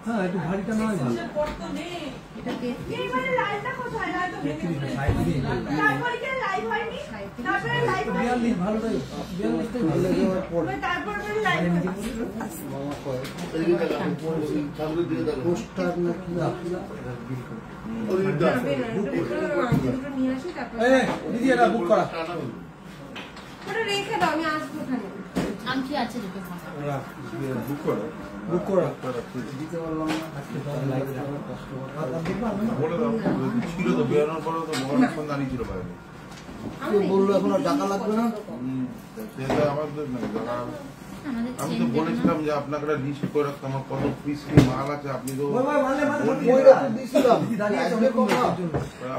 হ্যাঁ একটু ভারীটা নয় ভালো। এটাকে এইবারে লাইভটা কোথায়? লাইভ তো তারপরে কি লাইভ হয়নি? তারপরে লাইভ হয়নি। 42 ভালো লাগে। 42টাই ভালো লাগে। তারপরে লাইভ মামা কয় এদিকে সামনে দিকে দাও পোস্টার না কি ওই দাও নিয়ে আসি তারপর এই দিদি এটা বুক করা। ওটা রেখে দাও, আমি আসবো ওখানে। আংটি আছে দুটো ওরা বুক করো বুক করা। দিতে পারলাম না আজকে তো লাইভ দেখার কষ্ট আর দেখবা না? বলে দাও ছিল তো বেরোনোর পরে তো ভগবান দাঁড়িয়ে ছিল বাইরে কে বললো এখন আর টাকা লাগবে না সেটা আমাদের না যারা আমাদের আমি তো বলেছিলাম যে আপনাকে একটা লিস্ট করে রাখতে আমার কত পিস কি মাল আছে আপনি তো ওই মানে ওইটা তো দিছিলাম আজকে কম না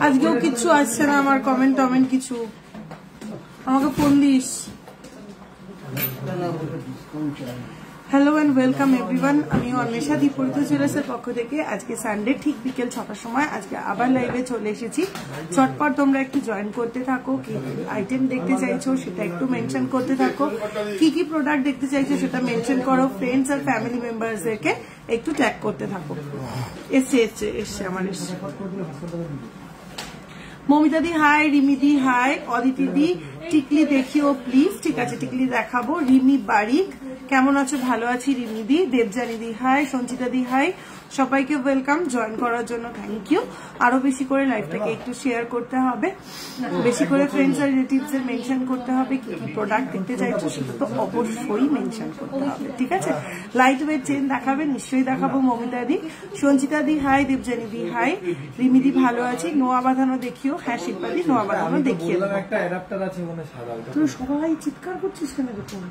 আজকেও কিছু আসছে না আমার কমেন্ট টমেন্ট কিছু, আমাকে ফোন দিস। ডিসকাউন্ট চাই হ্যালো অ্যান্ড ওয়েলকাম এভরিওয়ান, আমি অন্বেষা দীপরিত জুয়েলার্সের পক্ষ থেকে আজকে সানডে ঠিক বিকেল 6টার সময় আজকে আবার লাইভে চলে এসেছি। চটপট তোমরা একটু জয়েন করতে থাকো, কি আইটেম দেখতে চাইছো সেটা একটু মেনশন করতে থাকো, কি কি প্রোডাক্ট দেখতে চাইছো সেটা মেনশন করো, ফ্রেন্ডস আর ফ্যামিলি মেম্বারসদেরকে একটু ট্যাগ করতে থাকো। এসছে আমার এসছে মমিতাদি হাই, রিমিদি হাই, অদিতিদি টিকলি দেখিও প্লিজ। ঠিক আছে টিকলি দেখাবো। রিমি বারিক কেমন আছো? ভালো আছি রিমিদি। দেবজানিদি হাই, সঞ্চিতাদি হাই, সবাইকে ওয়েলকাম, জয়েন করার জন্য থ্যাংক ইউ। আরো বেশি করে লাইভটাকে একটু শেয়ার করতে হবে, বেশি করে ফ্রেন্ডস আর রিলেটিভস এর মেনশন করতে হবে, কি কি প্রোডাক্ট দেখতে চাইছো সেটা তো অবশ্যই মেনশন করতে হবে। ঠিক আছে, লাইট ওয়েট চেন দেখাবে, নিশ্চয়ই দেখাবো। মমিতাদি, সঞ্চিতাদি হাই, দেবজানিদি হাই, রিমিদি ভালো আছি, নোয়া বাঁধানো দেখিও। হ্যাঁ শিল্পাদি নোয়া বাঁধানো দেখিয়ে দেবো। একটা অ্যাডাপ্টার আছে মনে সাদা। তুই সবাই চিৎকার করছিস কেন? দেখুন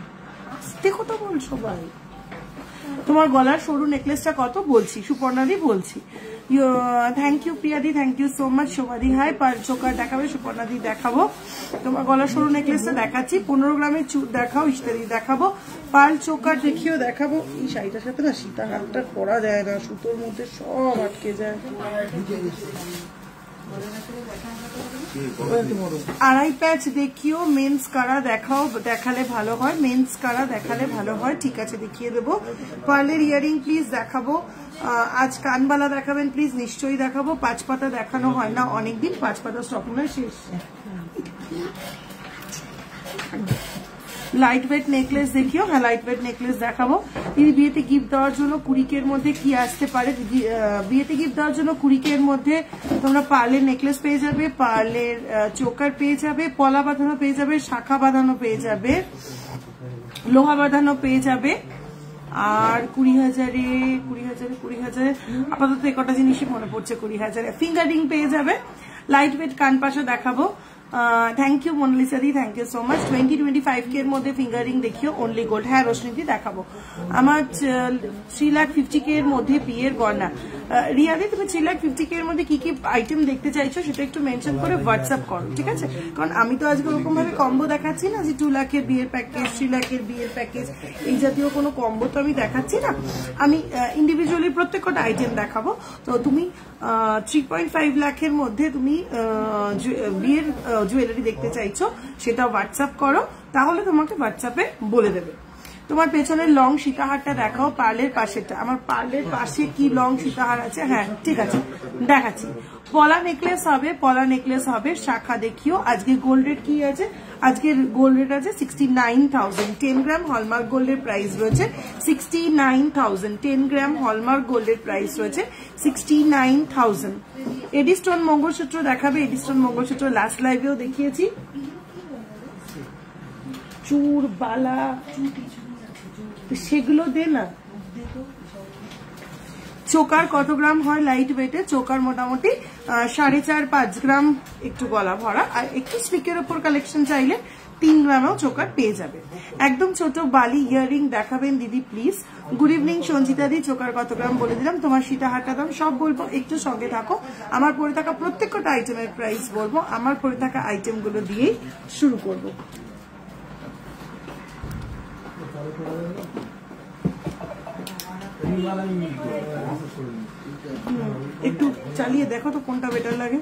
আস্তে কথা বল সবাই। তোমার গলার সরু নেকলেসটা কত বলছি? সুপর্ণাদি বলছি। থ্যাংক ইউ প্রিয়াদি, থ্যাংক ইউ সো মাচ। সোমাদি হাই, পার চোকার দেখাবে, সুপর্ণাদি দেখাবো। তোমার গলার সরু নেকলেসটা দেখাচ্ছি, 15 গ্রামের চুর দেখাও, ইত্যাদি দেখাবো, পাল চোকার দেখিও দেখাবো। এই শাড়িটার সাথে না সীতা হাতটা পরা যায় না, সুতোর মধ্যে সব আটকে যায়। আড়াই প্যাচ দেখিও, মেন্স কারা দেখাও, দেখালে ভালো হয়, মেন্স কারা দেখালে ভালো হয়। ঠিক আছে দেখিয়ে দেবো। পার্লের ইয়ারিং প্লিজ দেখাবো। আজ কানবালা দেখাবেন প্লিজ, নিশ্চয়ই দেখাবো। 5 পাতা দেখানো হয় না অনেকদিন, 5 পাতা স্টক নয়, শেষ। লাইট ওয়েট নেকলেস দেখিও। হ্যাঁ লাইট ওয়েট নেকলেস দেখাবো। দিদি বিয়েতে গিফট দেওয়ার জন্য 20 মধ্যে কি আসতে পারে? বিয়েতে গিফট দেওয়ার জন্য 20 মধ্যে তোমরা পার্লের নেকলেস পেয়ে যাবে, পার্লের চোকার পেয়ে যাবে, পলা বাঁধানো পেয়ে যাবে, শাখা বাঁধানো পেয়ে যাবে, লোহা বাঁধানো পেয়ে যাবে। আর 20,000 আপাতত একটা জিনিসই মনে পড়ছে, 20,000 ফিঙ্গারিং পেয়ে যাবে। লাইট ওয়েট কানপাশা দেখাবো। থ্যাংক ইউ মোনালিসা দি, থ্যাংক ইউ সো মাচ। 20-25 এর মধ্যে ফিঙ্গারিং দেখিও, অনলি গোল্ড। হ্যাঁ রোশনীদি দেখাবো। আমার 3,50,000 এর মধ্যে বিয়ের গয়না। রিয়াদি তুমি 3,50,000 এর মধ্যে কি কি আইটেম দেখতে চাইছো সেটা একটু মেনশন করে হোয়াটসঅ্যাপ করো। ঠিক আছে, কারণ আমি তো আজকে ওরকম ভাবে কম্বো দেখাচ্ছি না যে 2 লাখের বিয়ের প্যাকেজ, 3 লাখের বিয়ের প্যাকেজ, এই জাতীয় কোনো কম্বো তো আমি দেখাচ্ছি না। আমি ইন্ডিভিজুয়ালি প্রত্যেকটা আইটেম দেখাবো। তো তুমি 3.5 লাখের মধ্যে তুমি বিয়ের জুয়েলারি দেখতে চাইছো সেটা হোয়াটসঅ্যাপ করো, তাহলে তোমাকে হোয়াটসঅ্যাপে বলে দেবে। তোমার পেছনের লং সীতাহারটা দেখাও, পার্লের পাশেটা। আমার পার্লের পাশে কি লং সীতাহার আছে? হ্যাঁ ঠিক আছে দেখাচ্ছি। পলা নেকলেস হবে, পলা নেকলেস হবে, শাখা দেখিও। আজকে গোল্ড রেট কি আছে? আজকের গোল্ড রেট আছে 69,000। 10 গ্রাম হলমার্ক গোল্ডের প্রাইস রয়েছে 69,000। 10 গ্রাম হলমার্ক গোল্ডের প্রাইস রয়েছে 69,000। এডিস্টোন মঙ্গলসূত্র দেখাবে, এডিস্টোন মঙ্গলসূত্র লাস্ট লাইভেও দেখিয়েছি। চুর বালা সেগুলো দে না। চোকার কত গ্রাম হয় লাইট ওয়েটে? চোকার মোটামুটি 4.5-5 গ্রাম, একটু গলা ভরা। আর একটু স্লিকের ওপর কালেকশন চাইলে 3 গ্রামেও চোকার পেয়ে যাবে। একদম ছোট বালি ইয়াররিং দেখাবেন দিদি please. Good evening Sanchita the, choker কত গ্রাম বলে দিলাম, তোমার সীতাহারটা দাম সব বলবো, একটু সঙ্গে থাকো। আমার পরে থাকা প্রত্যেকটা আইটেমের প্রাইস বলবো, আমার পরে থাকা আইটেমগুলো দিয়েই শুরু করবো। একটু চালিয়ে দেখো তো কোনটা বেটার লাগে।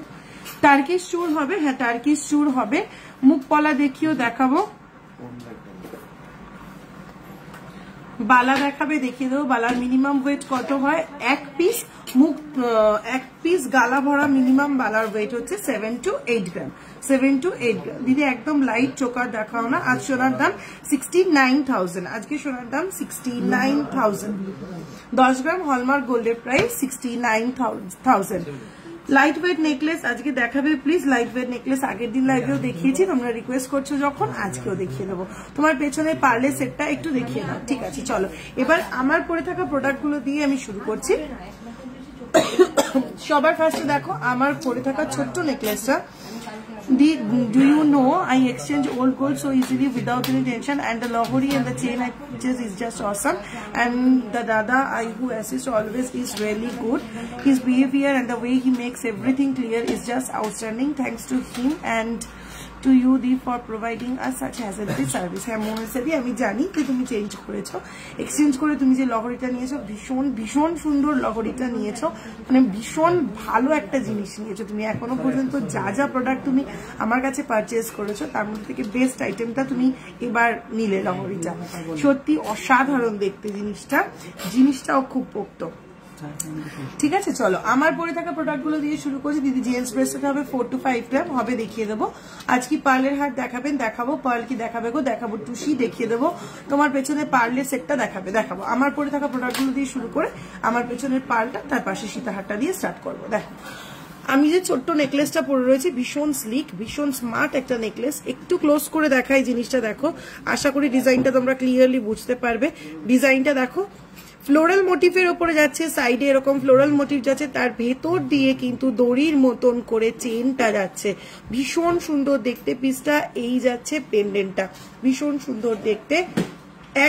টার্কিশ চুর হবে, হ্যাঁ টার্কিশ চুর হবে। মুখ পলা দেখিও দেখাবো। বালা দেখাবে, দেখিয়ে দেবো বালার মিনিমাম ওয়েট কত হয়। এক পিস গালা ভরা মিনিমাম বালার ওয়েট হচ্ছে 7 to 8 গ্রাম। 7 to 8 গ্রাম। দিদি একদম লাইট চোকার দেখাও না। আজ সোনার দাম 69,000, আজকে সোনার দাম 69,000। 10 গ্রাম হলমার্ক গোল্ডের প্রাইস 69,000। লাইট ওয়েট নেকলেস আজকে দেখাবে প্লিজ। লাইট ওয়েট নেকলেস আগের দিন লাইভেও দেখিয়েছি, তোমরা রিকোয়েস্ট করছো যখন, আজকেও দেখিয়ে দেবো। তোমার পেছনে পার্লে সেটটা একটু দেখিয়ে দাও, ঠিক আছে? চলো এবার আমার পরে থাকা প্রোডাক্টগুলো দিয়ে আমি শুরু করছি। সবার ফার্স্টে দেখো আমার পরে থাকা ছোট্ট নেকলেসটা। Do you know I exchange old gold so easily without any tension, and the lohori and the chain I purchase is just awesome, and the dada who assists always is really good. His behavior and the way he makes everything clear is just outstanding. Thanks to him and to you Dee for providing us such hassle-free service. হ্যাঁ মোনালিসাদি, আমি জানি যে তুমি change করেছো, exchange করে তুমি যে লহরিটা নিয়েছো ভীষণ ভীষণ সুন্দর লহরিটা নিয়েছো, মানে ভীষণ ভালো একটা জিনিস নিয়েছো তুমি। এখনো পর্যন্ত যা যা প্রোডাক্ট তুমি আমার কাছে পারচেজ করেছো তার মধ্যে থেকে বেস্ট আইটেমটা তুমি এবার নিলে লহরিটা। সত্যি অসাধারণ দেখতে জিনিসটাও খুব পোক্ত। ঠিক আছে, চলো আমার পরে থাকা প্রোডাক্ট গুলো দিয়ে শুরু করছি। দিদি জেন্টস ব্রেসলেট হবে 4 to 5 গ্রাম হবে, দেখিয়ে দেবো। আজ কি পার্লের হার দেখাবেন? দেখাবো। পার্ল কি দেখাবে গো? দেখাবো। টুসি দেখিয়ে দেবো। তোমার পেছনে পার্লের সেটটা দেখাবো। আমার পরে থাকা প্রোডাক্ট গুলো দিয়ে শুরু করে আমার পেছনের পার্লটা, তার পাশে সীতাহারটা দিয়ে স্টার্ট করবো। দেখো আমি যে ছোট্ট নেকলেসটা পরে রয়েছে ভীষণ স্লিক, ভীষণ স্মার্ট একটা নেকলেস। একটু ক্লোজ করে দেখাই জিনিসটা, দেখো। আশা করি ডিজাইনটা তোমরা ক্লিয়ারলি বুঝতে পারবে। ডিজাইনটা দেখো, ফ্লোরাল মোটিভের ওপরে যাচ্ছে, সাইডে এরকম ফ্লোরাল মোটিভ যাচ্ছে, তার ভেতর দিয়ে কিন্তু দড়ির মতন করে চেনটা যাচ্ছে। ভীষণ সুন্দর দেখতে পিসটা। এই যাচ্ছে পেন্ডেন্টটা, ভীষণ সুন্দর দেখতে,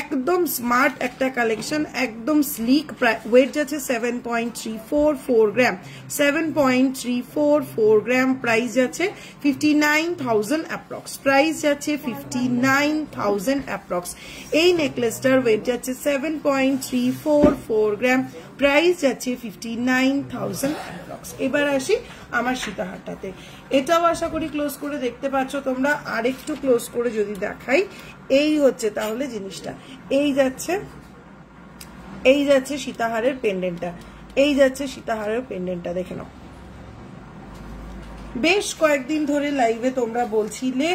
একদম স্মার্ট একটা কালেকশন, একদম স্লিক। ওয়েট যাচ্ছে 7.344 গ্রাম, 7.344 গ্রাম। প্রাইস যাচ্ছে 59,000 অ্যাপ্রক্স, প্রাইস যাচ্ছে 59,000 অ্যাপ্রক্স। এই নেকলেসটার ওয়েট যাচ্ছে 7.344 গ্রাম, প্রাইস যাচ্ছে 59,000 অ্যাপ্রক্স। এবার আসি আমার সীতাহারটাতে। এটাও আশা করি ক্লোজ করে দেখতে পাচ্ছ তোমরা। আরেকটু ক্লোজ করে যদি দেখাই, এই হচ্ছে তাহলে জিনিসটা। এই যাচ্ছে সীতাহারের পেন্ডেন্টটা, এই যাচ্ছে সীতাহারের পেন্ডেন্টটা, দেখে নাও। বেশ কয়েকদিন ধরে লাইভে তোমরা বলছিলে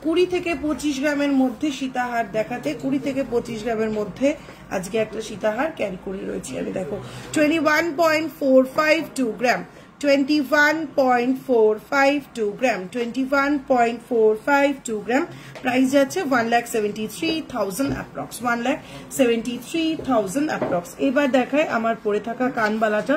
20 থেকে 25 গ্রামের মধ্যে সীতাহার দেখাতে, 20 থেকে 25 গ্রামের মধ্যে আজকে একটা সীতাহার ক্যারি করে রয়েছি আমি। দেখো 21.452 গ্রাম, 21.452 গ্রাম, 21.452 গ্রাম। প্রাইস যাচ্ছে 1,73,000 অ্যাপ্রক্স, 1,73,000 অ্যাপ্রক্স। এবার দেখায় আমার পরে থাকা কানবালাটা।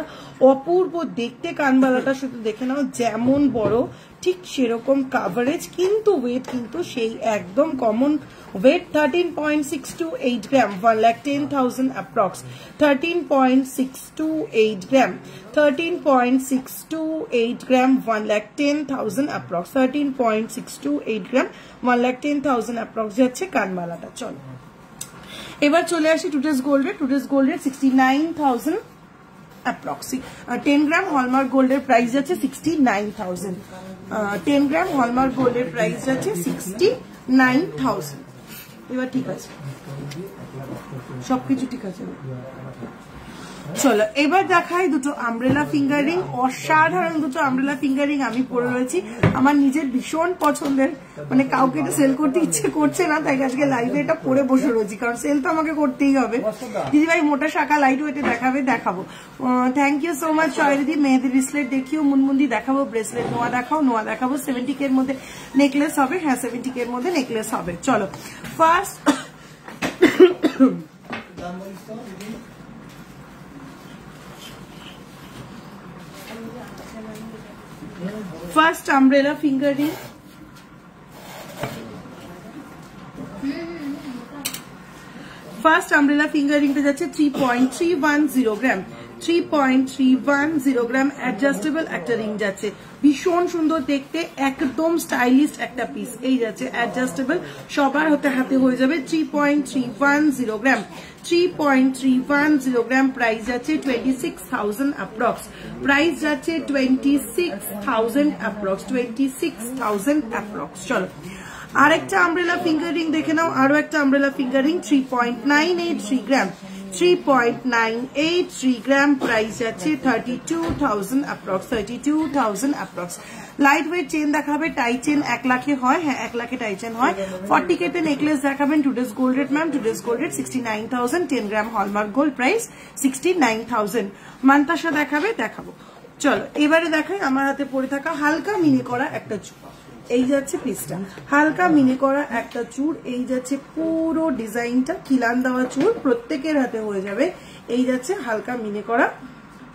অপূর্ব দেখতে কানবালাটা, শুধু দেখে নাও, যেমন বড় ঠিক সেরকম কাভারেজ, কিন্তু ওয়েট কিন্তু সেই একদম কমন ওয়েট। 13.628 গ্রাম, 1,10,000 অ্যাপ্রক্স, 13.628 গ্রাম, 13.628 গ্রাম, 1,10,000 অ্যাপ্রক্স, 13.628 গ্রাম, 1,10,000 অ্যাপ্রক্স যাচ্ছে কানমালাটা। চলো এবার চলে আসি টুডেস গোল্ডের। টুডেস গোল্ডের 69,000 অ্যাপ্রক্স। 10 গ্রাম হলমার্ক গোল্ডের প্রাইস যাচ্ছে 69,000। 10 গ্রাম হলমার্ক গোল্ডের প্রাইস যাচ্ছে 69,000। এবার ঠিক আছে, সবকিছু ঠিক আছে। চলো এবার দেখাই দুটো আমব্রেলা ফিঙ্গারিং। অসাধারণ দুটো আমব্রেলা ফিঙ্গারিং আমি পরে রয়েছি, আমার নিজের ভীষণ পছন্দের। মানে কাউকে এটা সেল করতে ইচ্ছে করছে না, তাই আজকে লাইভে এটা পরে বসে রয়েছি, কারণ সেল তো আমাকে করতেই হবে। দিদিভাই মোটা শাখা লাইট ওয়েটে দেখাবো। থ্যাংক ইউ সো মাচ শয়রিদি। মেহেদি ব্রেসলেট দেখিও, মুনমুন্দি দেখাবো, ব্রেসলেট নোয়া দেখাবো। 70K এর মধ্যে নেকলেস হবে। হ্যাঁ 70K এর মধ্যে নেকলেস হবে। চলো first umbrella finger ring. First umbrella ফিঙ্গারিংটা যাচ্ছে 3.310 গ্রাম, 3.310 গ্রাম। অ্যাডজাস্টেবল একটা রিং যাচ্ছে, ভীষণ সুন্দর দেখতে, একদম স্টাইলিশ একটা পিস। এই যাচ্ছে অ্যাডজাস্টেবল, সবার হাতে হয়ে যাবে। 3.310 গ্রাম, 3.310 গ্রাম। প্রাইস যাচ্ছে 26,000 অ্যাপ্রক্স, প্রাইস যাচ্ছে 26,000 অ্যাপ্রক্স, 26,000 অ্যাপ্রক্স। চলো আরেকটা আমব্রেলা ফিঙ্গার রিং দেখে নাও, আরো একটা আমব্রেলা ফিঙ্গার রিং 3.983 গ্রাম, 3.983 গ্রাম, প্রাইস আছে 32,000 approx, 32,000 approx. Light weight chain দেখাবে, টাই চেন 1 লাখে হয়, হ্যাঁ 1 লাখে টাই চেন হয়। 40K তে নেকলেস দেখাবেন, today's gold rate ma'am, today's gold rate 69,000, 10 গ্রাম হলমার্ক গোল্ড, প্রাইস 69,000। মান্তাসা দেখাবে, দেখাবো। চলো এবারে দেখাই আমার হাতে পড়ে থাকা হালকা মিনি করা একটা চুড়। এই যাচ্ছে পিসটা, হালকা মিনি করা একটা চুড়, এই যাচ্ছে পুরো ডিজাইনটা, খিলান দেওয়া চুড়, প্রত্যেকের হাতে হয়ে যাবে। এই যাচ্ছে হালকা মিনি করা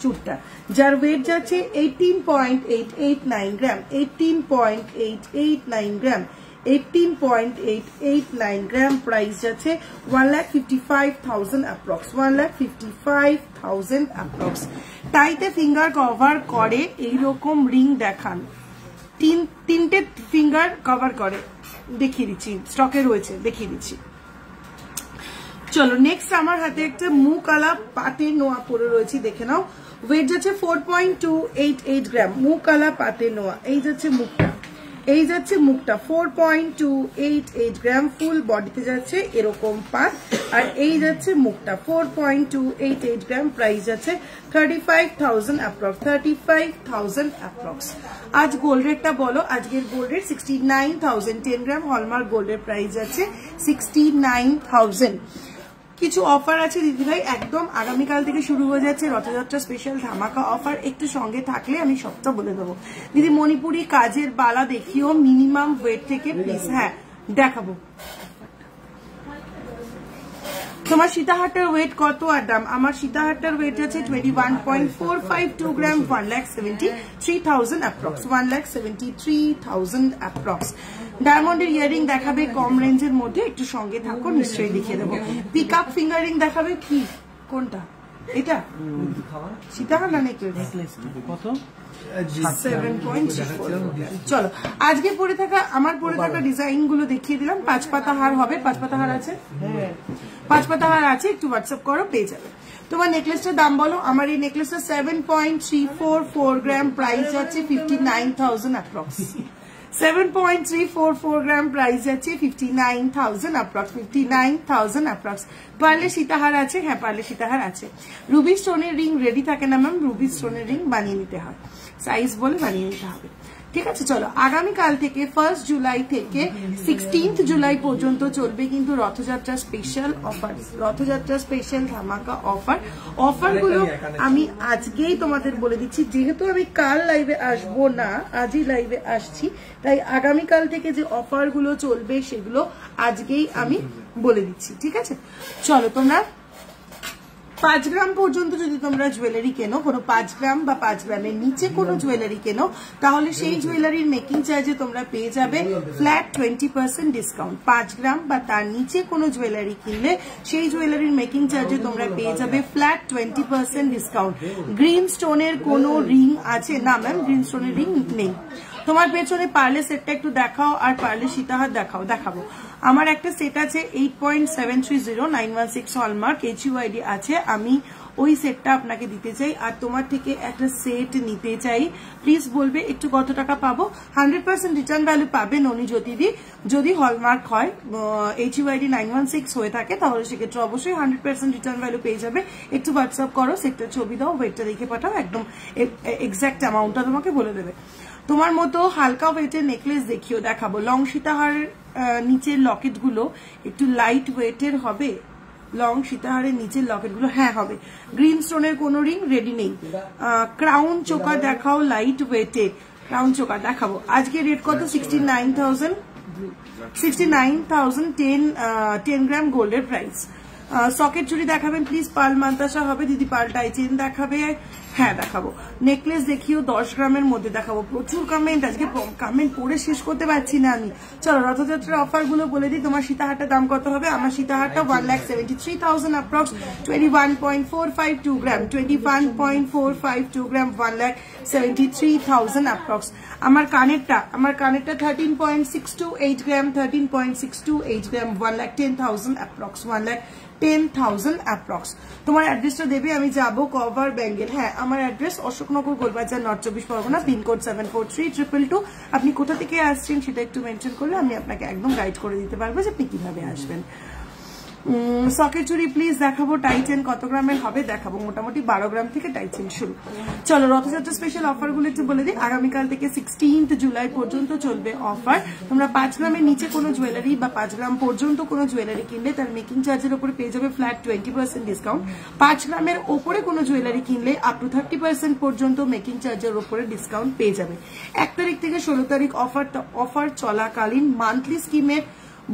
চুড়টা, যার ওয়েট যাচ্ছে 18.889 গ্রাম, 18.889 গ্রাম, 18.889 গ্রাম, প্রাইস যাচ্ছে 1,55,000 অ্যাপ্রক্স, 1,55,000 অ্যাপ্রক্স। টাইতে ফিঙ্গার কভার করে এইরকম রিং দেখান, তিনটে ফিঙ্গার কভার করে, দেখিয়ে দিচ্ছি, স্টকে রয়েছে, দেখিয়ে দিচ্ছি। চলো নেক্সট আমার হাতে একটা মুকালা পাটের নোয়া পরে রয়েছে, দেখে নাও। ওয়েট যাচ্ছে 4.288 গ্রাম, মুকালা পাটের নোয়া। এই যাচ্ছে মুখটা, এই যাচ্ছে মুখটা 4.288 গ্রাম, ফুল বডিতে যাচ্ছে এরকম পাট, আর এই যাচ্ছে মুখটা 4.288 গ্রাম, প্রাইস যাচ্ছে 35,000 অ্যাপ্রক্স, 35,000 অ্যাপ্রক্স। আজ গোল্ড রেটটা বলো, আজকের গোল্ড রেট 69,000, 10 গ্রাম হলমার্ক গোল্ডের প্রাইস যাচ্ছে 69,000। কিছু অফার আছে দিদিভাই, একদম আগামীকাল থেকে শুরু হয়ে যাচ্ছে রথযাত্রা স্পেশাল ধামাকা অফার, একটু সঙ্গে থাকলে আমি সবটা বলে দেবো। দিদি মণিপুরি কাজের বালা দেখিও, মিনিমাম ওয়েট থেকে প্লিজ। হ্যাঁ দেখাবো। তোমার সীতাহারটার ওয়েট কত আর দাম? আমার সীতাহারটার ওয়েট আছে 21.452 গ্রাম, 1,73,000 অ্যাপ্রক্স, 1,73,000 অ্যাপ্রক্স। ডায়মন্ডের ইয়ারিং দেখাবে কম রেঞ্জের মধ্যে, একটু সঙ্গে থাকো, নিশ্চয়ই দেখিয়ে দেবো। পিকআপ ফিঙ্গারিং দেখাবে, কি কোনটা এটা? সীতাহার না নেকলেস? কত? 7.34। চলো আজকে পরে থাকা আমার পরে থাকা ডিজাইন গুলো দেখিয়ে দিলাম। 5 পাতা হার হবে, 5 পাতা হার আছে, 5 পাতা হার আছে, একটু হোয়াটসঅ্যাপ করো, পেয়ে যাবে। তোমার নেকলেসটার দাম বলো। আমার এই নেকলেসটা 7.344 গ্রাম, প্রাইস আছে 59,000 অ্যাপ্রক্স, 7.344 গ্রাম, প্রাইস আছে 59,000 অ্যাপ্রক্স, 59,000 অ্যাপ্রক্স। পার্লে সীতাহার আছে, হ্যাঁ পার্লে সীতাহার আছে। রুবি স্টোনের রিং রেডি থাকে না ম্যাম, রুবি স্টোনের রিং বানিয়ে নিতে হয়, সাইজ বলে বানিয়ে নিতে হবে, ঠিক আছে। চলো আগামীকাল থেকে 1 জুলাই থেকে 16 জুলাই পর্যন্ত চলবে কিন্তু Rathyatra special offer, Rathyatra special ধামাকা অফার। অফারগুলো আমি আজকেই তোমাদের বলে দিচ্ছি, যেহেতু আমি কাল লাইভে আসবো না, আজই লাইভে আসছি, তাই আগামীকাল থেকে যে অফারগুলো চলবে সেগুলো আজকেই আমি বলে দিচ্ছি, ঠিক আছে। চলো তোমরা 5 গ্রাম পর্যন্ত যদি তোমরা জুয়েলারি কেনো, কোনো 5 গ্রাম বা 5 গ্রামের নিচে কোনো জুয়েলারি কেনো, তাহলে সেই জুয়েলারির মেকিং চার্জে তোমরা পেয়ে যাবে ফ্ল্যাট 20% ডিসকাউন্ট। 5 গ্রাম বা তার নিচে কোনো জুয়েলারি কিনলে সেই জুয়েলারির মেকিং চার্জে তোমরা পেয়ে যাবে ফ্ল্যাট 20% ডিসকাউন্ট। গ্রিন স্টোনের কোনো রিং আছে না ম্যাম? গ্রিন স্টোনের রিং নেই। তোমার পেছনে পার্লে সেটটা একটু দেখাও, আর পার্লে সীতাহার দেখাও। দেখাবো আমার একটা সেট আছে 8.730 916 হলমার্ক, HUID আছে, আমি ওই সেটটা আপনাকে দিতে চাই। আর তোমার থেকে একটা সেট নিতে চাই, প্লিজ বলবে একটু কত টাকা পাবো। 100% রিটার্ন ভ্যালু পাবেন অনিজ্যোতিদি, যদি হলমার্ক হয়, HUID 916 হয়ে থাকে, তাহলে সেক্ষেত্রে অবশ্যই 100% রিটার্ন ভ্যালু পেয়ে যাবে। একটু হোয়াটসঅ্যাপ করো, সেটটার ছবি দাও, ওয়েটটা দেখে পাঠাও, একদম এক্সাক্ট অ্যামাউন্টটা তোমাকে বলে দেবে। তোমার মতো হালকা ওয়েটের নেকলেস দেখিও, দেখাবো। লং সীতাহারের নিচের লকেট গুলো একটু লাইট ওয়েটের হবে, লং সীতাহারের নিচের লকেট গুলো, হ্যাঁ হবে। গ্রিন স্টোনের কোনো রিং রেডি নেই। ক্রাউন চোকা দেখাও লাইট ওয়েটের, ক্রাউন চোকা দেখাবো। আজকে রেট কত? 69,000, 69,000, 10 গ্রাম গোল্ডের প্রাইস। সকেট চুড়ি দেখাবেন প্লিজ, পাল মান্তাসা হবে দিদি, পাল টাই চেন দেখাবে, হ্যাঁ দেখাবো। নেকলেস দেখিও 10 গ্রামের মধ্যে দেখাবো। প্রচুর কমেন্ট, আজকে কমেন্ট পড়ে শেষ করতে পারছি না আমি। চলো রথযাত্রার অফার গুলো বলে দিই। তোমার সীতাহারটার দাম কত হবে? আমার সীতাহারটা 1,73,000 অ্যাপ্রক্স, 21.452 গ্রাম, 21.452 গ্রাম, 1,73,000 অ্যাপ্রক্স। আমার কানেরটা 13.628 গ্রাম, 13.628 গ্রাম, 1,10,000 অ্যাপ্রক্স, 10,000 অ্যাপ্রক্স। তোমার অ্যাড্রেসটা দেবে, আমি যাবো কভার ব্যাঙ্গেল। হ্যাঁ, আমার address Ashoknagar, Golbazar, north 24 Pargana, pin code 74322। আপনি কোথা থেকে আসছেন সেটা একটু মেনশন করলে আমি আপনাকে একদম গাইড করে দিতে পারবো যে আপনি কিভাবে আসবেন। সকেট চুড়ি প্লিজ দেখাবো। টাইটেন কত গ্রামের হবে দেখাবো, মোটামুটি 12 গ্রাম থেকে টাইটেন শুরু। চলো রথযাত্রা স্পেশাল অফার গুলো একটু বলে দিই। আগামীকাল থেকে 16 জুলাই পর্যন্ত চলবে অফার। তোমরা 5 গ্রামের নিচে কোনো জুয়েলারি বা 5 গ্রাম পর্যন্ত কোনো জুয়েলারি কিনলে তার মেকিং চার্জের উপরে পেয়ে যাবে ফ্ল্যাট 20% ডিসকাউন্ট। 5 গ্রামের ওপরে কোনো জুয়েলারি কিনলে আপ টু 30% পর্যন্ত মেকিং চার্জের উপরে ডিসকাউন্ট পেয়ে যাবে। 1 তারিখ থেকে 16 তারিখ অফার চলাকালীন মান্থলি স্কিমের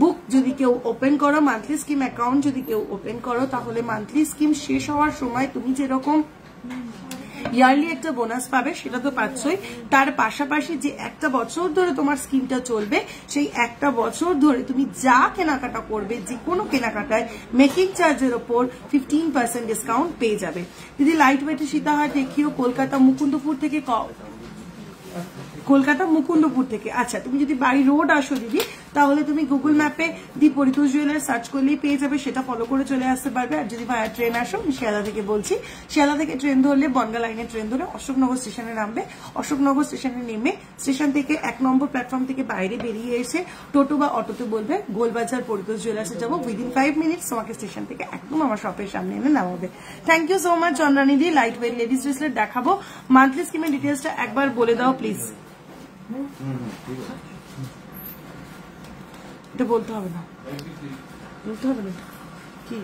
বুক যদি কেউ ওপেন করো, মান্থলি স্কিম অ্যাকাউন্ট যদি কেউ ওপেন করো, তাহলে মান্থলি স্কিম শেষ হওয়ার সময় তুমি যেরকম ইয়ারলি একটা বোনাস পাবে সেটা তো পাচ্ছই, তার পাশাপাশি যে একটা বছর ধরে তোমার স্কিমটা চলবে সেই একটা বছর ধরে তুমি যা কেনাকাটা করবে, যে কোনো কেনাকাটায় মেকিং চার্জের ওপর 15% ডিসকাউন্ট পেয়ে যাবে। দিদি লাইট ওয়েটে সীতাহার দেখিও, কলকাতা মুকুন্দপুর থেকে। আচ্ছা, তুমি যদি বাড়ি রোড আসো দিদি, তাহলে তুমি গুগল ম্যাপে দি পরিতোষ জুয়েলার্স সার্চ করলেই পেয়ে যাবে, সেটা ফলো করে চলে আসতে পারবে। আর যদি ভায়া ট্রেন আসো, আমি শিয়ালদা থেকে বলছি, শিয়ালদা থেকে ট্রেন ধরলে বনগা লাইনের ট্রেন ধরে অশোকনগর স্টেশনে নামবে। অশোকনগর স্টেশনে নেমে স্টেশন থেকে 1 নম্বর প্ল্যাটফর্ম থেকে বাইরে বেরিয়ে এসে টোটো বা অটোতে বলবে গোলবাজার পরিতোষ জুয়েলার্সে যাবো। উইদিন 5 মিনিটস তোমাকে স্টেশন থেকে একদম আমার শপের সামনে এনে নামাবে। Thank you so much Chandrani দি। লাইট ওয়েট লেডিস ব্রেসলেট দেখাবো। মান্থলি স্কিমের ডিটেলসটা একবার বলে দাও প্লিজ। এটা বলতে হবে না কি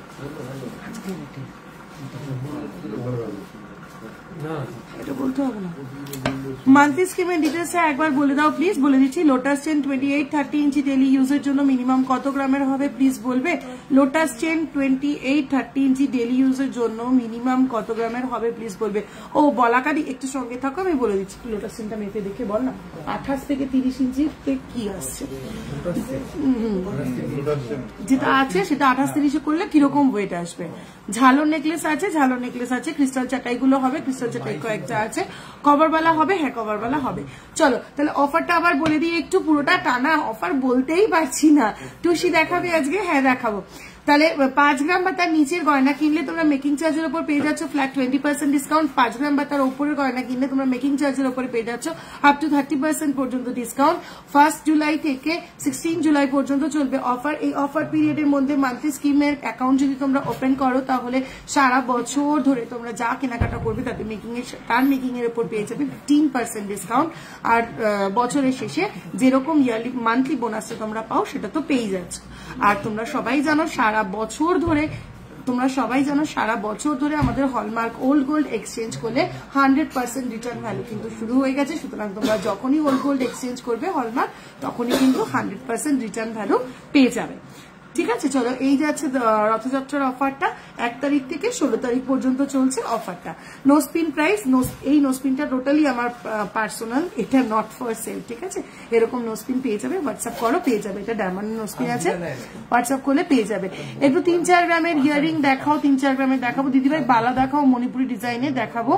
এটা বলতে হবে না। মান্থলি স্কিমের ডিটেলসটা একবার বলে দাও প্লিজ। বলে দিচ্ছি, লোটাস চেন 28-30 ইঞ্চি ডেলি ইউজের জন্য মিনিমাম কত গ্রামের হবে প্লিজ বলবে। লোটাস চেন 28-30 ইঞ্চি ডেলি ইউজের জন্য মিনিমাম কত গ্রামের হবে প্লিজ বলবে। ও বলাকারী একটু সঙ্গে থাকো, আমি বলে দিচ্ছি। লোটাস চেনটা মেপে দেখে বল না 28 থেকে 30 ইঞ্চিতে কি আসছে। যেটা আছে সেটা 28-30 করলে কিরকম ওয়েট আসবে। ঝালর নেকলেস আছে, ক্রিস্টাল চাটাইগুলো হবে, ক্রিস্টাল চাটাই কয়েকটা আছে। কভারওয়ালা হবে, হ্যাঁ কভারওয়ালা হবে। চলো তাহলে অফারটা আবার বলে দিই একটু, পুরোটা টানা অফার বলতেই পারছি না। টুসি দেখাবে আজকে? হ্যাঁ দেখাবো। তাহলে 5 গ্রাম বা তার নিচের গয়না কিনলে তোমরা মেকিং চার্জের উপর পেয়ে যাচ্ছ ফ্ল্যাট 20% ডিসকাউন্ট। 5 গ্রাম বা তার উপরের গয়না কিনলে তোমরা মেকিং চার্জের উপরে পেয়ে যাচ্ছ আপ টু 30% পর্যন্ত ডিসকাউন্ট। 1 জুলাই থেকে 16 জুলাই পর্যন্ত চলবে অফার। এই অফার পিরিয়ডের মধ্যে মান্থলি স্কিমের অ্যাকাউন্ট যদি তোমরা ওপেন করো, তাহলে সারা বছর ধরে তোমরা যা কেনাকাটা করবে তাতে মেকিং এর উপর পেয়ে যাবে 15% ডিসকাউন্ট। আর বছরের শেষে যেরকম ইয়ারলি মান্থলি বোনাসটা তোমরা পাও সেটা তো পেয়ে যাচ্ছ। আর তোমরা সবাই জানো সারা বছর ধরে আমাদের হলমার্ক ওল্ড গোল্ড এক্সচেঞ্জ করলে 100% রিটার্ন ভ্যালু কিন্তু শুরু হয়ে গেছে। সুতরাং তোমরা যখনই ওল্ড গোল্ড এক্সচেঞ্জ করবে হলমার্ক, তখনই কিন্তু 100% রিটার্ন ভ্যালু পেয়ে যাবে। ঠিক আছে, চলো এই যাচ্ছে রথযাত্রার অফারটা। 1 তারিখ থেকে 16 তারিখ পর্যন্ত চলছে অফারটা। নো স্পিন প্রাইস, এই নো স্পিনটা টোটালি আমার পার্সোনাল, এটা নট ফর সেল। ঠিক আছে, এরকম নো স্পিন পেয়ে যাবে, হোয়াটসঅ্যাপ করো পেয়ে যাবে। এটা ডায়মন্ড নো স্পিন আছে, হোয়াটসঅ্যাপ করলে পেয়ে যাবে। একটু 3-4 গ্রামের ইয়ারিং দেখাও, 3-4 গ্রামের দেখাবো। দিদিভাই বালা দেখাও, মণিপুরি ডিজাইনে দেখাবো।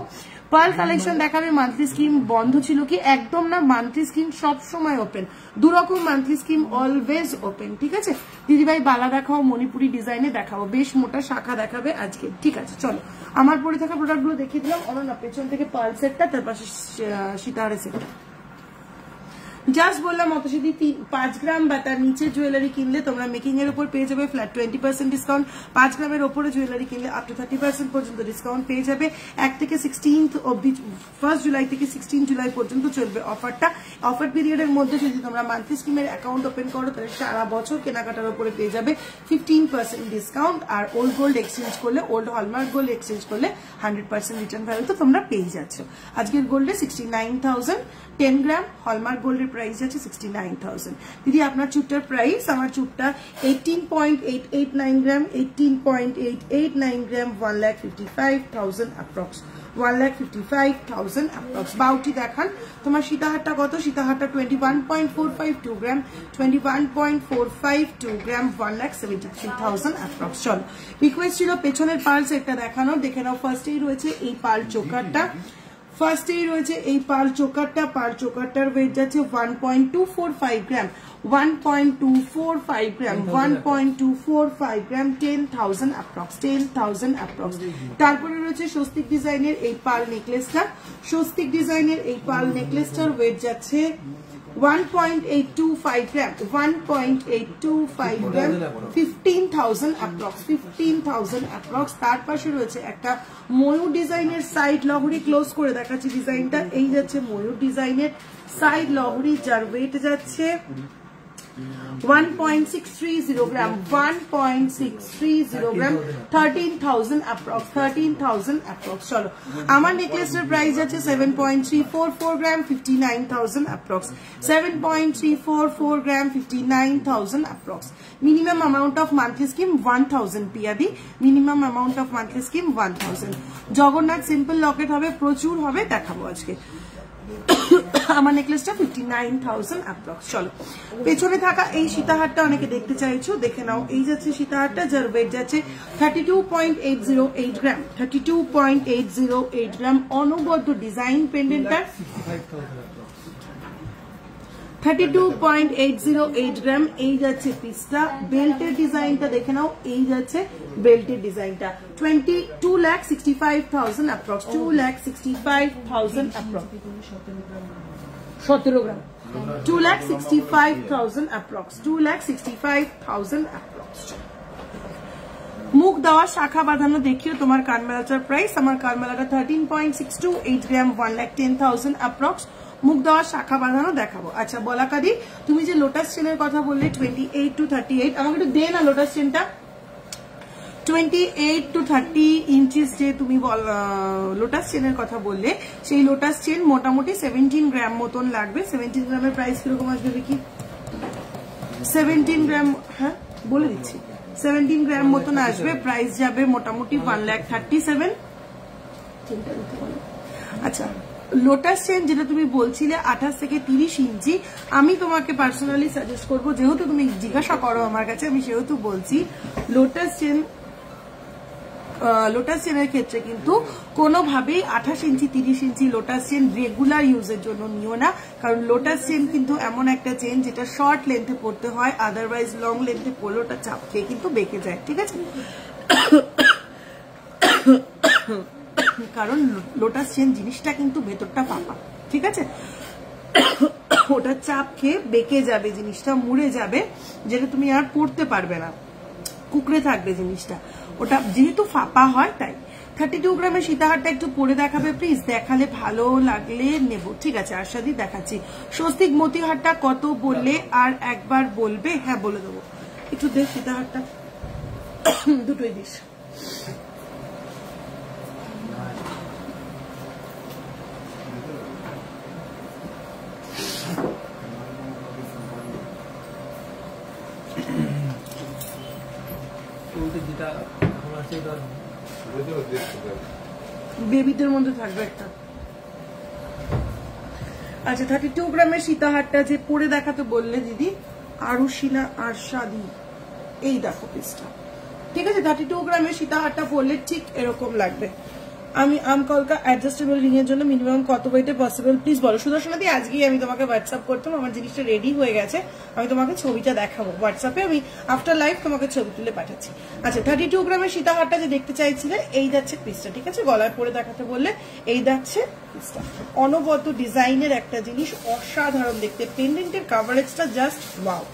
পার্ল কালেকশন দেখাবে। মান্থলি স্কিম বন্ধ ছিল কি? একদম না, মান্থলি স্কিম সব সময় ওপেন। দুরকম মান্থলি স্কিম অলওয়েজ ওপেন। ঠিক আছে, দিদিভাই বালা দেখাও, মণিপুরি ডিজাইনে দেখাবো, বেশ মোটা শাখা দেখাবে আজকে। ঠিক আছে, চলো আমার পরে থাকা প্রোডাক্টগুলো দেখিয়ে দিলাম। অনন্যা পেছন থেকে পার্ল সেটটা, তার পাশে সীতাহারের সেটটা। জাস্ট বললাম অতসিদি 5 গ্রাম বা তার নিচে জুয়েলারি কিনলে তোমরা মেকিং এর উপর পেয়ে যাবে ফ্ল্যাট 20% ডিসকাউন্ট। 5 গ্রামের উপরে জুয়েলারি কিনলে আপ টু 30% পর্যন্ত ডিসকাউন্ট পেয়ে যাবে। 1 থেকে 16 অবধি, 1 জুলাই থেকে 16 জুলাই পর্যন্ত চলবে অফারটা। অফার পিরিয়ডের মধ্যে যদি তোমরা মান্থলি স্কিমের অ্যাকাউন্ট ওপেন করো, তাহলে সারা বছর কেনাকাটার উপরে পেয়ে যাবে 15% ডিসকাউন্ট। আর ওল্ড গোল্ড এক্সচেঞ্জ করলে, ওল্ড হলমার্ক গোল্ড এক্সচেঞ্জ করলে 100% রিটার্ন ভ্যালু তো তোমরা পেয়ে যাচ্ছ। আজকের গোল্ডে 69,000, 10 গ্রাম হলমার্ক গোল্ডের প্রাইস আছে 69,000। দিদি আপনার চুপটার প্রাইস? আমার চুপটা 18.889 গ্রাম, 18.889 গ্রাম, 1,55,000 অ্যাপ্রক্স, 1,55,000 অ্যাপ্রক্স। বাউটি দেখান। তোমার সীতাহারটা কত? সীতাহারটা 21.452 গ্রাম, 21.452 গ্রাম, 1,73,000 অ্যাপ্রক্স। চলো, রিকোয়েস্ট ছিল পেছনের পার্ল সেটটা দেখানো, দেখে নাও। ফার্স্টেই রয়েছে এই পার্ল চোকারটা, ফার্স্টেই রয়েছে এই পার্ল চোকারটার ওয়েট যাচ্ছে 1.245 গ্রাম 1.245 গ্রাম 1.245 গ্রাম 10,000 অ্যাপ্রক্স 10,000 অ্যাপ্রক্স। তারপরে রয়েছে স্বস্তিক ডিজাইনের এই পার্ল নেকলেসটার ওয়েট যাচ্ছে 1.825 গ্রাম 1.825 গ্রাম 15,000 অ্যাপ্রক্স 15,000 অ্যাপ্রক্স। তার পাশে রয়েছে একটা ময়ূর ডিজাইনের সাইড লহরি, ক্লোজ করে দেখাচ্ছি ডিজাইনটা। এই যাচ্ছে ময়ূর ডিজাইনের সাইড লহরি, যার ওয়েট যাচ্ছে 1.630 গ্রাম 1.630 গ্রাম 13,000 অ্যাপ্রক্স 13,000 অ্যাপ্রক্স। চলো, আমার নেকলেসের প্রাইস আছে 7.344 gram 59,000 approx 7.344 gram 59,000 approx. Minimum amount of monthly scheme 1,000 পিয়াদি, minimum amount of monthly scheme 1,000। Jagannath simple locket হবে, প্রচুর হবে, দেখাবো আজকে। আমার নেকলেসটা 59,000 অ্যাপ্রক্স। চলো, পেছনে থাকা এই সীতাহারটা অনেকে দেখতে চাইছো, দেখে নাও। এই যাচ্ছে সীতাহারটা, যার ওয়েট যাচ্ছে 32.808 গ্রাম 32.808 গ্রাম। অনবদ্য ডিজাইন পেন্ডেন্টটার 32.808 গ্রাম। এই যাচ্ছে পিসটা। বেল্টের ডিজাইনটা দেখে নাও, এই যাচ্ছে বেল্টের ডিজাইনটা 2,65,000 অ্যাপ্রক্স 2,65,000 অ্যাপ্রক্স 17 গ্রাম 2,65,000 অ্যাপ্রক্স 2,65,000 অ্যাপ্রক্স। মুখ দেওয়া শাখা বাঁধানো দেখিও তোমার কানমেলাটার প্রাইস। আমার কানমেলাটা 13.628 গ্রাম 1,10,000 অ্যাপ্রক্স। মুখ দেওয়া শাখা বাঁধানো দেখাবো। আচ্ছা বলাকাদি, তুমি যে লোটাস চেনের কথা বললে 28 to 38, আমাকে একটু দে না লোটাস চেনটা। 28 to 30 ইঞ্চিস যে তুমি লোটাস চেনের কথা বললে, সেই লোটাস চেন মোটামুটি 17 গ্রাম মতন লাগবে। 17 গ্রামের প্রাইস কিরকম আসবে দেখি? 17 গ্রাম, হ্যাঁ বলে দিচ্ছি, 17 গ্রাম মতন আসবে। প্রাইস যাবে মোটামুটি 1,37,000। আচ্ছা, লোটাস চেন যেটা তুমি বলছিলে 28 থেকে 30 ইঞ্চি, আমি তোমাকে পার্সোনালি সাজেস্ট করবো, যেহেতু তুমি জিজ্ঞাসা করো আমার কাছে, আমি সেহেতু বলছি লোটাস চেনের ক্ষেত্রে কিন্তু কোনোভাবেই 28 ইঞ্চি 30 ইঞ্চি লোটাস চেন রেগুলার ইউজের জন্য নিও না। কারণ লোটাস চেন কিন্তু এমন একটা চেন যেটা শর্ট লেন্থে পড়তে হয়, আদারওয়াইজ লং লেন্থে পড়লে ওটা চাপ খেয়ে কিন্তু বেঁকে যায়, ঠিক আছে? কারণ লোটাস চেন জিনিসটা কিন্তু ভেতরটা ফাঁপা, ঠিক আছে? ওটা চাপ খেয়ে বেঁকে যাবে, জিনিসটা মুড়ে যাবে, যেটা তুমি আর পড়তে পারবে না, কুকড়ে থাকবে জিনিসটা। ওটা যেহেতু ফাঁপা হয় তাই। 32 গ্রামের সীতাহারটা একটু পরে দেখাবে প্লিজ, দেখালে ভালো লাগলে নেব, ঠিক আছে? আশাদি দেখাচ্ছি। স্বস্তিক মতিহারটা কত বললে আর একবার বলবে? হ্যাঁ বলে দেবো, একটু দে সীতাহারটা, দুটোই দিস। যেটা এখন আছে বেবিদের মধ্যে থাকবে একটা। আচ্ছা, 32 গ্রামের সীতাহারটা যে পরে দেখাতে বললে দিদি, আরুষিনা আরশাদি, এই দেখো পিসটা, ঠিক আছে? 32 গ্রামের সীতাহারটা পরলে ঠিক এরকম লাগবে। আমি আমকলকা অ্যাডজাস্টেবল রিং এর জন্য মিনিমাম কত ওয়েটে পসিবল প্লিজ বলো। সুদর্শনাদি, আজকেই আমি তোমাকে হোয়াটসঅ্যাপ করতাম, আমার জিনিসটা রেডি হয়ে গেছে, আমি তোমাকে ছবিটা দেখাবো হোয়াটসঅ্যাপে, আমি আফটার লাইভ তোমাকে ছবি তুলে পাঠাচ্ছি। আচ্ছা, 32 গ্রামের সীতাহারটা যে দেখতে চাইছিলে, এই যাচ্ছে পিসটা, ঠিক আছে? গলায় পরে দেখাতে বললে এই যাচ্ছে পিসটা। অনবদ্য ডিজাইনের একটা জিনিস, অসাধারণ দেখতে, পেন্ডেন্টের কাভারেজটা জাস্ট ওয়াও।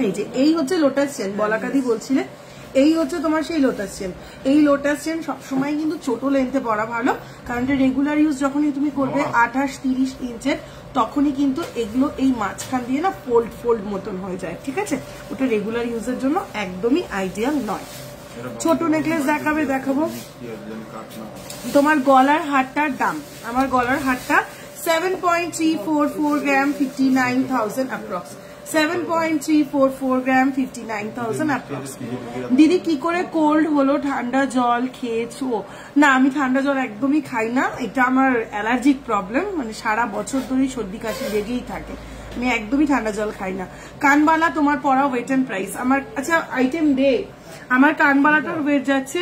এই যে এই হচ্ছে লোটাস চেন, বলাকাদি বলছিলে এই হচ্ছে তোমার সেই লোটাস চেন। এই লোটাস চেন সবসময় কিন্তু ছোট লেন্থে পরা ভালো, কারণ রেগুলার ইউজ যখনই তুমি করবে 28-30 ইঞ্চের, তখনই কিন্তু এগুলো এই মাঝখান দিয়ে না ফোল্ড মতন হয়ে যায়, ঠিক আছে? ওটা রেগুলার ইউজের জন্য একদমই আইডিয়াল নয়। ছোট নেকলেস দেখাবো। তোমার গলার হারটার দাম, আমার গলার হারটা 7.344 গ্রাম 59,000 অ্যাপ্রক্স 7.344 গ্রাম 59,000 অ্যাপ্রক্স। দিদি কি করে কোল্ড হলো? ঠান্ডা জল খেয়েছো? না, আমি ঠান্ডা জল একদমই খাই না, এটা আমার অ্যালার্জিক প্রবলেম, মানে সারা বছর ধরেই সর্দি কাশি লেগেই থাকে, আমি একদমই ঠান্ডা জল খাই না। কানবালা তোমার পড়া ওয়েট এন্ড প্রাইস আমার, আচ্ছা আইটেম দে। আমার কানবালাটার ওয়েট যাচ্ছে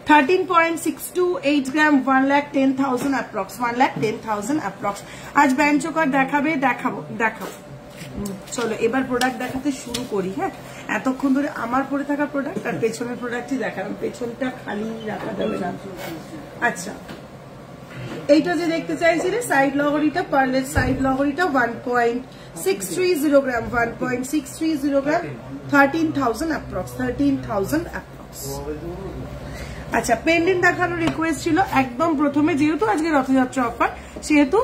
13.628 গ্রাম, 1,10,000 অ্যাপ্রক্স, 1,10,000 অ্যাপ্রক্স। আজ ব্যান্ড চোকার দেখাবে, দেখাবো। চলো এবার প্রোডাক্ট দেখাতে শুরু করি। হ্যাঁ, এতক্ষণ ধরে আমার পরে থাকা প্রোডাক্ট আর পেছনের প্রোডাক্টই দেখালাম, পেছনটা খালি রাখা যাবে না। আচ্ছা, এইটা যে দেখতে চাইছিলে সাইড লগরিটা, পার্লের সাইড লগরিটা 1.630 গ্রাম, 1.630 গ্রাম, 13,000 অ্যাপ্রক্স, 13,000 অ্যাপ্রক্স। আচ্ছা, পেন্ডেন্ট দেখানোর রিকোয়েস্ট ছিল একদম প্রথমে, যেহেতু আজকে রথযাত্রা অফার, সেহেতু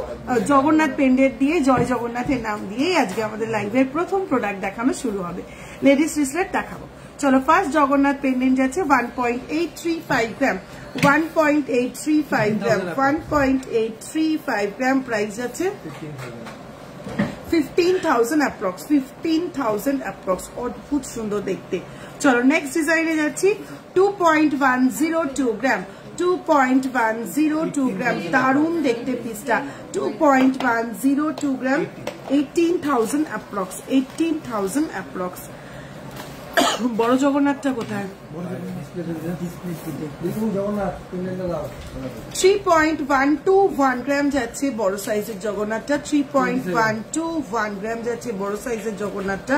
জগন্নাথ পেন্ডেন্ট দিয়ে, জয় জগন্নাথের নাম দিয়েই আজকে আমাদের লাইভের প্রথম প্রোডাক্ট দেখানো শুরু হবে। লেডিস রিসলেট দেখাবো। চলো, ফার্স্ট জগন্নাথ পেন্ডেন্ট যাচ্ছে 1.835 গ্রাম, 1.835 গ্রাম, 1.835 গ্রাম, প্রাইস যাচ্ছে 15,000 অ্যাপ্রক্স, 15,000 অ্যাপ্রক্স। অদ্ভুত সুন্দর দেখতে। চলো নেক্সট ডিজাইনে যাচ্ছি 2.102 গ্রাম, 2.102 গ্রাম, দারুণ দেখতে পিসটা, 2.102 গ্রাম, 18,000 অ্যাপ্রক্স, 18,000 অ্যাপ্রক্স। বড় জগন্নাথটা কোথায়? 3.121 গ্রাম যাচ্ছে বড় সাইজের জগন্নাথটা, 3.121 গ্রাম যাচ্ছে বড় সাইজের জগন্নাথটা,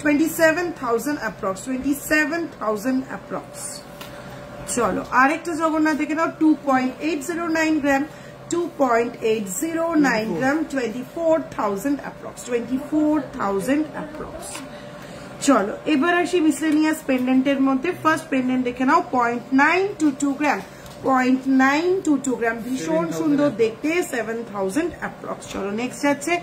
27,000 অ্যাপ্রক্স, 27,000 অ্যাপ্রক্স। চলো আরেকটা জগন্নাথ দেখে নাও, 2.809 গ্রাম, 2.809 গ্রাম, 24,000 অ্যাপ্রক্স, 24,000 অ্যাপ্রক্স। চলো এবার আসি মিসলেনিয়াস পেন্ডেন্টের মধ্যে। ফার্স্ট পেন্ডেন্ট দেখে নাও 0.922 গ্রাম, 0.922 গ্রাম, ভীষণ সুন্দর দেখতে, 7,000 অ্যাপ্রক্স। চলো নেক্সট যাচ্ছে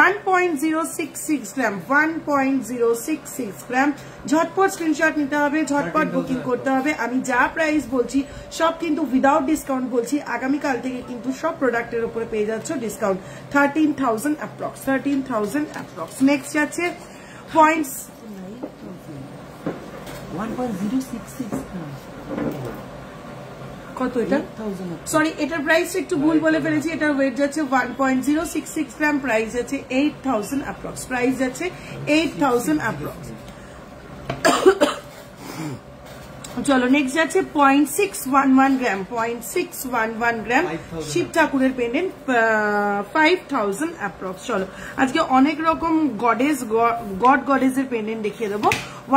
1.066 গ্রাম, 1.066 গ্রাম। ঝটপট স্ক্রিনশট নিতে হবে, ঝটপট বুকিং করতে হবে। আমি যা প্রাইস বলছি সব কিন্তু উইদাউট ডিসকাউন্ট বলছি, আগামীকাল থেকে কিন্তু সব প্রোডাক্টের উপরে পেয়ে যাচ্ছ ডিসকাউন্ট। 13,000 approx, 13,000 approx. নেক্সট যাচ্ছে 1.066 গ্রাম, কত এটা? সরি, এটার প্রাইস একটু ভুল বলে ফেলেছি, এটার ওয়েট যাচ্ছে 1.066 গ্রাম, প্রাইস যাচ্ছে 8,000 অ্যাপ্রক্স, প্রাইস যাচ্ছে 8,000 অ্যাপ্রক্স। চলো নেক্সট যাচ্ছে 0.611 গ্রাম, 0.611 গ্রাম, শিব ঠাকুরের পেন্ডেন্ট, 5,000 অ্যাপ্রক্স। চলো আজকে অনেক রকম গডেস, গডেসের পেন্ডেন্ট দেখিয়ে দেবো।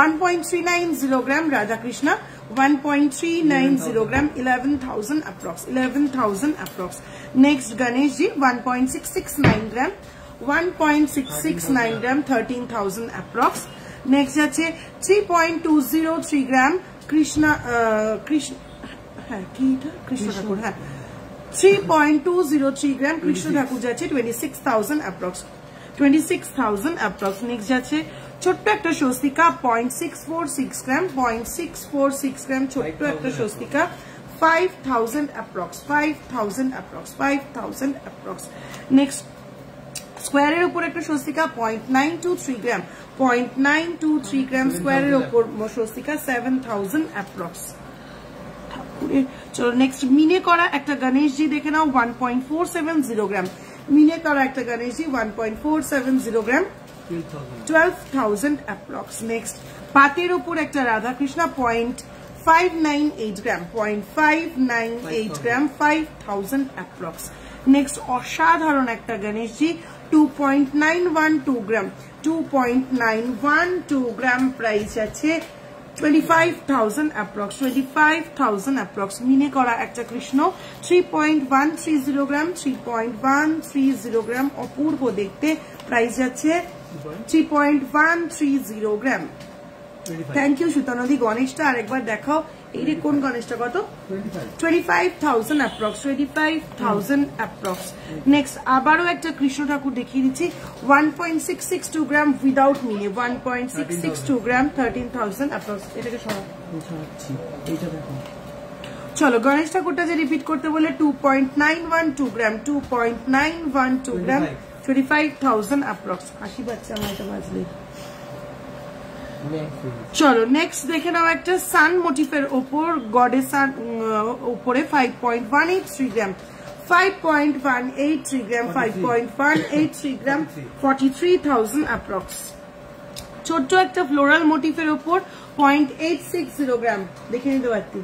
1.390 গ্রাম রাধাকৃষ্ণা, 1.390 গ্রাম, 11,000 অ্যাপ্রক্স, 11,000 অ্যাপ্রক্স। নেক্সট গণেশজি 1.669 গ্রাম, 1.669 গ্রাম, 13,000 অ্যাপ্রক্স। নেক্সট যাচ্ছে 3.203 গ্রাম কৃষ্ণ ঠাকুর, হ্যাঁ 3.203 গ্রাম কৃষ্ণ ঠাকুর যাচ্ছে 26,000 অ্যাপ্রক্স, 26,000 অ্যাপ্রক্স। নেক্সট যাচ্ছে ছোট্ট একটা স্বস্তিকা 0.646 গ্রাম, 0.646 গ্রাম, ছোট্ট একটা Swastika, 5,000 approx, 5,000 approx, 5,000 approx. Next স্কোয়ারের উপর একটা স্বস্তিকা 0.923 গ্রাম, 0.923 গ্রাম স্কোয়ারের উপর স্বস্তিকা, 7,000 অ্যাপ্রক্স। চলো নেক্সট মিনে করা একটা গণেশজি দেখে নাও 1.470 গ্রাম, মিনে করা একটা গণেশজি 1.470 গ্রাম, 12,000 অ্যাপ্রক্স। নেক্সট পাতের উপর একটা রাধাকৃষ্ণ 0.598 গ্রাম, 0.598 গ্রাম, 5,000 অ্যাপ্রক্স। নেক্সট অসাধারণ একটা গণেশজি 2.912 গ্রাম, 2.912 গ্রাম, প্রাইস আছে 25,000 অ্যাপ্রক্স, 25,000 অ্যাপ্রক্স। মিনে করা একটা কৃষ্ণ 3.130 গ্রাম, 3.130 গ্রাম, অপূর্ব দেখতে, প্রাইস যাচ্ছে 3.130 গ্রাম। Thank you সুতানদী। গণেশটা আরেকবার দেখাও, এই রে কোন গণেশটা কত? 25,000 অ্যাপ্রক্স, 25,000 অ্যাপ্রক্স। নেক্সট আবারও একটা কৃষ্ণ ঠাকুর দেখিয়ে দিচ্ছি 1.662 গ্রাম উইদাউট মিনে, 1.662 গ্রাম, 13,000 অ্যাপ্রক্স। এটাকে সরাচ্ছি, এইটা দেখো। চলো গণেশ ঠাকুরটা যে রিপিট করতে বলে 2.912 গ্রাম, 2.912 গ্রাম, 25,000 অ্যাপ্রক্স। 80 বাচ্চা আমার এটা বাজলে। চলো নেক্সট দেখে নাও একটা সান মোটিফের ওপর গডেসার উপরে 5.183 গ্রাম 5.183 গ্রাম 5.183 গ্রাম 43,000 অ্যাপ্রক্স। ছোট্ট একটা ফ্লোরাল মোটিফের ওপর 0.860 গ্রাম দেখে নিতে পারতি।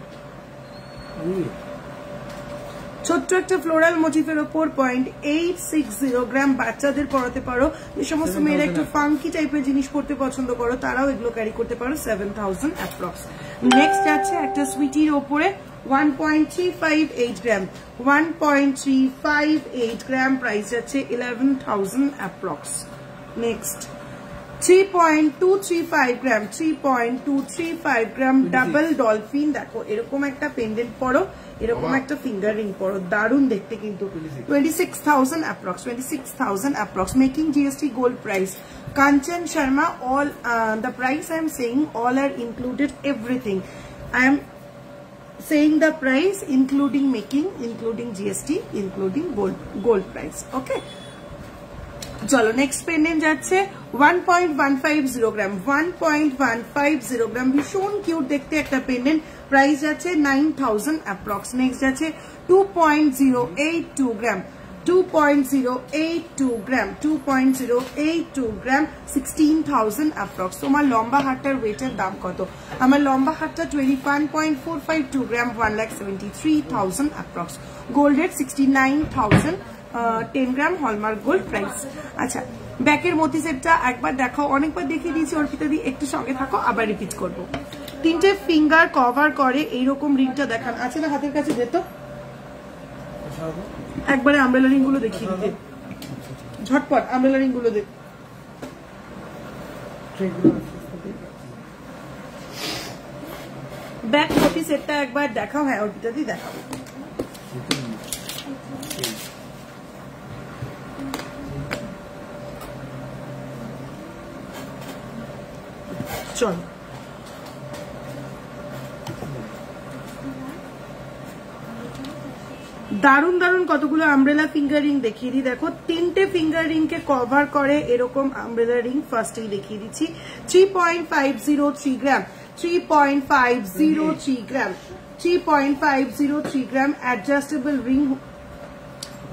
ছোট্ট একটা ফ্লোরাল মোটিফের ওপর 0.860 গ্রাম। বাচ্চাদের পরাতে পারো, যে সমস্ত মেয়েরা একটু ফাঙ্কি টাইপের জিনিস পড়তে পছন্দ করো তারাও এগুলো ক্যারি করতে পারো। 7,000 অ্যাপ্রক্স। নেক্সট আছে একটা সুইটির ওপরে 1.358 গ্রাম 1.358 গ্রাম প্রাইস আছে 11,000 অ্যাপ্রক্স। নেক্সট 3.235 গ্রাম 3.235 গ্রাম ডাবল ডলফিন। দেখো এরকম একটা পেন্ডেন্ট পরো, এরকম একটা ফিঙ্গার রিং পরো, দারুণ দেখতে কিন্তু। 26,000 approx 26,000 approx. Making GST gold price Kanchan Sharma. All the price I am saying all are included, everything I am saying the price including making, including GST, including gold price. Okay, চলো next pendant যাচ্ছে 1.150 গ্রাম 1.150 গ্রাম। ভীষণ cute দেখতে একটা pendant, price যাচ্ছে 9,000 approx. Next যাচ্ছে 2.082 গ্রাম 2.082 গ্রাম 2.082 গ্রাম 16,000 approx. তোমার লম্বা হারটার ওয়েটের দাম কত? আমার লম্বা হারটা 21.452 গ্রাম 1,73,000 অ্যাপ্রক্স। গোল্ড রেট 69,000, 10 গ্রাম হলমার্ক গোল্ড প্রাইস। আচ্ছা ব্যাকের মতি সেটটা একবার দেখাও, অনেকবার দেখিয়ে দিয়েছি অর্পিতা দি, একটু সঙ্গে থাকো আবার রিপিট করবো। 3টে ফিঙ্গার কভার করে এইরকম রিংটা দেখান, আছে না হাতের কাছে? যেত একবারে আমব্রেলা রিং গুলো দেখিয়ে দিতে, ঝটপট আমব্রেলা রিং গুলো দেখ। ব্যাক মতি সেটটা একবার দেখাও। হ্যাঁ অর্পিতা দি দেখাও। চল দারুন দারুন কতগুলো আমব্রেলা ফিঙ্গার রিং দেখিয়ে দিই। দেখো 3টে ফিঙ্গার রিং কে কভার করে এরকম আমব্রেলা রিং। ফার্স্টেই দেখিয়ে দিচ্ছি 3.503 গ্রাম 3.503 গ্রাম 3.503 গ্রাম অ্যাডজাস্টেবল রিং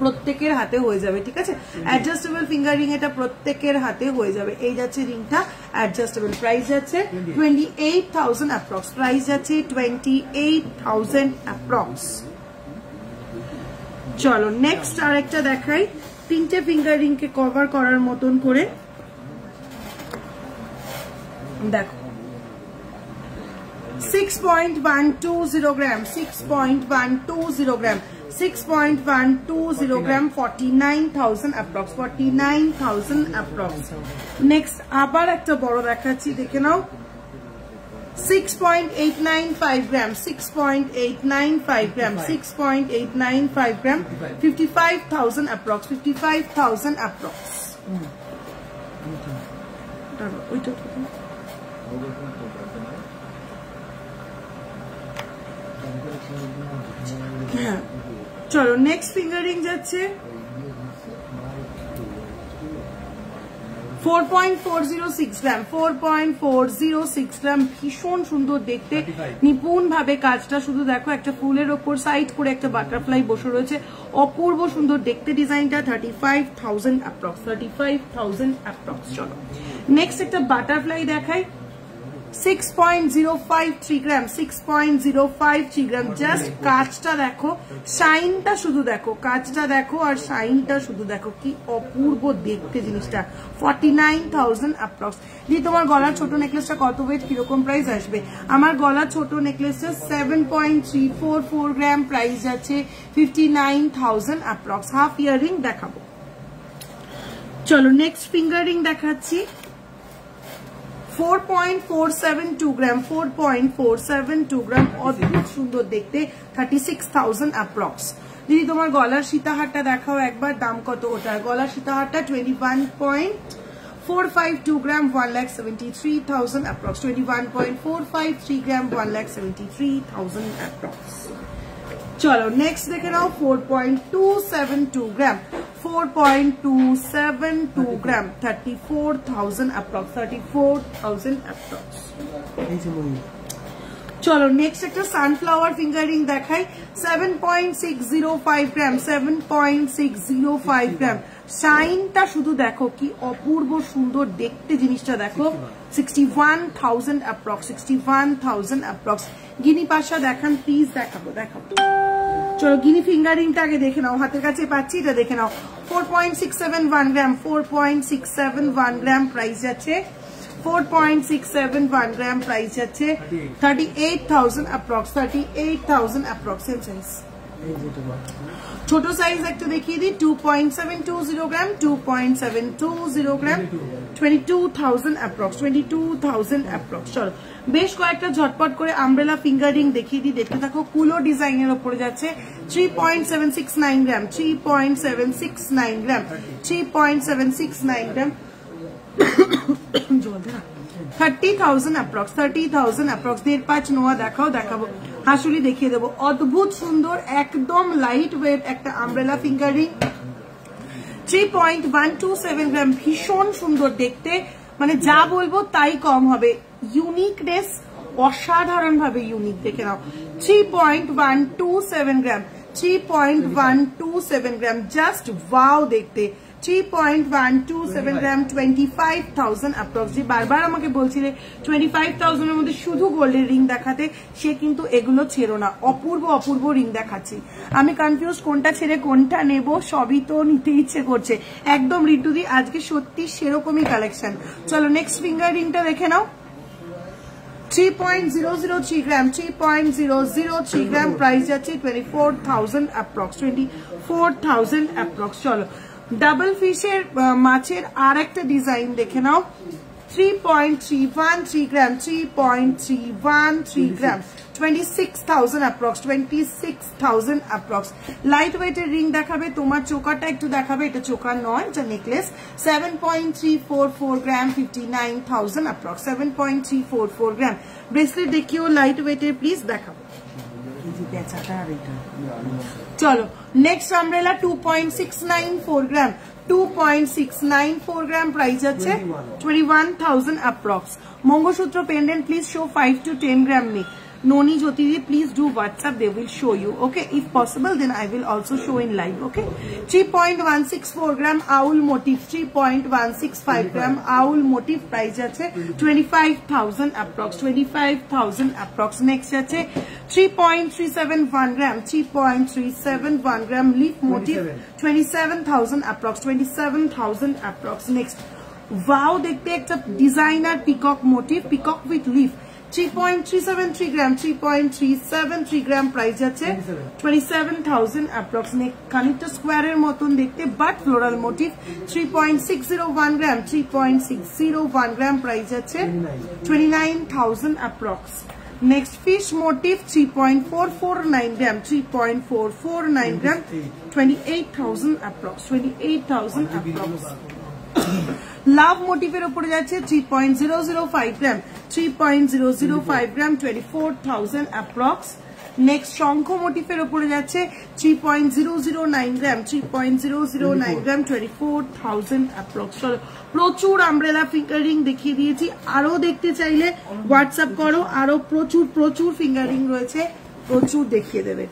প্রত্যেকের হাতে হয়ে যাবে, ঠিক আছে? অ্যাডজাস্টেবল ফিঙ্গার রিং এটা প্রত্যেকের হাতে হয়ে যাবে। এই যাচ্ছে রিংটা অ্যাডজাস্টেবল, প্রাইস যাচ্ছে 28,000 অ্যাপ্রক্স। প্রাইস যাচ্ছে 28,000 অ্যাপ্রক্স। চলো নেক্সট আর একটা দেখাই, 3টে ফিঙ্গার রিং কে কভার করার মতন করে। দেখো 6.120 গ্রাম 6.120 গ্রাম 6.120 গ্রাম 49,000 অ্যাপ্রক্স 49,000 অ্যাপ্রক্স। নেক্সট আবার একটা বড় দেখাচ্ছি, দেখে নাও 6.895 গ্রাম 6.895 গ্রাম 6.895 গ্রাম 55,000 অ্যাপ্রক্স 55,000 অ্যাপ্রক্স। হ্যাঁ চলো নেক্সট ফিঙ্গারিং যাচ্ছে 4.406 গ্রাম 4.406 গ্রাম। ভীষণ সুন্দর দেখতে, নিপুণ ভাবে কাজটা। শুধু দেখো একটা ফুলের ওপর সাইড করে একটা বাটারফ্লাই বসে রয়েছে, অপূর্ব সুন্দর দেখতে ডিজাইনটা। 35,000 অ্যাপ্রক্স 35,000 অ্যাপ্রক্স। চলো নেক্সট একটা বাটারফ্লাই দেখাই 6.053 গ্রাম 6.053 গ্রাম। জাস্ট কাজটা দেখো, শাইনটা শুধু দেখো, কাজটা দেখো আর শাইনটা শুধু দেখো, কি অপূর্ব দেখতে জিনিসটা। 49,000 অ্যাপ্রক্স। দিয়ে তোমার গলার ছোট নেকলেসটা কত ওয়েট, কিরকম প্রাইস আসবে? আমার গলার ছোট নেকলেসটা 7.344 গ্রাম, প্রাইস আছে 59,000 অ্যাপ্রক্স। হাফ ইয়ারিং দেখাবো। চলো নেক্সট ফিঙ্গার রিং দেখাচ্ছি 4.472 গ্রাম 4.472 গ্রাম। অদ্ভুত সুন্দর দেখতে, 36,000 অ্যাপ্রক্স। দিদি তোমার গলার সীতাহারটা দেখাও একবার, দাম কত ওটার? গলার সীতাহারটা 21.452 গ্রাম 1,73,000 অ্যাপ্রক্স 21.453 গ্রাম 1,73,000 অ্যাপ্রক্স। চলো নেক্সট দেখে নাও 4.272 গ্রাম 4.272 গ্রাম, 34,000 approx, 34,000 approx। এই যে মনি চলো নেক্সট একটা সানফ্লাওয়ার ফিঙ্গারিং দেখাই, 7.605 গ্রাম, 7.605 গ্রাম। শাইনটা শুধু দেখো কি অপূর্ব সুন্দর দেখতে, জিনিসটা দেখো। 61,000 approx, 61,000 approx। গিনি পাশা দেখান প্লিজ, দেখাবো। চলো গিনি ফিঙ্গারিংটা আগে দেখে নাও, হাতের কাছে পাচ্ছি, এটা দেখে নাও। 4.671 গ্রাম, 4.671 গ্রাম প্রাইস আছে, 4.671 গ্রাম প্রাইস আছে, 38,000 approx, 38,000 approx। ছোট সাইজ একটা দেখিয়ে দিই, 2.720 গ্রাম, 2.720 গ্রাম, 22,000 approx, 22,000 approx। চলো বেশ কয়েকটা ঝটপট করে আমব্রেলা ফিঙ্গারিং দেখিয়ে দিই, দেখতে থাকো। কুলো ডিজাইনের ওপরে যাচ্ছে 3.769 গ্রাম, 3.769 গ্রাম, 3.769 গ্রাম। 30,000 approx, 30,000 approx। 1.5 নোয়া দেখাবো, হাসুলি দেখিয়ে দেবো। অদ্ভুত সুন্দর একদম লাইট ওয়েট একটা আমব্রেলা ফিঙ্গারিং, 3.127 গ্রাম। ভীষণ সুন্দর দেখতে, মানে যা বলবো তাই কম হবে। ইউনিকনেস অসাধারণ ভাবে ইউনিক, দেখে নাও। 3.127 গ্রাম, 3.127 গ্রাম, জাস্ট ওয়াও দেখতে। 3.127 গ্রাম, 25,000 approx। যে বারবার আমাকে বলছিলে 25,000 এর মধ্যে শুধু গোল্ডের রিং দেখাতে, সে কিন্তু এগুলো ছেড়ো না, অপূর্ব অপূর্ব রিং দেখাচ্ছি। আমি কনফিউজ কোনটা ছেড়ে কোনটা নেব, সবই তো নিতে ইচ্ছে করছে একদম। রিটুদি আজকে সত্যি সেরকমই কালেকশন। চলো নেক্সট ফিঙ্গার রিংটা দেখে নাও, 3.003 গ্রাম, 3.003 গ্রাম প্রাইস যাচ্ছে 24,000 approx, 24,000 approx। চলো ডাবল ফিশের মাছের আর একটা ডিজাইন দেখে নাও, 3.313 গ্রাম, 3.313 গ্রাম, 26,000 approx, 26,000 approx। লাইট ওয়েটের রিং দেখাবে, তোমার চোকারটা একটু দেখাবে, এটা চোকার নয়, এটা নেকলেস। 7.344 গ্রাম, 59,000 approx, 7.344 গ্রাম। ব্রেসলেট দেখিও লাইট ওয়েটের প্লিজ, দেখাবো। চলো নেক্সট আমব্রেলা 2.694 গ্রাম, 2.694 গ্রাম প্রাইস আছে 21,000 approx। Mangalsutra pendant please show 5 to 10 গ্রাম নেই। Noni Jyoti, please do WhatsApp, they will show you. Okay, if possible, then I will also show in live. Okay, 3.164 gram owl motif, 3.165 gram owl motif price আছে 25,000 approx, 25,000 approx। Next আছে 3.371 gram, 3.371 gram leaf motif, 27,000 approx, 27,000 approx। Next, wow, দেখতে একটা designer peacock motif, peacock with leaf, 3.373 gram, 3.373 gram price আছে 27,000 approx। খানিকটা স্কোয়ারের মতন দেখতে but floral motif, 3.601 gram, 3.601 gram price আছে 29,000 approx। Next fish motif 3.449 gram, 3.449 gram, 28,000 approx, 28,000 approx। Love মোটিভের উপরে যাচ্ছে 3.005 গ্রাম, 3.005 গ্রাম, 24,000 approx। নেক্সট শঙ্খ মোটিভের উপরে যাচ্ছে 3.009 গ্রাম, 3.009 গ্রাম, 24,000 approx। চলো প্রচুর আমব্রেলা ফিঙ্গারিং দেখিয়ে দিয়েছি, আরো দেখতে চাইলে হোয়াটসঅ্যাপ করো, আরো প্রচুর প্রচুর ফিঙ্গারিং রয়েছে, প্রচুর দেখিয়ে দেবে।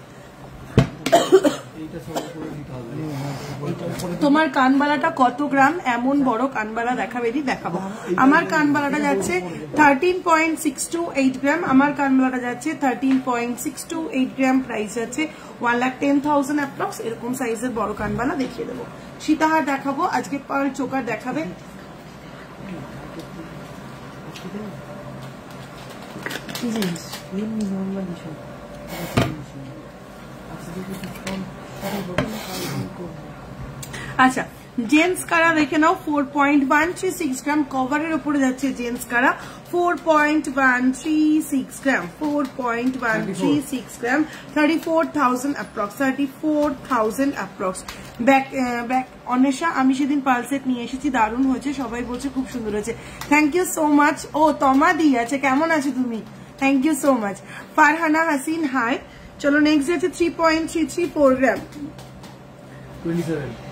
তোমার কানবালাটা কত গ্রাম, এমন বড় কানবালা দেখাবে, দেখাবো। আমার কানবালাটা যাচ্ছে 13.628 গ্রাম, আমার কানবালাটা যাচ্ছে 13.628 গ্রাম, প্রাইস আছে 1,10,000 approx। এরকম সাইজের বড় কানবালা দেখিয়ে দেবো। সীতাহার দেখাবো, আজকে পার চোকার দেখাবে। আচ্ছা জেন্টস কারা দেখে নাও, 4.136 গ্রাম কভারের উপরে যাচ্ছে জেন্টস কারা, 4.136 গ্রাম, 4.136 গ্রাম, 34,000 approx, 34,000 approx। ব্যাক অন্বেষা, আমি সেদিন পালসেট নিয়ে এসেছি, দারুণ হয়েছে, সবাই বলছে খুব সুন্দর হয়েছে, থ্যাংক ইউ সো মাচ। ও তমা দি আছে, কেমন আছো তুমি, thank you so much. Farhana Hasin hi. চলো নেক্সট যাচ্ছে 3.334 গ্রাম,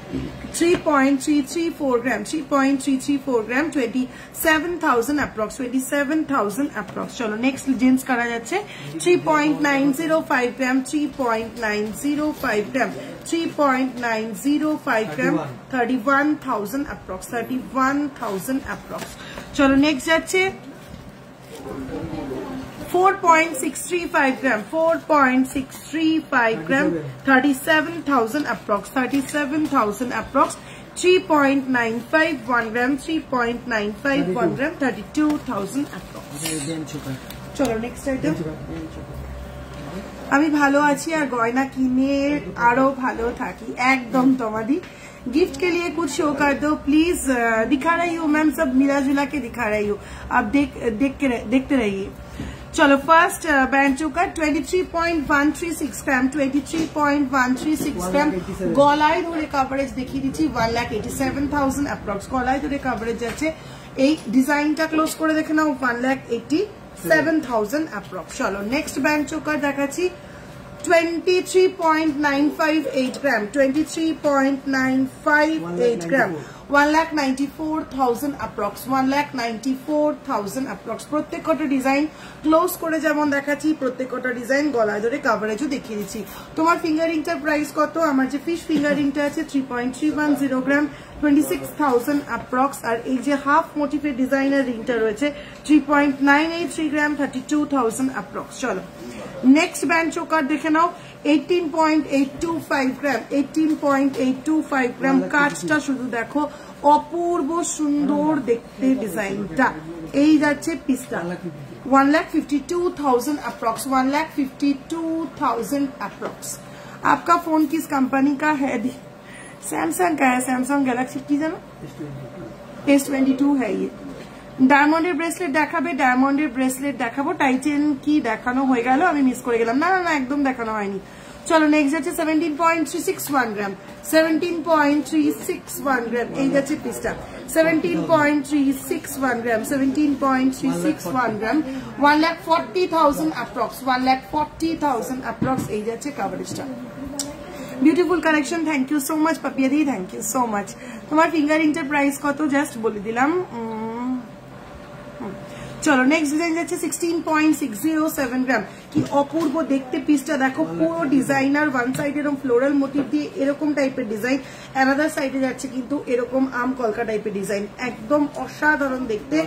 3.334 gram, 3.334 gram, 27,000 approx, 27,000 approx. চলো next jeans করা যাচ্ছে 3.905 gram, 3.905 gram, 3.905 gram, 31,000 approx, 31,000 approx. চলো next যাচ্ছে 4.635 gram, 4.635 gram, 37,000 approx, 37,000 approx. 3.951 gram, 3.951 gram, 32,000 approx. চলো next item. আমি ভালো আছি আর গয়না কিনে আরো ভালো থাকি একদম তোমাদি गिफ्ट के लिए कुछ शो कर दो प्लीज दिखा रही हूँ मैम सब मिला जुला के दिखा रही हूँ आप देखते रहिए चलो फर्स्ट बैंड चुका 23.136 ग्राम 23.136 ग्राम गलाয় ধরে कवरेज দেখিয়ে দিচ্ছি 1,87,000 अप्रॉक्स গলায় ধরে कवरेज যাচ্ছে এই ডিজাইনটা ক্লোজ করে দেখে নাও 1,87,000 अप्रॉक्स चलो नेक्स्ट बैंड चुका দেখাচ্ছি 23.958 gram, 23.958 gram, 1,94,000 approx, 1,94,000 approx. প্রত্যেকটা ডিজাইন ক্লোজ করে যেমন দেখাচ্ছি প্রত্যেকটা ডিজাইন গলায় ধরে কভারেজও দেখিয়ে দিচ্ছি তোমার ফিঙ্গারিংটার প্রাইস কত আমার যে ফিশ ফিঙ্গারিংটা আছে 3.310 গ্রাম 26,000 approx আর এই যে হাফ মোটিফের ডিজাইনার রিংটা রয়েছে 3.983 গ্রাম 32,000 approx. চলো नेक्स्ट बैंड चोकर देखे नाओ 18.825 ग्राम 18.825 ग्राम কাজটা শুধু দেখো অপূর্ব সুন্দর দেখতে ডিজাইনটা এই যাচ্ছে পিসটা 1,52,000 अप्रॉक्स 1,52,000 अप्रॉक्स आपका फोन किस कंपनी का है सैमसंग का है सैमसंग गैलेक्सी की जानो S22 है ये ডায়মন্ডের ব্রেসলেট দেখাবে ডায়মন্ডের ব্রেসলেট দেখাবো টাইটেন কি দেখানো হয়ে গেল আমি মিস করে গেলাম না না না একদম দেখানো হয়নি চলো নেক্সট যাচ্ছে 17.361 গ্রাম 17.361 গ্রাম এই যাচ্ছে পিসটা 17.361 গ্রাম 17.361 গ্রাম 1,40,000 अप्रॉक्स 1,40,000 अप्रॉक्स এই যাচ্ছে কভারেজটা beautiful collection thank you so much Papiya दी थैंक यू सो मच তোমার ফিঙ্গারিংটার প্রাইস কত জাস্ট বলে দিলাম চলো নেক্সট ডিজাইন যাচ্ছে 16.607 গ্রাম কি অপূর্ব দেখতে পিসটা দেখো পুরো ডিজাইনার ওয়ান সাইড এরকম ফ্লোরাল মোটিভ দিয়ে এরকম টাইপের ডিজাইন অ্যানাদার সাইডে যাচ্ছে কিন্তু এরকম আম কলকা টাইপের ডিজাইন একদম অসাধারণ দেখতে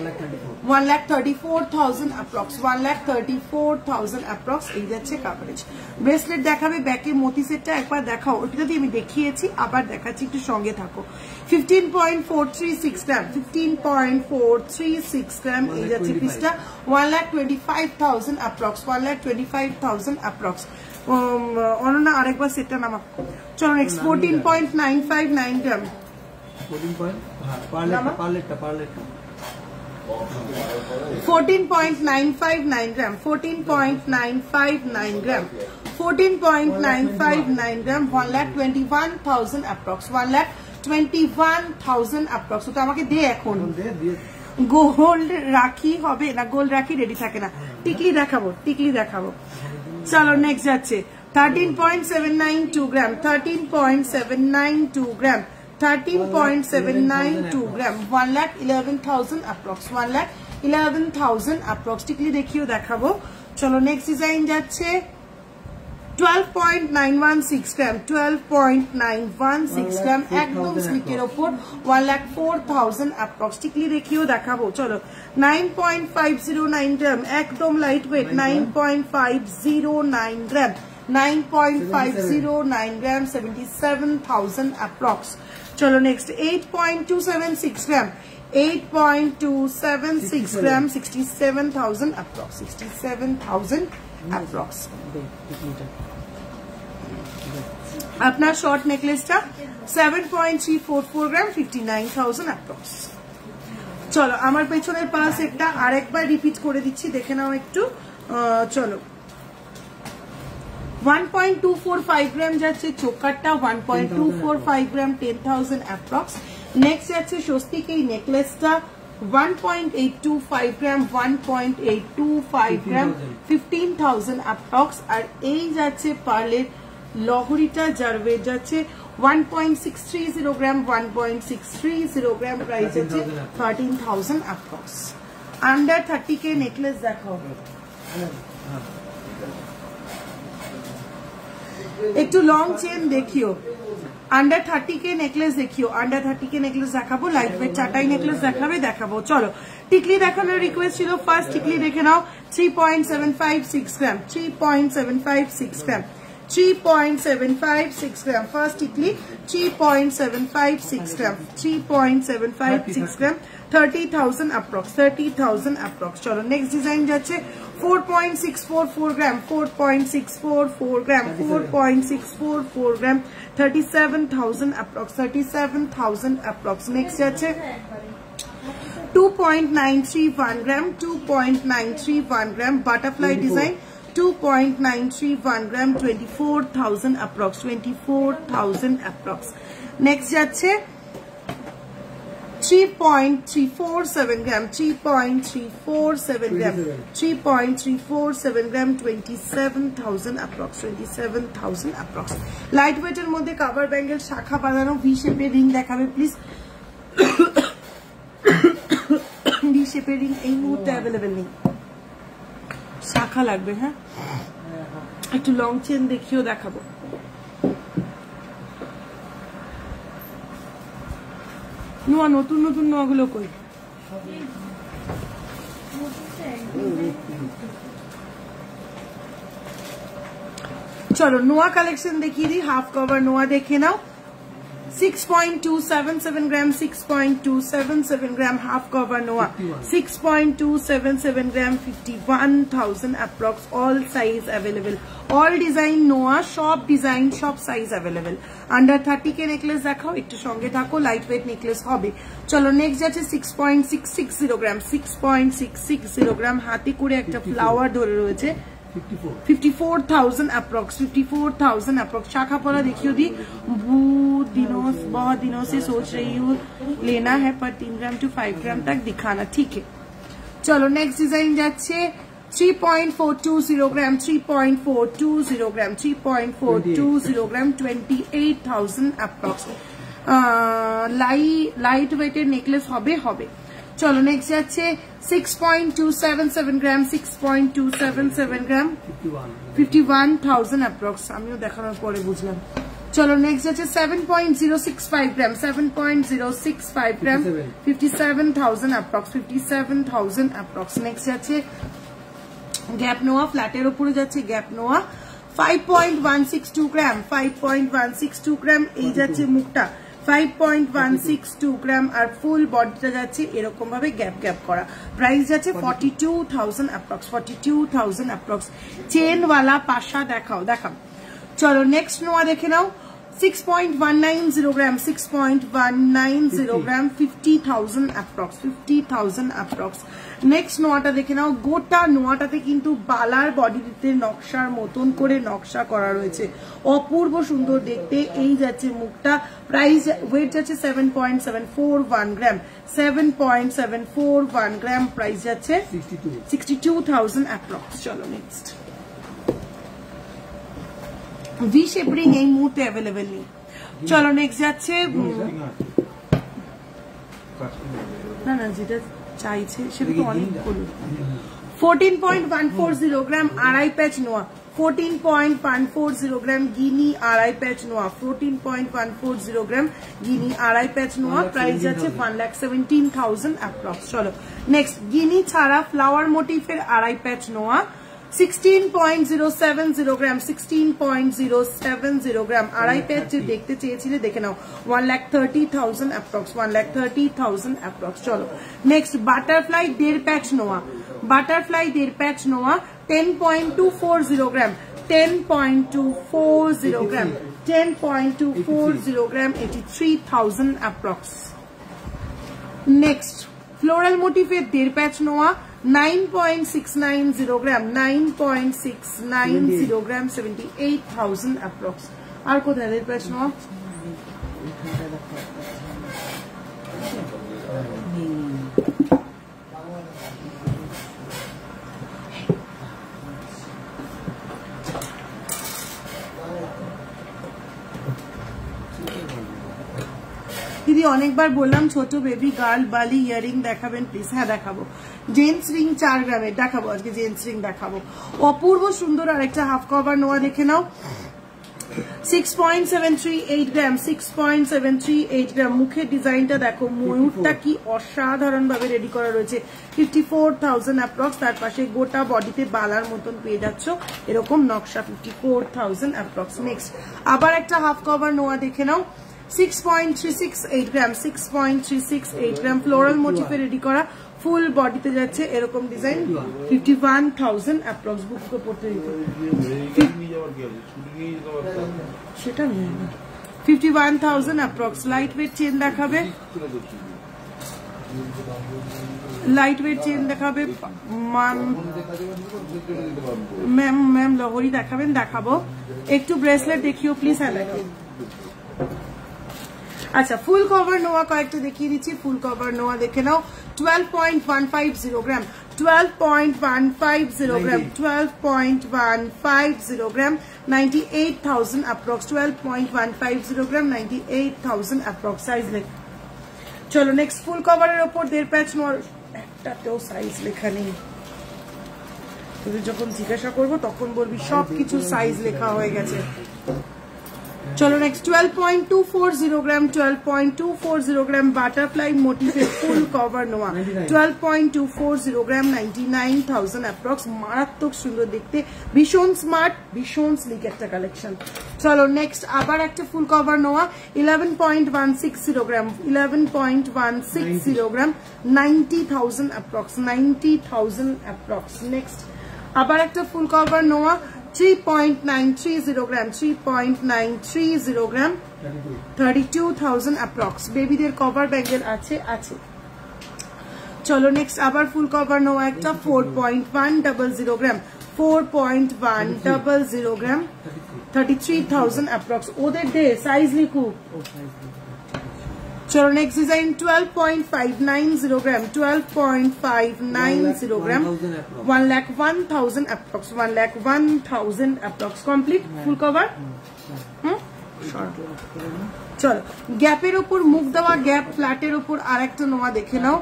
1,34,000 अप्रॉक्स 1,34,000 अप्रॉक्स এই যাচ্ছে কভারেজ ব্রেসলেট দেখাবে ব্যাকে মতি সেটটা একবার দেখাও ওটা যদি আমি দেখিয়েছি আবার দেখাচ্ছি একটু সঙ্গে থাকো 15.436 গ্রাম 15.436 গ্রাম এই যাচ্ছে পিসটা 1,25,000 अप्रॉक्स 1,25,000 अप्रॉक्स অনন্যা আরেকবার সেটটা নামা চলো নেক্সট 14.959 গ্রাম 14.959 ग्राम 14.959 ग्राम 14.959 ग्राम 1,21,000 अप्रॉक्स 1,21,000 अप्रॉक्स তো আমাকে দে এখন গোল্ড রাখি হবে না গোল্ড রাখি রেডি থাকে না টিকলি দেখাবো চলো নেক্সট যাচ্ছে 13.792 গ্রাম 13.792 গ্রাম 13.792 ग्राम 1,11,000 अप्रॉक्स 1,11,000 अप्रॉक्स टिकली देखियो देखाबो चलो नेक्स्ट डिजाइन যাচ্ছে 12.916 ग्राम 12.916 ग्राम একদম স্লিকের উপর 1,04,000 अप्रॉक्स टिकली देखियो দেখাবো চলো 9.509 ग्राम একদম লাইট ওয়েট 9.509 ग्राम 9.509 ग्राम 77,000 अप्रॉक्स चलो नेक्स्ट 8.276 ग्राम 8.276 ग्राम 67,000 अप्रॉक्स 67,000 अप्रॉक्स अपना शॉर्ट नेकलेसটা 7.344 ग्राम 59,000 अप्रॉक्स চলো আমার পেছনের পাশ একটা আরেকবার রিপিট করে দিচ্ছি দেখে নাও একটু চলো 1.245 গ্রাম যাচ্ছে চোকারটা 1.245 গ্রাম 10,000 अप्रॉक्स नेक्स्ट যাচ্ছে স্বস্তিক এই নেকলেসটা 1.825 গ্রাম 1.825 গ্রাম 15,000 अप्रॉक्स আর এই যাচ্ছে পার্লের লহরিটা যার ওয়েট যাচ্ছে 1.630 গ্রাম 1.630 গ্রাম প্রাইস আছে 13,000 অ্যাপ্রক্স আন্ডার 30k নেকলেস দেখাও একটু লং চেন দেখিও আন্ডার 30k নেকলেস দেখিও আন্ডার 30k নেকলেস দেখাবো লাইট ওয়েট চাটাই নেকলেস দেখাবো চলো টিকলি দেখানোর রিকোয়েস্ট ছিল ফার্স্ট টিকলি দেখে নাও 3.756 গ্রাম 3.756 গ্রাম 3.756 গ্রাম ফার্স্ট টিকলি 3.756 গ্রাম 3.756 গ্রাম 30,000 অ্যাপ্রক্স 30,000 অ্যাপ্রক্স চলো নেক্সট ডিজাইন যাচ্ছে 4.644 গ্রাম 4.644 গ্রাম 4.644 গ্রাম 37,000 অ্যাপ্রক্স 37,000 অ্যাপ্রক্স নেক্সট যাচ্ছে 2.931 gram 2.931 gram butterfly design 2.931 gram 24,000 approx 24,000 approx next যাচ্ছে 3.347 gram 3.347 gram 3.347 gram 27,000 approx 27,000 approx lightweight এর মধ্যে কভার ব্যাঙ্গেল শাখা বাঁধানো ভি শেপের রিং দেখাবে প্লিজ ভি শেপের রিং এই মুহূর্তে অ্যাভেলেবেল নেই শাখা লাগবে হ্যাঁ একটু লং চেন দেখিও দেখাবো নোয়া নতুন নতুন নোয়াগুলো কই চলো নোয়া কালেকশন দেখিয়ে দিই হাফ কভার নোয়া দেখে নাও 6.277 gram 6.277 gram half cover Noah 6.277 gram 51,000 approx all size available all design Noah shop design shop size available under 30k necklace দেখাও একটু সঙ্গে থাকো লাইট ওয়েট নেকলেস হবে চলো নেক্সট যাচ্ছে 6.660 gram 6.660 gram হাতে করে একটা ফ্লাওয়ার ধরে রয়েছে 54,000 approx 54,000 approx शाखा पला देखियो दी बहुत दिनों से सोच रही हूँ लेना है पर 3 ग्राम to 5 ग्राम तक दिखाना ठीक है चलो नेक्स्ट डिजाइन जाच्छे 3.420 ग्राम 3.420 ग्राम 3.420 ग्राम 28,000 approx लाइट वेटेड नेकलेस হবে चलो नेक्स्ट যাচ্ছে 6.277 গ্রাম 6.277 গ্রাম 51,000 অ্যাপ্রক্স আমিও দেখানোর পরে বুঝলাম চলো নেক্সট যাচ্ছে 7.065 গ্রাম 7.065 গ্রাম 57,000 অ্যাপ্রক্স 57,000 অ্যাপ্রক্স নেক্সট যাচ্ছে গ্যাপ নোয়া ফ্ল্যাটের উপরে যাচ্ছে গ্যাপ নোয়া 5.162 গ্রাম 5.162 গ্রাম এই যাচ্ছে মুখটা 5.162 গ্রাম আর ফুল বডিটা যাচ্ছে এরকম ভাবে গ্যাপ গ্যাপ করা প্রাইস যাচ্ছে 42,000 অ্যাপ্রক্স 42,000 অ্যাপ্রক্স চেন वाला পাশা দেখাও চলো নেক্সট নোয়া দেখে নাও 6.190 গ্রাম 6.190 গ্রাম 50,000 অ্যাপ্রক্স 50,000 অ্যাপ্রক্স নেক্সট নোয়াটা দেখে নাও গোটা নোয়াটাতে কিন্তু বালার বডিতে নকশার মতন করে নকশা করা রয়েছে অপূর্ব সুন্দর দেখতে এই যাচ্ছে মুখটা প্রাইস ওয়েট যাচ্ছে 7.741 গ্রাম 7.741 গ্রাম প্রাইস যাচ্ছে 62,000 অ্যাপ্রক্স চলো নেক্সট ভি শেপ রিং এই মুহূর্তে অ্যাভেলেবেল নেই চলো নেক্সট যাচ্ছে না যেটা চাইছে সেটা তো অনেক বলুন 14.140 গ্রাম আড়াই প্যাচ নোয়া 14.140 গ্রাম গিনি আড়াই প্যাচ নোয়া 14.140 গ্রাম গিনি আড়াই প্যাচ নোয়া প্রাইস যাচ্ছে 1,17,000 অ্যাপ্রক্স চলো নেক্সট গিনি ছাড়া ফ্লাওয়ার মোটিফের আড়াই প্যাচ নোয়া 16.070 গ্রাম 16.070 গ্রাম আড়াই প্যাচ যে দেখতে চেয়েছিলে দেখে নাও 1,30,000 অ্যাপ্রক্স 1,30,000 অ্যাপ্রক্স চলো নেক্সট বাটারফ্লাই 1.5 প্যাচ নোয়া বাটারফ্লাই 1.5 প্যাচ নোয়া 10.240 গ্রাম 10.240 গ্রাম 10.240 গ্রাম 83,000 অ্যাপ্রক্স নেক্সট ফ্লোরাল মোটিফের 1.5 প্যাচ নোয়া 9.690 গ্রাম 9.690 গ্রাম 78,000 অ্যাপ্রক্স আর কোথায় 1.5 প্যাচ নোয়া দিদি অনেকবার বললাম ছোট বেবি গার্ল বালি ইয়ারিং দেখাবেন প্লিজ। হ্যাঁ দেখাবো। জেন্টস রিং 4 গ্রামের দেখাবো, আজকে জেন্টস রিং দেখাবো। অপূর্ব সুন্দর আরেকটা হাফ কভার নোয়া দেখে নাও। 6.738 গ্রাম, 6.738 গ্রাম। মুখের ডিজাইনটা দেখো, ময়ূরটা কি অসাধারণ ভাবে রেডি করা রয়েছে। 54,000 অ্যাপ্রক্স। তার পাশে গোটা বডিতে বালার মতন পেয়ে যাচ্ছ এরকম নকশা, 54,000 অ্যাপ্রক্স। নেক্সট আবার একটা হাফ কভার নোয়া দেখে নাও। 6.368 গ্রাম, 6.368 গ্রাম। ফ্লোরাল মোটিফে রেডি করা, ফুল বডিতে যাচ্ছে এরকম ডিজাইন। 51,000 অ্যাপ্রক্স। বুক করে পড়তে দিতে সেটা নিয়ে 51,000 অ্যাপ্রক্স। লাইট ওয়েট চেন দেখাবে, লাইট ওয়েট চেন দেখাবে। ম্যাম লহরি দেখাবেন, দেখাবো। একটু ব্রেসলেট দেখিও প্লিজ। হ্যাঁ দেখাবো। আচ্ছা ফুল কভার নোয়া কয়েকটা দেখিয়ে দিচ্ছি। ফুল কভার নোয়া দেখে নাও। 12.150 গ্রাম, 12.150 গ্রাম, 12.150 গ্রাম। 98,000 অ্যাপ্রক্স। 12.150 গ্রাম, 98,000 অ্যাপ্রক্স। সাইজ লেখা। চলো নেক্সট ফুল কভারের ওপর 1.5 প্যাচ মোর। একটাতেও সাইজ লেখা নেই। তোদের যখন জিজ্ঞাসা করবো তখন বলবি সবকিছু সাইজ লেখা হয়ে গেছে। চলো নেক্সট 12.240 গ্রাম, 12.240 গ্রাম। বাটারফ্লাই মোটিভের ফুল কভার নোয়া, 12.240 গ্রাম, 99,000 অ্যাপ্রক্স। মারাত্মক সুন্দর দেখতে, ভীষণ স্মার্ট, ভীষণ স্লিক একটা কালেকশন। চলো নেক্সট আবার একটা ফুল কভার নোয়া। 11.160 গ্রাম, 11.160 গ্রাম, 90,000 অ্যাপ্রক্স, 90,000 অ্যাপ্রক্স। নেক্সট আবার একটা ফুল কভার নোয়া। 3.930 গ্রাম, 3.930 গ্রাম, 32,000 অ্যাপ্রক্স। বেবিদের কভার ব্যাঙ্গেল আছে। চলো নেক্সট আবার ফুল কভার নোয়া একটা। 4.100 গ্রাম, 4.100 গ্রাম, 33,000 অ্যাপ্রক্স। ওদের দে সাইজ লিখু। চলো নেক্সট ডিজাইন 12.590 গ্রাম, 12.590 গ্রাম, 1,01,000 approx, 1,01,000 approx. Complete full cover. চলো গ্যাপের ওপর মুখ দেওয়া, গ্যাপ ফ্ল্যাটের ওপর আর একটা নোয়া দেখে নাও।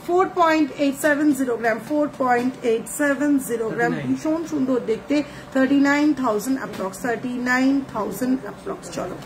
4.870 গ্রাম, 4.870 গ্রাম। ভীষণ সুন্দর দেখতে, 39,000 অ্যাপ্রক্স, 39,000 অ্যাপ্রক্স। চলো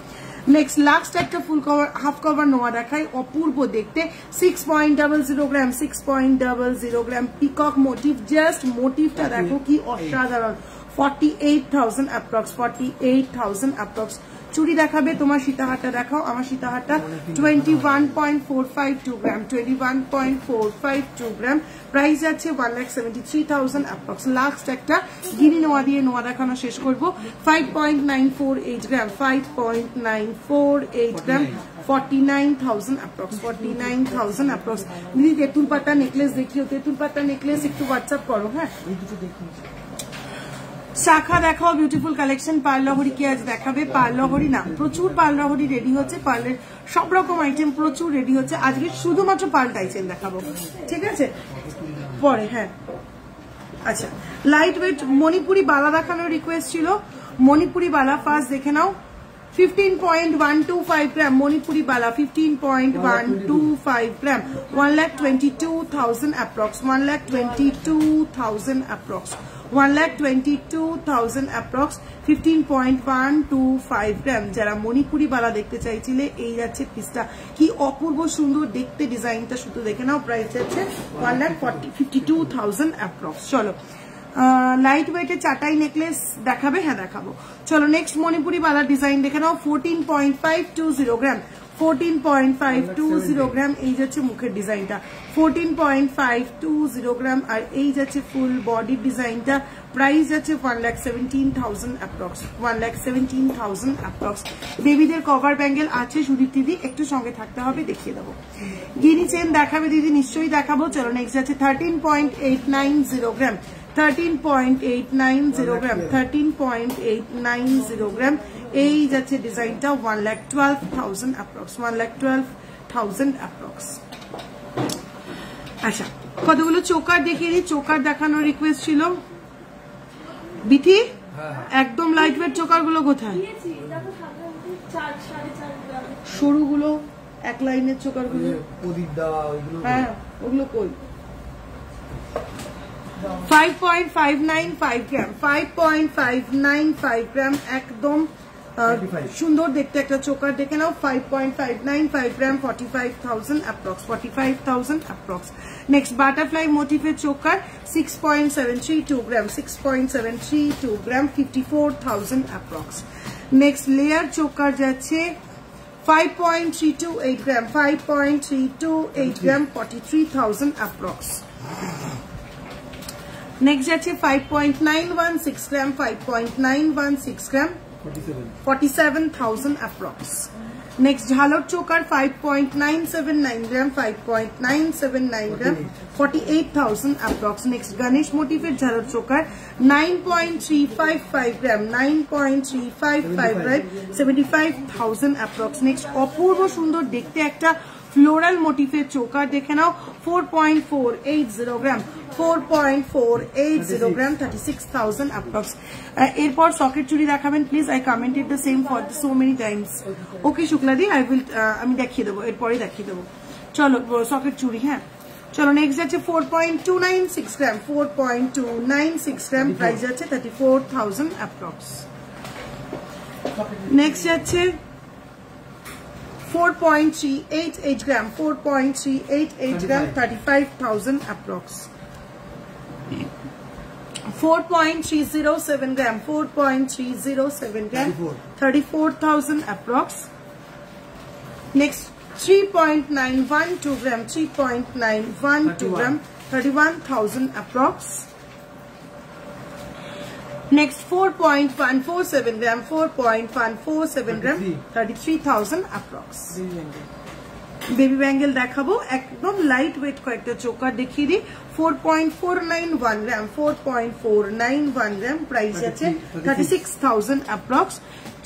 নেক্সট লাস্ট একটা ফুল কভার হাফ কভার নোয়া দেখাই, অপূর্ব দেখতে। 6.00 গ্রাম, 6.00 গ্রাম। পিকক মোটিভ, জাস্ট মোটিভটা দেখো কি অসাধারণ। 48,000 অ্যাপ্রক্স, 48,000 অ্যাপ্রক্স। চুড়ি দেখাবে, তোমার সীতাহারটা দেখাও। আমার সীতাহারটা 21.452 গ্রাম, 21.452 গ্রাম। প্রাইস যাচ্ছে 1,73,000 অ্যাপ্রক্স। লাস্ট একটা গিনি নোয়া দিয়ে নোয়া দেখানো শেষ করবো। 5.948 গ্রাম, 5.948 গ্রাম, 49,000 অ্যাপ্রক্স, 49,000 অ্যাপ্রক্স। দিদি তেঁতুল পাতা নেকলেস দেখিও, তেঁতুল পাতা নেকলেস একটু হোয়াটসঅ্যাপ করো। হ্যাঁ শাখা দেখাও, বিউটিফুল কালেকশন। পার্ল লহরি কি আজ দেখাবে? পার্ল লহরি না, প্রচুর পার্ল লহরি রেডি হচ্ছে। পার্লের সব রকম আইটেম প্রচুর রেডি হচ্ছে। আজকে শুধুমাত্র পার্ল টাইটেল দেখাবো, ঠিক আছে? পরে হ্যাঁ আচ্ছা লাইট ওয়েট মণিপুরি বালা দেখানোর রিকোয়েস্ট ছিল। মণিপুরি বালা ফার্স্ট দেখে নাও। 15.125 গ্রাম মণিপুরি বালা, 15.125 গ্রাম, 1,22,000 অ্যাপ্রক্স, 1,22,000 অ্যাপ্রক্স, 1,22,000 অ্যাপ্রক্স। 15.125 গ্রাম। যারা মণিপুরি বালা দেখতে চাইছিলে এই যাচ্ছে পিসটা, কি অপূর্ব সুন্দর দেখতে ডিজাইনটা, শুধু দেখে নাও। প্রাইস যাচ্ছে 1,52,000 অ্যাপ্রক্স। চলো লাইট ওয়েটে চাটাই নেকলেস দেখাবে? হ্যাঁ দেখাবো। চলো নেক্সট মণিপুরি বালার ডিজাইন দেখে নাও। 14.520 গ্রাম, 14.520 গ্রাম। এই যাচ্ছে মুখের ডিজাইনটা, 14.520 গ্রাম। আর এই যাচ্ছে ফুল বডির ডিজাইনটা। প্রাইস যাচ্ছে 1,17,000 অ্যাপ্রক্স, 1,17,000 অ্যাপ্রক্স। বেবিদের কভার ব্যাঙ্গেল আছে সুদীপ দিদি, একটু সঙ্গে থাকতে হবে, দেখিয়ে দেবো। গিনি চেন দেখাবে দিদি? নিশ্চয়ই দেখাবো। চলো নেক্সট যাচ্ছে 13.890 গ্রাম, 13.890 গ্রাম, 13.890 গ্রাম। এই যাচ্ছে ডিজাইনটা, 1,12,000 অ্যাপ্রক্স, 1,12,000 অ্যাপ্রক্স। আচ্ছা কতগুলো চোকার দেখিয়ে দিই। চোকার দেখানোর রিকোয়েস্ট ছিল। বিথি একদম লাইট ওয়েট চোকার গুলো কোথায়? সরুগুলো এক লাইনের চোকার গুলো প্রদীপ দেওয়া ওইগুলো হ্যাঁ ওগুলো কই 5.595 গ্রাম 5.595 গ্রাম একদম সুন্দর দেখতে একটা চোকার দেখে নাও 5.595 gram 45,000 approx 45,000 approx next butterfly মোটিভের choker 6.732 gram 6.732 gram 54,000 approx next layer choker যাচ্ছে 5.328 গ্রাম 5.328 গ্রাম 43,000 অ্যাপ্রক্স নেক্সট যাচ্ছে 5.916 গ্রাম 5.916 গ্রাম 47,000 approx. Next ঝালর চোকার 5.979 গ্রাম 5.979 গ্রাম 48,000 approx. Next গণেশ মোটিভের ঝালর চোকার 9.355 গ্রাম 9.355 গ্রাম 75,000 approx. Next অপূর্ব সুন্দর দেখতে একটা ফ্লোরাল মোটিভের চোকার দেখে নাও 4.480 গ্রাম 4.480 গ্রাম 36,000 approx. এরপর সকেট চুড়ি দেখাবেন please I commented the same for so many times okay শুক্লাদি আই উইল আমি দেখিয়ে দেবো এরপরে দেখিয়ে দেবো চলো সকেট চুড়ি হ্যাঁ চলো নেক্সট যাচ্ছে 4.296 গ্রাম 4.296 গ্রাম প্রাইস যাচ্ছে 34,000 approx. নেক্সট যাচ্ছে 4.388 gram 4.388 gram 35,000 approx. 4.307 gram 4.307 gram 34,000 approx. Next 3.912 gram 3.912 gram 31,000 approx. Next 4.147 gram 4.147 gram 33,000 approx. Baby bangle দেখাবো একদম লাইট ওয়েট কয়েকটা চোকার দেখিয়ে দিই 4.491 গ্রাম 4.491 গ্রাম প্রাইস আছে 36,000 approx.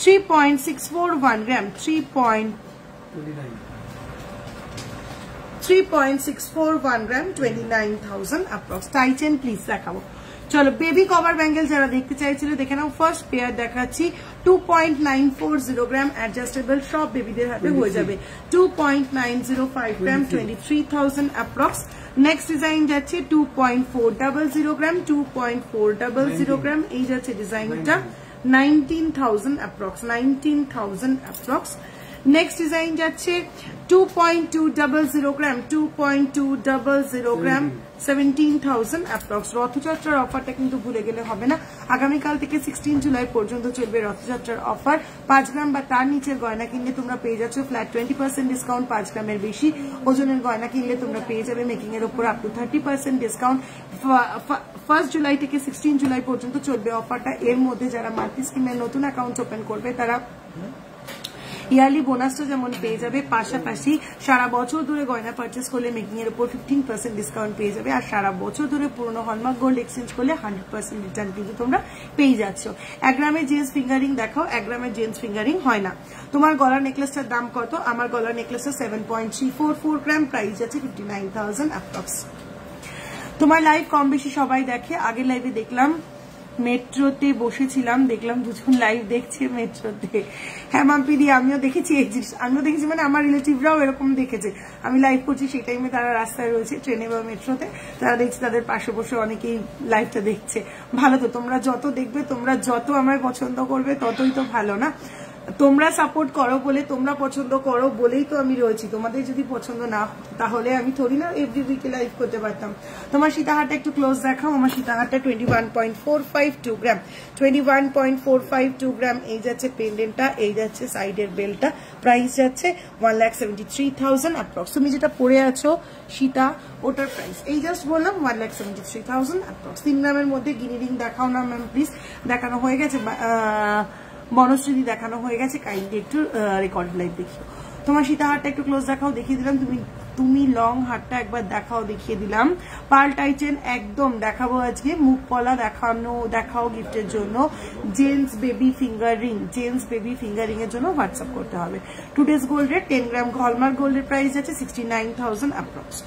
3.641 gram 3.641 gram 29,000 approx. টাইচেন please দেখাবো চলো বেবি কভার ব্যাঙ্গেল যারা দেখতে চাইছিল দেখে নাও ফার্স্ট পেয়ার দেখাচ্ছি 2.940 গ্রাম অ্যাডজাস্টেবল সব বেবিদের হাতে হয়ে যাবে 2.905 গ্রাম 23,000 অ্যাপ্রক্স নেক্সট ডিজাইন যাচ্ছে 2.400 গ্রাম 2.400 গ্রাম এই যাচ্ছে ডিজাইনটা 19,000 অ্যাপ্রক্স 19,000 অ্যাপ্রক্স নেক্সট ডিজাইন যাচ্ছে 2.200 গ্রাম 2.200 গ্রাম 17,000 অ্যাপ্রক্স রথযাত্রার অফারটা কিন্তু ভুলে গেলে হবে না আগামীকাল থেকে 16 জুলাই পর্যন্ত চলবে রথযাত্রার অফার 5 গ্রাম বা তার নিচের গয়না কিনলে তোমরা পেয়ে যাচ্ছ ফ্ল্যাট 20% ডিসকাউন্ট 5 গ্রামের বেশি ওজনের গয়না কিনলে তোমরা পেয়ে যাবে মেকিং এর উপর আপ টু 30% ডিসকাউন্ট 1 জুলাই থেকে 16 জুলাই পর্যন্ত চলবে অফারটা এর মধ্যে যারা মাল্টি স্কিমের নতুন অ্যাকাউন্ট ওপেন করবে তারা ইয়ারলি বোনাসটা যেমন পেয়ে যাবে পাশাপাশি সারা বছর ধরে গয়না পারচেস করলে মেকিং এর উপর 15% ডিসকাউন্ট পেয়ে যাবে আর সারা বছর ধরে পুরনো হলমার্ক গোল্ড এক্সচেঞ্জ করলে 100% রিটার্ন কিন্তু তোমরা পেয়ে যাচ্ছ 1 গ্রামের জেন্টস ফিঙ্গারিং দেখাও 1 গ্রামের জেন্টস ফিঙ্গারিং হয় না তোমার গলার নেকলেসটার দাম কত আমার গলার নেকলেসটা 7.344 গ্রাম প্রাইস আছে 59,000 অ্যাপ্রক্স তোমার লাইভ কম বেশি সবাই দেখে আগের লাইভে দেখলাম মেট্রোতে বসেছিলাম দেখলাম দুজন লাইভ দেখছে মেট্রোতে হ্যাঁ মাম্পিদি আমিও দেখেছি মানে আমার রিলেটিভরাও এরকম দেখেছে আমি লাইভ করছি সেই টাইমে তারা রাস্তায় রয়েছে ট্রেনে বা মেট্রোতে তারা দেখছে তাদের পাশে বসে অনেকেই লাইভটা দেখছে ভালো তো তোমরা যত দেখবে তোমরা যত আমায় পছন্দ করবে ততই তো ভালো না তোমরা সাপোর্ট করো বলে তোমরা পছন্দ করো বলেই তো আমি রয়েছি তোমাদের যদি পছন্দ না তাহলে আমি থোড়ি না এভরি উইকে লাইভ করতে পারতাম তোমার সীতাহারটা একটু ক্লোজ দেখাও আমার সীতাহারটা 21.452 গ্রাম 21.452 গ্রাম এই যাচ্ছে পেন্ডেন্টটা এই যাচ্ছে সাইডের বেলটা প্রাইস যাচ্ছে 1,73,000 অ্যাপ্রক্স তুমি যেটা পরে আছো সীতা ওটার প্রাইস এই জাস্ট বললাম 1,73,000 অ্যাপ্রক্স 3 গ্রামের মধ্যে গিনি রিং দেখাও না ম্যাম প্লিজ দেখানো হয়ে গেছে বনশ্রী দেখানো হয়ে গেছে কাইন্ডলি একটু রেকর্ড লাইভ দেখিও তোমার সীতাহারটা একটু ক্লোজ দেখাও দেখিয়ে দিলাম তুমি লং হারটা একবার দেখাও দেখিয়ে দিলাম পার্ল টাইটেন একদম দেখাবো আজকে মুখ পলা দেখাও গিফটের জন্য জেন্টস বেবি ফিঙ্গারিং এর জন্য হোয়াটসঅ্যাপ করতে হবে টুডেজ গোল্ড রেট 10 গ্রাম হলমার্ক গোল্ডের প্রাইস আছে 69,000 approx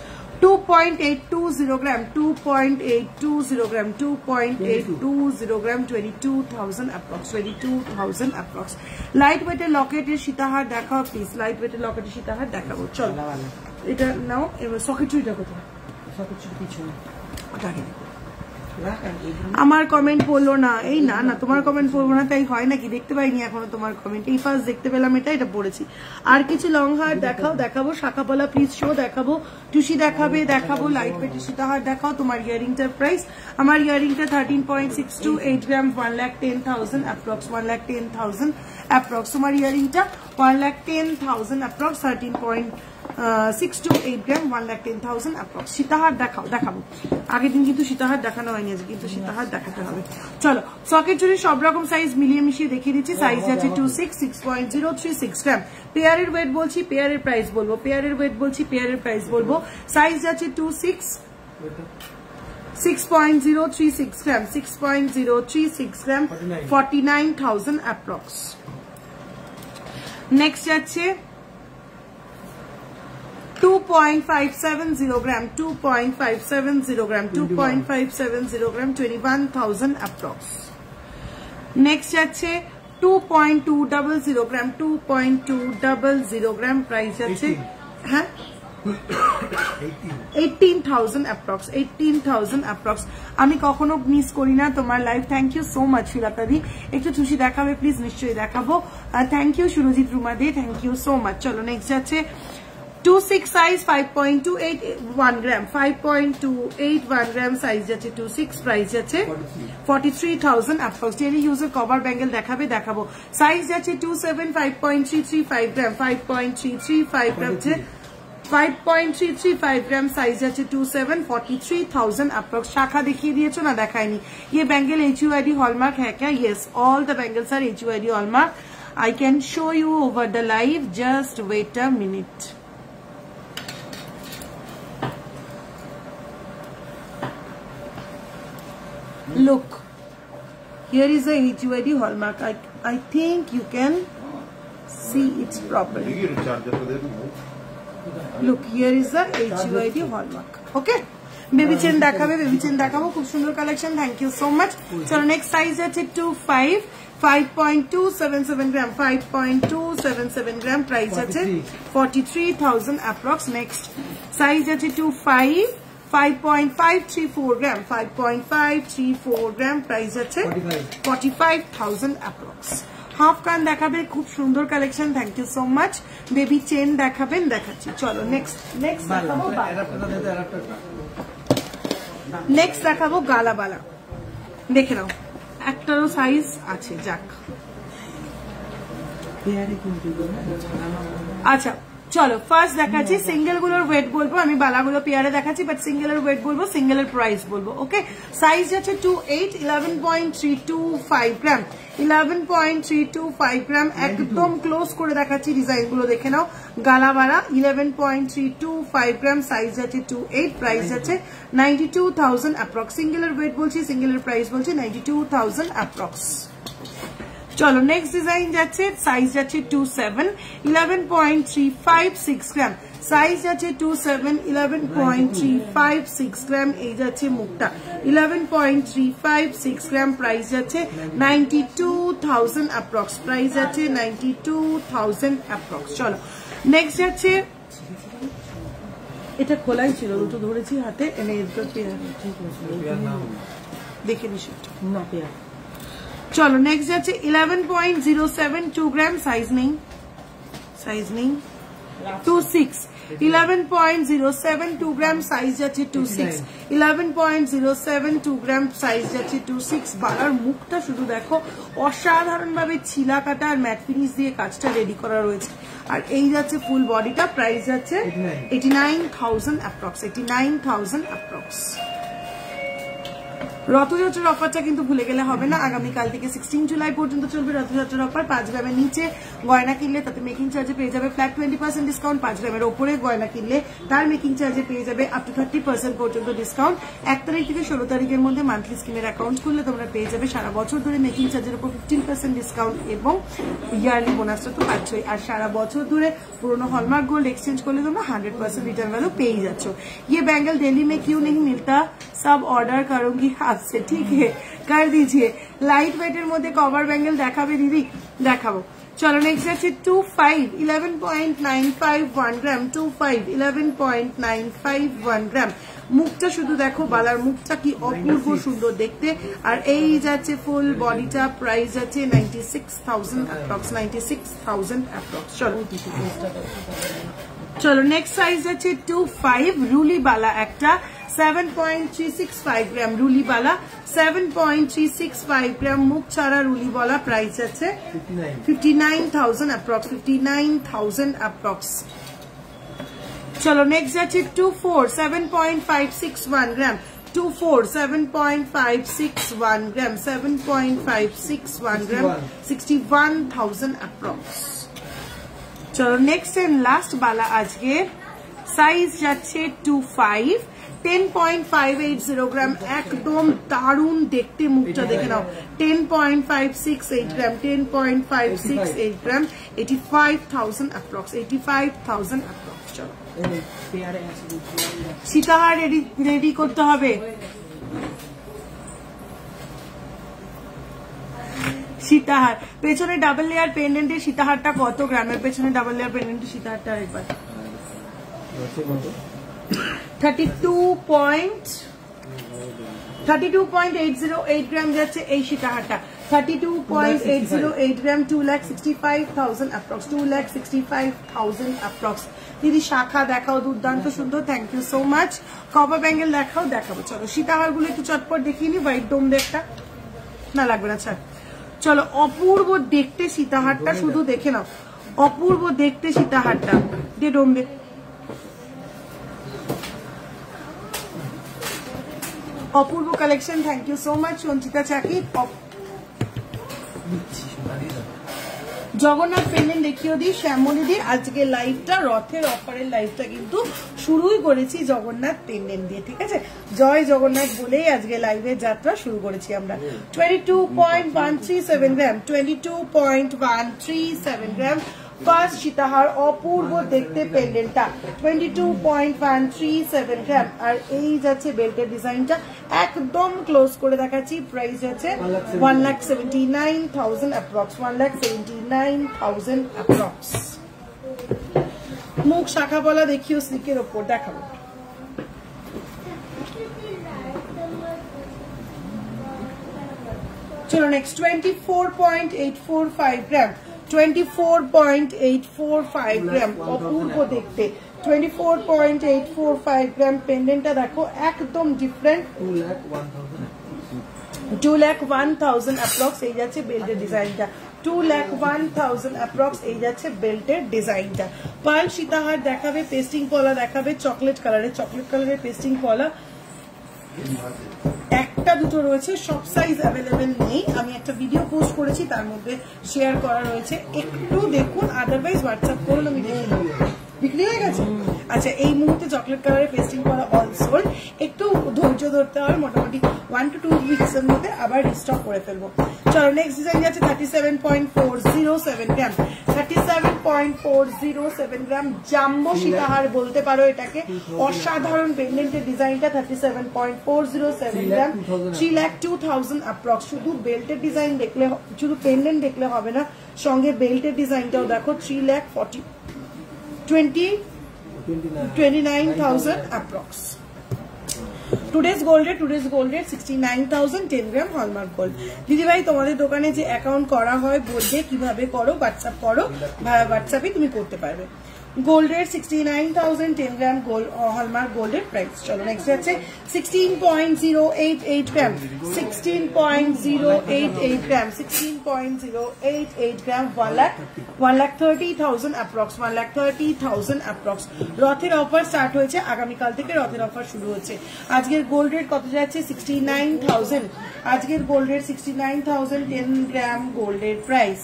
2.820 gram, 2.820 gram, 2.820 gram, 22,000 approx, 22,000 approx. Light weight locket এর সীতাহার দেখাও প্লিজ, লাইট ওয়েট লকেট এর সীতাহার দেখাবো। চল এটা নাও, এবার সকেট চুড়িটা কোথায়? সকেট চুড়ি পিছনে ওটাকে আমার কমেন্ট পড়লো না, এই না না তোমার কমেন্ট পড়বো না তাই হয় নাকি? দেখতে পাইনি এখনো তোমার কমেন্ট, এই ফার্স্ট দেখতে পেলাম, এটা পড়েছি। আর কিছু লং হার দেখাও, দেখাবো শাখাপলা প্লিজ শো, দেখাবো টুসি দেখাবে, দেখাবো লাইট ওয়েটের সীতাহার দেখাও। তোমার ইয়ারিংটার প্রাইস, আমার ইয়ারিংটা 13.62, 8 গ্রাম, 1,10,000 অ্যাপ্রক্স, 1,10,000 অ্যাপ্রক্স। তোমার ইয়ারিংটা 1,10,000 অ্যাপ্রক্স, 13.62, 8 গ্রাম, 1,10,000 অ্যাপ্রক্স। সীতাহার দেখাও, দেখাবো। আগের দিন কিন্তু সীতাহার দেখানো হয়নি, আজকে কিন্তু সীতাহার দেখাতে হবে। চলো সকেট চুরির সব রকম সাইজ মিলিয়ে মিশিয়ে দেখিয়ে দিচ্ছি। সাইজ আছে 26, 6.036 গ্রাম। পেয়ারের ওয়েট বলছি, পেয়ারের প্রাইস বলবো, পেয়ারের ওয়েট বলছি, পেয়ারের প্রাইস বলবো। সাইজ আছে 26, 6.036 গ্রাম, 6.036 গ্রাম, 49,000 অ্যাপ্রক্স। নেক্সট যাচ্ছে 2.570 gram, 2.570 gram, 2.570 gram, 21,000 approx. Next আছে 2.200 gram, 2.200 gram price আছে, হ্যাঁ 18,000 approx, 18,000 approx. আমি কখনো মিস করি না তোমার live. Thank you so much ফিরাতাদি, একটু টুসি দেখাবে প্লিজ? নিশ্চয়ই দেখাবো। থ্যাংক ইউ সুরজিৎ রুমাদে, থ্যাংক ইউ সো মাচ। চলো নেক্সট আছে 26 size, 5.281 gram, 5.281 gram size যাচ্ছে 26, প্রাইস যাচ্ছে 43,000 approx. ডেইলি ইউজের কভার ব্যাঙ্গেল দেখাবে, দেখাবো। সাইজ যাচ্ছে 27, 5.335 gram, 5.335 gram, 5.335 gram সাইজ যাচ্ছে 27, 43,000 approx. শাখা দেখিয়ে দিয়েছো না? দেখায়নি। ये बैंगल HUID हॉलमार्क है क्या? Yes, all the bangles are HUID hallmark. I can show you over the live. Just wait a minute. Look, here is a HUID hallmark. I think you can see it properly. Look, here is the HUID hallmark. Okay, baby chain দেখাবে, baby chain দেখাবো, খুব সুন্দর collection. Thank you so much. চলো next size আছে 25, 5.277 gram, 5.277 gram, price আছে 43,000 approx. Next size আছে 25, 5.534 gram, 5.534 gram, price আছে 45,000 approx. Half কান দেখাবে, খুব সুন্দর collection. Thank you so much. Baby chain দেখাবেন, দেখাচ্ছি। চলো নেক্সট দেখাবো, নেক্সট দেখাবো গালাবালা। দেখে নাও, একটারও সাইজ আছে। যাক, আচ্ছা চলো ফার্স্ট দেখাচ্ছি। সিঙ্গেল গুলোর ওয়েট বলবো, আমি বালাগুলো পেয়ারে দেখাচ্ছি, বাট সিঙ্গেলের ওয়েট বলবো, সিঙ্গেলের প্রাইস বলবো। ওকে, সাইজ আছে 28, 11.325 গ্রাম, 11.325 গ্রাম। একদম ক্লোজ করে দেখাচ্ছি, ডিজাইন গুলো দেখে নাও। গালাবালা 11.325 গ্রাম, সাইজ আছে 28, প্রাইস আছে 92,000 অ্যাপ্রক্স। সিঙ্গেলের ওয়েট বলছি, সিঙ্গেলের প্রাইস বলছি 92,000 অ্যাপ্রক্স। চলো নেক্সট ডিজাইন যাচ্ছে, সাইজ যাচ্ছে 27, 11.356 গ্রাম, সাইজ যাচ্ছে 27, 11.356 গ্রাম। এই যাচ্ছে মুখটা 11.356 গ্রাম, প্রাইস যাচ্ছে 92,000 অ্যাপ্রক্স, প্রাইস যাচ্ছে 92,000 অ্যাপ্রক্স। চলো নেক্সট যাচ্ছে, এটা খোলাই ছিল, দুটো ধরেছি হাতে, এনে দেখে নিস না পেয়ার। চলো নেক্সট যাচ্ছে 11.072 গ্রাম, সাইজ নেই, সাইজ নেই 26, 11.072 গ্রাম, সাইজ যাচ্ছে 26, 11.072 গ্রাম, সাইজ যাচ্ছে 26। বালার মুখটা শুধু দেখো, অসাধারণ ভাবে ছিলা কাটা আর ম্যাট ফিনিশ দিয়ে কাজটা রেডি করা রয়েছে। আর এই যাচ্ছে ফুল বডিটা, প্রাইস যাচ্ছে 89,000 অ্যাপ্রক্স, 89,000 অ্যাপ্রক্স। রথযাত্রার অফারটা কিন্তু ভুলে গেলে হবে না, আগামীকাল থেকে 16 জুলাই পর্যন্ত চলবে রথযাত্রার অফার। 5 গ্রামের নিচে গয়না কিনলে তাতে মেকিং চার্জে পেয়ে যাবে ফ্ল্যাট 20% ডিসকাউন্ট। 5 গ্রামের ওপরে গয়না কিনলে তার মেকিং চার্জে পেয়ে যাবে আপ টু 30% পর্যন্ত ডিসকাউন্ট। 1 তারিখ থেকে 16 তারিখের মধ্যে মান্থলি স্কিমের অ্যাকাউন্ট খুললে তোমরা পেয়ে যাবে সারা বছর ধরে মেকিং চার্জের উপর 15% ডিসকাউন্ট এবং ইয়ারলি বোনাসটা তো পাচ্ছই। আর সারা বছর ধরে পুরোনো হলমার্ক গোল্ড এক্সচেঞ্জ করলে তোমরা 100% रिटर्न वैल्यू पे ही जाच्छो। ये बैंगल दिल्ली में क्यों नहीं मिलता, सब ऑर्डर करूंगी आपसे, ठीक है कर दीजिए। लाइट वेटेर मध्य कवर बैंगल देखाबे दीदी, देखाबो। चलो नेक्स्ट আছে 25 11.951 গ্রাম 25 11.951 গ্রাম। মুখটা শুধু দেখো, বালার মুখটা কি অপূর্ব সুন্দর দেখতে। আর এই যাচ্ছে ফুল বডিটা, প্রাইস আছে 96,000 অ্যাপ্রক্স, 96,000 অ্যাপ্রক্স। চলো নেক্সট সাইজ আছে 25 রুলি বালা একটা 7.365 গ্রাম রুলি বালা 7.365 গ্রাম মুখ ছাড়া রুলি বালা, প্রাইস আছে 59,000 অ্যাপ্রক্স, 59,000 অ্যাপ্রক্স। চলো নেক্সট আছে 24 7.561 গ্রাম 24 7.561 গ্রাম 7.561 গ্রাম 61,000 অ্যাপ্রক্স। চলো নেক্সট এন্ড লাস্ট বালা আজকে সাইজ যাচ্ছে 25 10.580 গ্রাম, একদম দারুণ দেখতে, মুখটা দেখে নাও। 10.568 গ্রাম 10.568 গ্রাম 85,000 অ্যাপ্রক্স, 85,000 অ্যাপ্রক্স। চলো সীতাহার রেডি করতে হবে। সীতাহার পেছনে ডাবল লেয়ার পেন্ডেন্টের সীতাহারটা কত গ্রামের? পেছনে ডাবল লেয়ার পেন্ডেন্টের সীতাহারটা একবার 32.808 গ্রাম যাচ্ছে এই সীতাহারটা। 32.808 গ্রাম 2,65,000 অ্যাপ্রক্স, 2,65,000 অ্যাপ্রক্স। দিদি শাখা দেখাও, দুর্দান্ত সুন্দর, thank you so much. Copper bangle দেখাও, দেখাবো। চলো সীতাহার গুলো একটু চটপট দেখিয়ে নি। হোয়াইট ডোম একটা না লাগবে না, ছাড়। চলো অপূর্ব দেখতে সীতাহারটা শুধু দেখে নাও, অপূর্ব দেখতে সীতাহারটা দিয়ে ডোম দে। অপূর্ব collection, thank you so much Sanchita Chaki. Jagannath pendant দেখিয়ে দিই শ্যামলিদি। আজকে লাইভটা রথের অফারের লাইভটা কিন্তু শুরুই করেছি জগন্নাথ পেন্ডেন্ট দিয়ে, ঠিক আছে? জয় জগন্নাথ বলেই আজকে লাইভের যাত্রা শুরু করেছি আমরা। 22.137 গ্রাম 22.137 গ্রাম ফার্স্ট সীতাহার, অপূর্ব দেখতে পেন্ডেন্টটা 22.137 গ্রাম। আর এই যাচ্ছে বেল্টের ডিজাইনটা, একদম ক্লোজ করে দেখাচ্ছি। প্রাইস আছে 1,79,000 অ্যাপ্রক্স, 1,79,000 অ্যাপ্রক্স। মুখ শাখা বলা দেখিও স্লিকের ওপর দেখাবো। চলো নেক্সট 24.845 গ্রাম 24.845 গ্রাম, অপূর্ব দেখতে 24.845 গ্রাম। পেন্ডেন্টটা দেখো একদম ডিফারেন্ট, 2,01,000 অ্যাপ্রক্স। এই যাচ্ছে বেল্টের ডিজাইনটা 2,01,000 অ্যাপ্রক্স। এই যাচ্ছে বেল্টের ডিজাইনটা। পার্ল সীতাহার দেখাবে, পেস্টিং পলা দেখাবে, চকলেট কালারের পেস্টিং পলা একটা দুটো রয়েছে, সব সাইজ অ্যাভেলেবেল নেই। আমি একটা ভিডিও পোস্ট করেছি, তার মধ্যে শেয়ার করা রয়েছে, একটু দেখুন, আদারওয়াইজ হোয়াটসঅ্যাপ করুন, আমি দেখে নেব। বিক্রি হয়ে গেছে? আচ্ছা, এই মুহূর্তে চকলেট কালারের পেস্টিং করা অল সোল্ড। একটু ধৈর্য ধরতে হবে, মোটামুটি 1 to 2 উইকস এর মধ্যে আবার রিস্টক করে ফেলবো। চলো নেক্সট ডিজাইন আছে 37.407 গ্রাম 37.407 গ্রাম জাম্বো সীতাহার বলতে পারো এটাকে। অসাধারণ পেন্ডেন্টের ডিজাইনটা 37.407 গ্রাম 3,02,000 অ্যাপ্রক্স। শুধু বেল্টের ডিজাইন দেখলে, শুধু পেন্ডেন্ট দেখলে হবে না, সঙ্গে বেল্টের ডিজাইনটাও দেখো। 3,29,000 অ্যাপ্রক্স। টুডেজ গোল্ডের 69,000 10 গ্রাম হলমার্ক গোল্ড। দিদি ভাই তোমাদের দোকানে যে অ্যাকাউন্ট করা হয় বলবে কিভাবে করো, হোয়াটসঅ্যাপ করো, হোয়াটসঅ্যাপে তুমি করতে পারবে। গোল্ডের 69,000 10 গ্রাম গোল্ড হলমার্ক গোল্ডের প্রাইস। চলো নেক্সট আছে 16.088 গ্রাম 16.088 গ্রাম 16.088 গ্রাম 1,30,000 অ্যাপ্রক্স 1,30,000 অ্যাপ্রক্স। রথের অফার স্টার্ট হয়েছে, আগামীকাল থেকে রথের অফার শুরু হচ্ছে। আজকের গোল্ড রেট কত যাচ্ছে 69,000, আজকের গোল্ড রেট 69,000 10 গ্রাম গোল্ডের প্রাইস।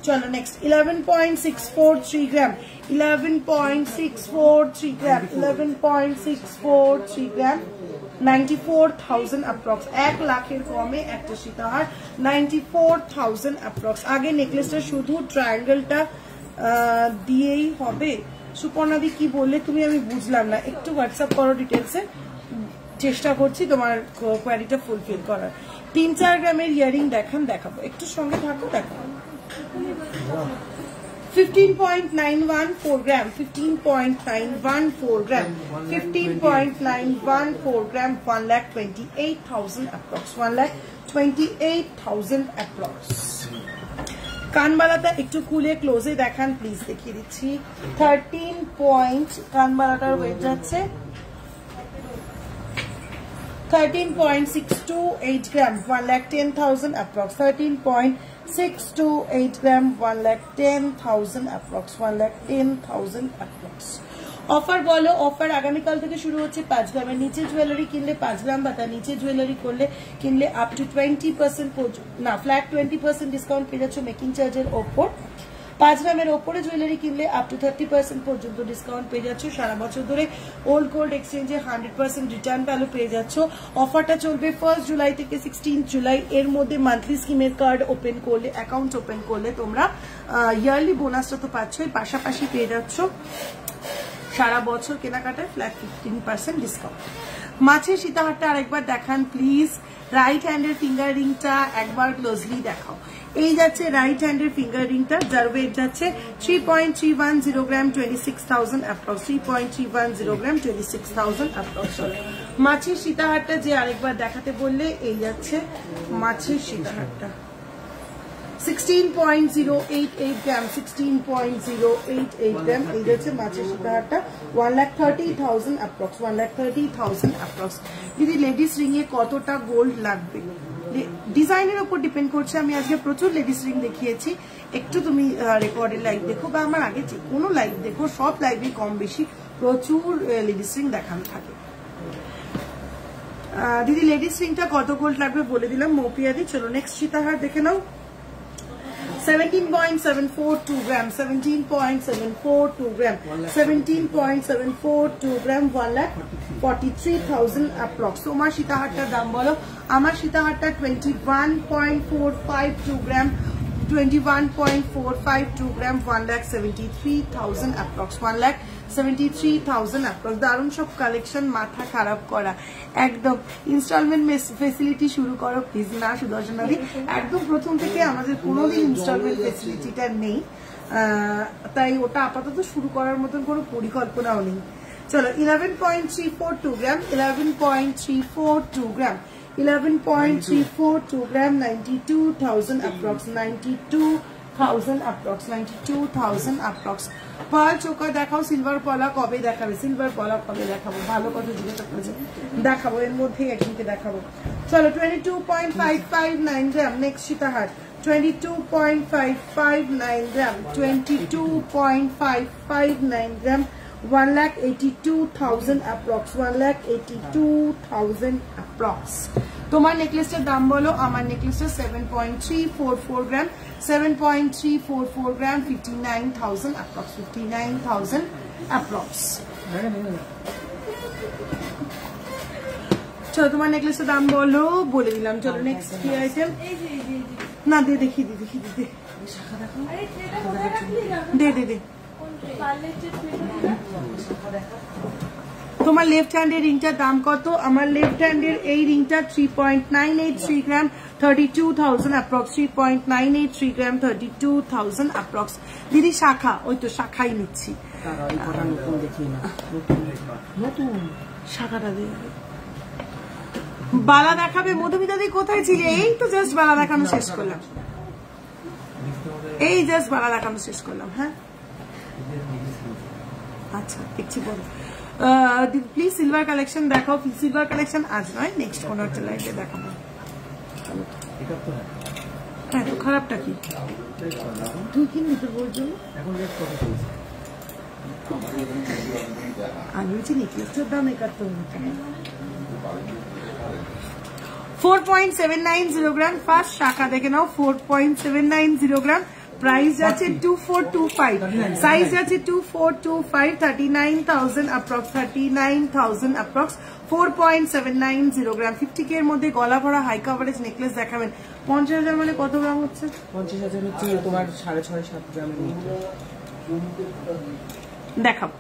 চলো নেক্সট 11.643 গ্রাম 11.643 গ্রাম 11.643 গ্রাম 94,000 অ্যাপ্রক্স। 1 লাখের কমে একটা সীতাহার 94,000 অ্যাপ্রক্স। আগে নেকলেসটা শুধু ট্রায়াঙ্গেলটা দিয়েই হবে। সুপর্ণাদি কি বললে তুমি, আমি বুঝলাম না, একটু হোয়াটসঅ্যাপ করো ডিটেলসে, চেষ্টা করছি তোমার কোয়ারিটা ফুলফিল করার। 3-4 গ্রামের ইয়ারিং দেখাবো, একটু সঙ্গে থাকো, দেখাবো। 15.914 গ্রাম 15.914 গ্রাম 15.914 গ্রাম 1,28,000 অ্যাপ্রক্স 1,28,000 অ্যাপ্রক্স। কানবালাটা একটু খুলে ক্লোজে দেখান প্লিজ, দেখিয়ে দিচ্ছি। 13 পয়েন্ট কানবালাটার ওয়েট যাচ্ছে 13.628 গ্রাম 1,10,000 অ্যাপ্রক্স 13.628 গ্রাম 1,10,000 অ্যাপ্রক্স 1,10,000 অ্যাপ্রক্স। অফার বলো, অফার আগামীকাল থেকে শুরু হচ্ছে। 5 গ্রামের নিচে জুয়েলারি কিনলে 5 গ্রাম বা তার নিচে জুয়েলারি কিনলে আপ টু 20% না ফ্ল্যাট 20% ডিসকাউন্ট পেয়ে যাচ্ছ মেকিং চার্জের ওপর। 5 গ্রামের ওপরে জুয়েলারি কিনলে আপ টু 30% পর্যন্ত ডিসকাউন্ট পেয়ে যাচ্ছ। সারা বছর ধরে ওল্ড গোল্ড এক্সচেঞ্জে 100% রিটার্ন ভ্যালু পেয়ে যাচ্ছ। অফারটা চলবে 1 জুলাই থেকে 16 জুলাই। এর মধ্যে মান্থলি স্কিমের কার্ড ওপেন করলে, অ্যাকাউন্ট ওপেন করলে তোমরা ইয়ারলি বোনাসটা তো পাচ্ছই, পাশাপাশি পেয়ে যাচ্ছ সারা বছর কেনাকাটায় ফ্ল্যাট 15% ডিসকাউন্ট। মাছের সীতাহারটা আরেকবার দেখান প্লিজ। রাইট হ্যান্ডের ফিঙ্গার রিংটা একবার ক্লোজলি দেখাও। এই যাচ্ছে রাইট হ্যান্ডের ফিঙ্গার রিংটা, যার ওয়েট যাচ্ছে 3.310 গ্রাম 26,000 অ্যাপ্রক্স 3.310 গ্রাম 26,000 অ্যাপ্রক্স। মাছের সীতাহারটা যে আরেকবার দেখাতে বললে, এই যাচ্ছে মাছের সীতাহারটা 16.088 গ্রাম 16.088 গ্রাম। এই যাচ্ছে মাছের সীতাহারটা 1,30,000 অ্যাপ্রক্স 1,30,000 অ্যাপ্রক্স। দিদি লেডিস রিং এ কতটা গোল্ড লাগবে? ডিজাইনের উপর ডিপেন্ড করছে। আমি আজকে প্রচুর লেডিস রিং দেখিয়েছি, একটু তুমি রেকর্ডের লাইভ দেখো বা আমার আগে যে কোনো লাইভ দেখো, সব লাইভে কম বেশি প্রচুর লেডিস রিং দেখানো থাকে। দিদি লেডিস রিংটা কত গোল্ড লাগবে বলে দিলাম মৌপিয়াদি। চলো নেক্সট সীতাহার দেখে নাও। 17.742 গ্রাম 17.742 গ্রাম 17.742 গ্রাম 1,43,000 অ্যাপ্রক্স। তোমার সীতাহারটার দাম বলো। আমার সীতাহারটা 21.452 গ্রাম 21.452 গ্রাম 1,73,000 অ্যাপ্রক্স 1,73,000 অ্যাপ্রক্স। দারুণ সব কালেকশন, মাথা খারাপ করা একদম। ইনস্টলমেন্ট ফেসিলিটি শুরু করো প্লিজ। না সুদর্শনাদি, একদম প্রথম থেকে আমাদের কোনোদিন ইনস্টলমেন্ট ফেসিলিটিটা নেই, তাই ওটা আপাতত শুরু করার মতন কোনো পরিকল্পনাও নেই। চলো 11.342 গ্রাম 11.342 গ্রাম 11.342 গ্রাম 92,000 অ্যাপ্রক্স 92,000 অ্যাপ্রক্স 92,000 অ্যাপ্রক্স। পার্ল চোকা দেখাও। সিলভার পলা কবে দেখাবে? সিলভার পলা কবে দেখাবো? ভালো কথা জিজ্ঞাসা করেছে, দেখাবো এর মধ্যেই একদিনকে দেখাবো। চলো 22.559 গ্রাম নেক্সট সীতাহার 22.559 গ্রাম 22.559 গ্রাম 1,82,000 অ্যাপ্রক্স 1,82,000 অ্যাপ্রক্স। তোমার নেকলেসটার দাম বলো। আমার নেকলেসটা 7.344 গ্রাম 7.344 গ্রাম 59,000 অ্যাপ্রক্স 59,000 অ্যাপ্রক্স। চলো তোমার নেকলেসের দাম বলো, বলে দিলাম। চলো নেক্সট কি আইটেম না দে, দেখি দে দেখি দে দে শাখা দেখো, দে দে দে। তোমার লেফট হ্যান্ডের রিংটার দাম কত? আমার লেফট হ্যান্ডের এই রিংটা 3.983 গ্রাম 32,000 অ্যাপ্রক্স 3.983 গ্রাম 32,000 অ্যাপ্রক্স। দিদি শাখা, ওই তো শাখাই নিচ্ছি। শাখাটা দিয়ে বালা দেখাবে। মধুমিতা দি কোথায় ছিলে? এই তো জাস্ট বালা দেখানো শেষ করলাম, এই জাস্ট বালা দেখানো শেষ করলাম। হ্যাঁ আচ্ছা দেখছি বলো প্লিজ সিলভার কালেকশন দেখাও সিলভার কালেকশন আজ নয় নেক্সট কোন একটা লাইভে দেখাবো এটা তো হ্যাঁ তো খারাপটা কি তুই কিনবি তোর বউর জন্য এখন রেট কত চলছে আমি বলছি নেকলেসটার দাম একাত্তর হবে 4.790 গ্রাম ফার্স্ট শাখা দেখে নাও 4.790 গ্রাম প্রাইস আছে 2425 সাইজ আছে 2425 39,000 অ্যাপ্রক্স 39,000 অ্যাপ্রক্স 4.790 গ্রাম 50K এর মধ্যে গলা ভরা হাই কভারেজ নেকলেস দেখাবেন 50,000 মানে কত গ্রাম হচ্ছে 50,000 হচ্ছে তোমার 6.5-7 গ্রামের মধ্যে দেখাবো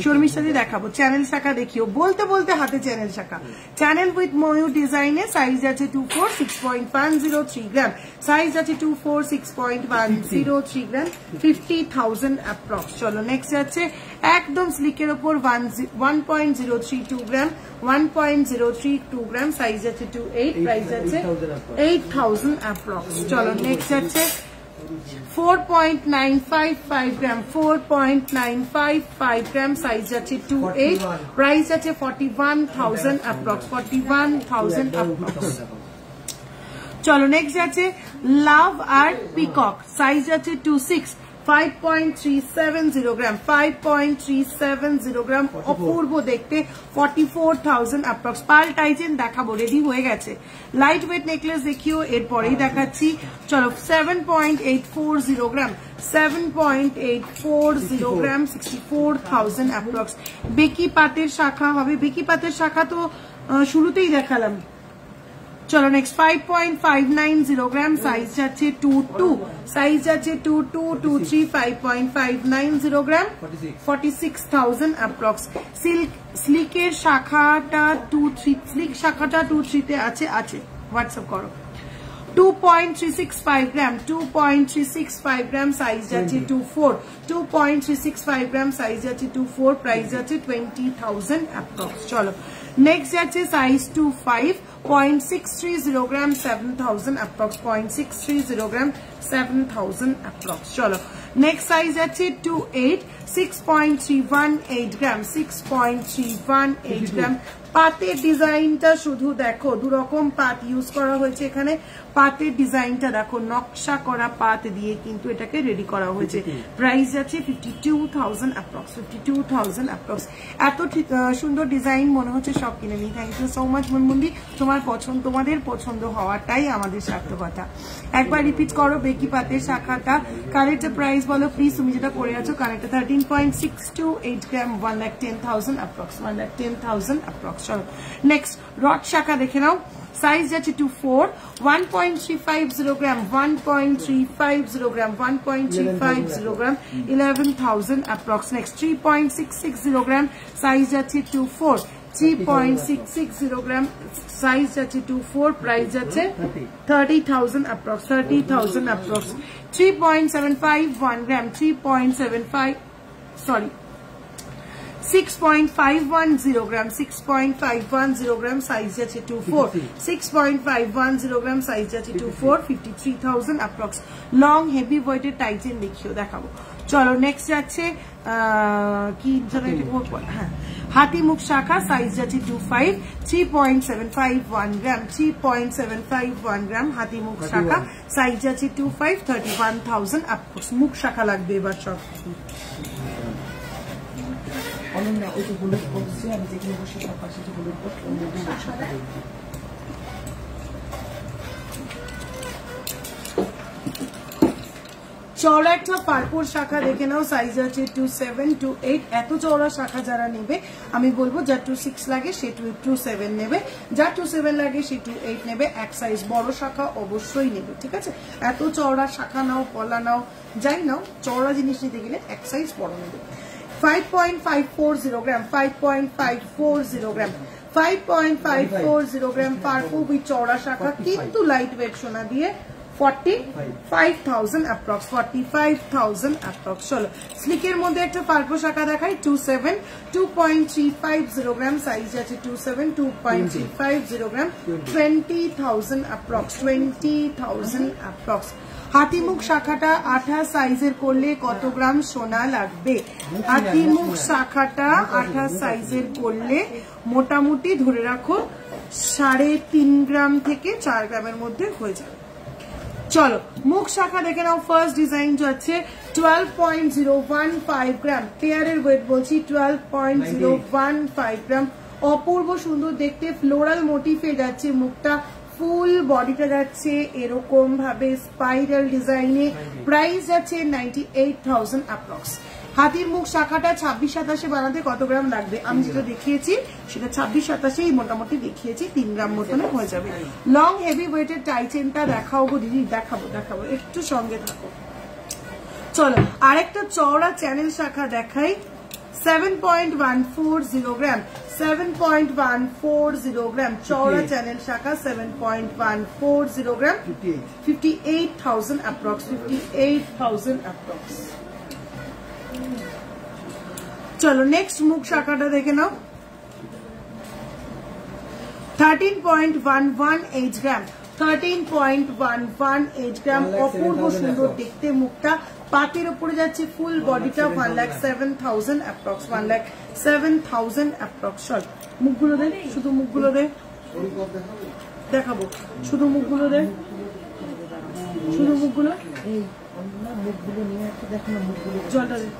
শর্মির সাথে দেখাবো চ্যানেল শাখা দেখিও বলতে বলতে হাতে চ্যানেল শাখা চ্যানেল উইথ ময়ূর ডিজাইনে সাইজ আছে 24 6.103 গ্রাম সাইজ আছে 24 6.103 গ্রাম 50,000 অ্যাপ্রক্স চলো নেক্সট আছে একদম স্লিকের উপর 1.032 গ্রাম 1.032 গ্রাম সাইজ আছে 28 প্রাইস আছে 8,000 অ্যাপ্রক্স চলো নেক্সট আছে 4.955 গ্রাম 4.955 গ্রাম সাইজ আছে 28 প্রাইস আছে 41,000 অ্যাপ্রক্স 41,000 অ্যাপ্রক্স চলো নেক্সট আছে লাভ আর পিকক সাইজ আছে 26 5.370 গ্রাম 5.370 গ্রাম অপূর্ব দেখতে 44,000 অ্যাপ্রক্স পার্ল টাইটেন দেখাবো রেডি হয়ে গেছে লাইট ওয়েট নেকলেস দেখিও এরপরেই দেখাচ্ছি চলো 7.840 গ্রাম 7.840 গ্রাম 64,000 অ্যাপ্রক্স বেকি পাতের শাখা হবে বেকি পাতের শাখা তো শুরুতেই দেখালাম চলো নেক্সট 5.590 গ্রাম সাইজ আছে 22 সাইজ আছে 2223 5.590 গ্রাম 46,000 অ্যাপ্রক্স স্লিকের শাখাটা 23 স্লিক শাখাটা 23 তে আছে হোয়াটসঅ্যাপ করো 2.365 গ্রাম 2.365 গ্রাম সাইজ আছে 24 2.365 গ্রাম সাইজ আছে 24 প্রাইস আছে 20,000 অ্যাপ্রক্স চলো নেক্সট আছে সাইজ 25 0.630 গ্রাম 7,000 অ্যাপ্রক্স 0.630 গ্রাম 7,000 অ্যাপ্রক্স চলো নেক্সট সাইজ আছে 28 6.318 গ্রাম 6.318 গ্রাম পাতের ডিজাইনটা শুধু দেখো দু রকম পাত ইউজ করা হয়েছে এখানে পাতের ডিজাইনটা দেখো নকশা করা পাত দিয়ে কিন্তু এটাকে রেডি করা হয়েছে প্রাইস আছে 52,000 অ্যাপ্রক্স 52,000 অ্যাপ্রক্স এত সুন্দর ডিজাইন মনে হচ্ছে সব কিনে নি থ্যাংক ইউ সো মাচ মনমুন্দি তোমাদের পছন্দ হওয়াটাই আমাদের সার্থকতা একবার রিপিট করো বেকি পাতের শাখাটা কারেক্ট প্রাইস বলো প্লিজ তুমি যেটা করে আছো কারেক্ট 13.628 গ্রাম 1,10,000 অ্যাপ্রক্স 1,10,000 অ্যাপ্রক্স চলো নেক্সট রড শাখা দেখে নাও সাইজ আছে 24 1.350 গ্রাম 1.350 গ্রাম 1.350 গ্রাম 11,000 অ্যাপ্রক্স নেক্সট 3.660 গ্রাম সাইজ আছে 24 3.660 গ্রাম সাইজ আছে 24 প্রাইস আছে 30,000 অ্যাপ্রক্স 30,000 অ্যাপ্রক্স 3.751 গ্রাম 6.510 গ্রাম 6.510 গ্রাম সাইজ আছে 24 6.510 গ্রাম সাইজ আছে 24 53,000 অ্যাপ্রক্স লং হেভি ওয়েটের টাইটেন দেখিও দেখাবো চলো নেক্সট আছে কি হ্যাঁ হাতি মুখ শাখা সাইজ আছে 25 3.751 গ্রাম 3.751 গ্রাম হাতি মুখ শাখা সাইজ আছে 25 31,000 অ্যাপ্রক্স মুখ শাখা লাগবে এবার সব অনন্যা ওই যে হলুদ বক্সে আমি যেখানে বসে তার পাশে যে হলুদ বক্স চওড়া একটা পারপুর শাখা দেখে নাও সাইজ আছে 27 to 8 এত চওড়া শাখা যারা নেবে আমি বলবো যা 26 লাগে সে 27 নেবে যা 27 লাগে সে 28 নেবে এক সাইজ বড় শাখা অবশ্যই নেবে ঠিক আছে এত চওড়া শাখা নাও পলা নাও যাই নাও চওড়া জিনিস নিতে গেলে এক সাইজ বড় নেবে 5.540 গ্রাম 5.540 গ্রাম 5.540 গ্রাম পারপু উইথ চওড়া শাখা কিন্তু লাইট ওয়েট সোনা দিয়ে 45,000 অ্যাপ্রক্স, 45,000 অ্যাপ্রক্স। চলো স্লিকের মধ্যে একটা পার্পো শাখা দেখাই, 27 2.350 গ্রাম সাইজ আছে, 27 2.350 গ্রাম, 20,000 অ্যাপ্রক্স, 20,000 অ্যাপ্রক্স। হাতিমুখ শাখাটা 28 সাইজের করলে কত গ্রাম সোনা লাগবে? হাতিমুখ শাখাটা 28 সাইজের করলে মোটামুটি ধরে রাখো 3.5 গ্রাম থেকে 4 গ্রামের মধ্যে হয়ে যাবে। চলো মুখ শাখা দেখে নাও। ফার্স্ট ডিজাইন যাচ্ছে 12.015 গ্রাম, পেয়ারের ওয়েট বলছি 12.015 গ্রাম। অপূর্ব সুন্দর দেখতে, ফ্লোরাল মোটিফে যাচ্ছে মুখটা, ফুল বডিটা যাচ্ছে এরকম ভাবে স্পাইরাল ডিজাইনে। প্রাইস যাচ্ছে 98,000 অ্যাপ্রক্স। হাতির মুখ শাখাটা 26-27 বানাতে কত গ্রাম লাগবে? আমি যেটা দেখিয়েছি সেটা 26-27 মোটামুটি দেখিয়েছি, 3 গ্রাম মতন হয়ে যাবে। লং হেভি ওয়েটের টাই চেনটা দেখাবো দিদি, দেখাবো একটু সঙ্গে থাকো। চলো আরেকটা চওড়া চ্যানেল শাখা দেখাই, 7.140 গ্রাম, 7.140 গ্রাম চওড়া চ্যানেল শাখা, 7.140 গ্রাম, 58,000 অ্যাপ্রক্স, 58,000 অ্যাপ্রক্স। চলো নেক্সট মুখ শাখাটা দেখে নাও, 13.118 গ্রাম, 13.118 গ্রাম। অপূর্ব সুন্দর দেখতে মুখটা, পাতের উপরে যাচ্ছে, ফুল বডিটা, 1,07,000 অ্যাপ্রক্স, 1,07,000 অ্যাপ্রক্স। মুখগুলো দে, শুধু মুখগুলো দে, দেখাবো শুধু মুখগুলো দে, শুধু মুখগুলো, মুখগুলো নিয়ে একটা দেখো না, মুখগুলো জলটা দে।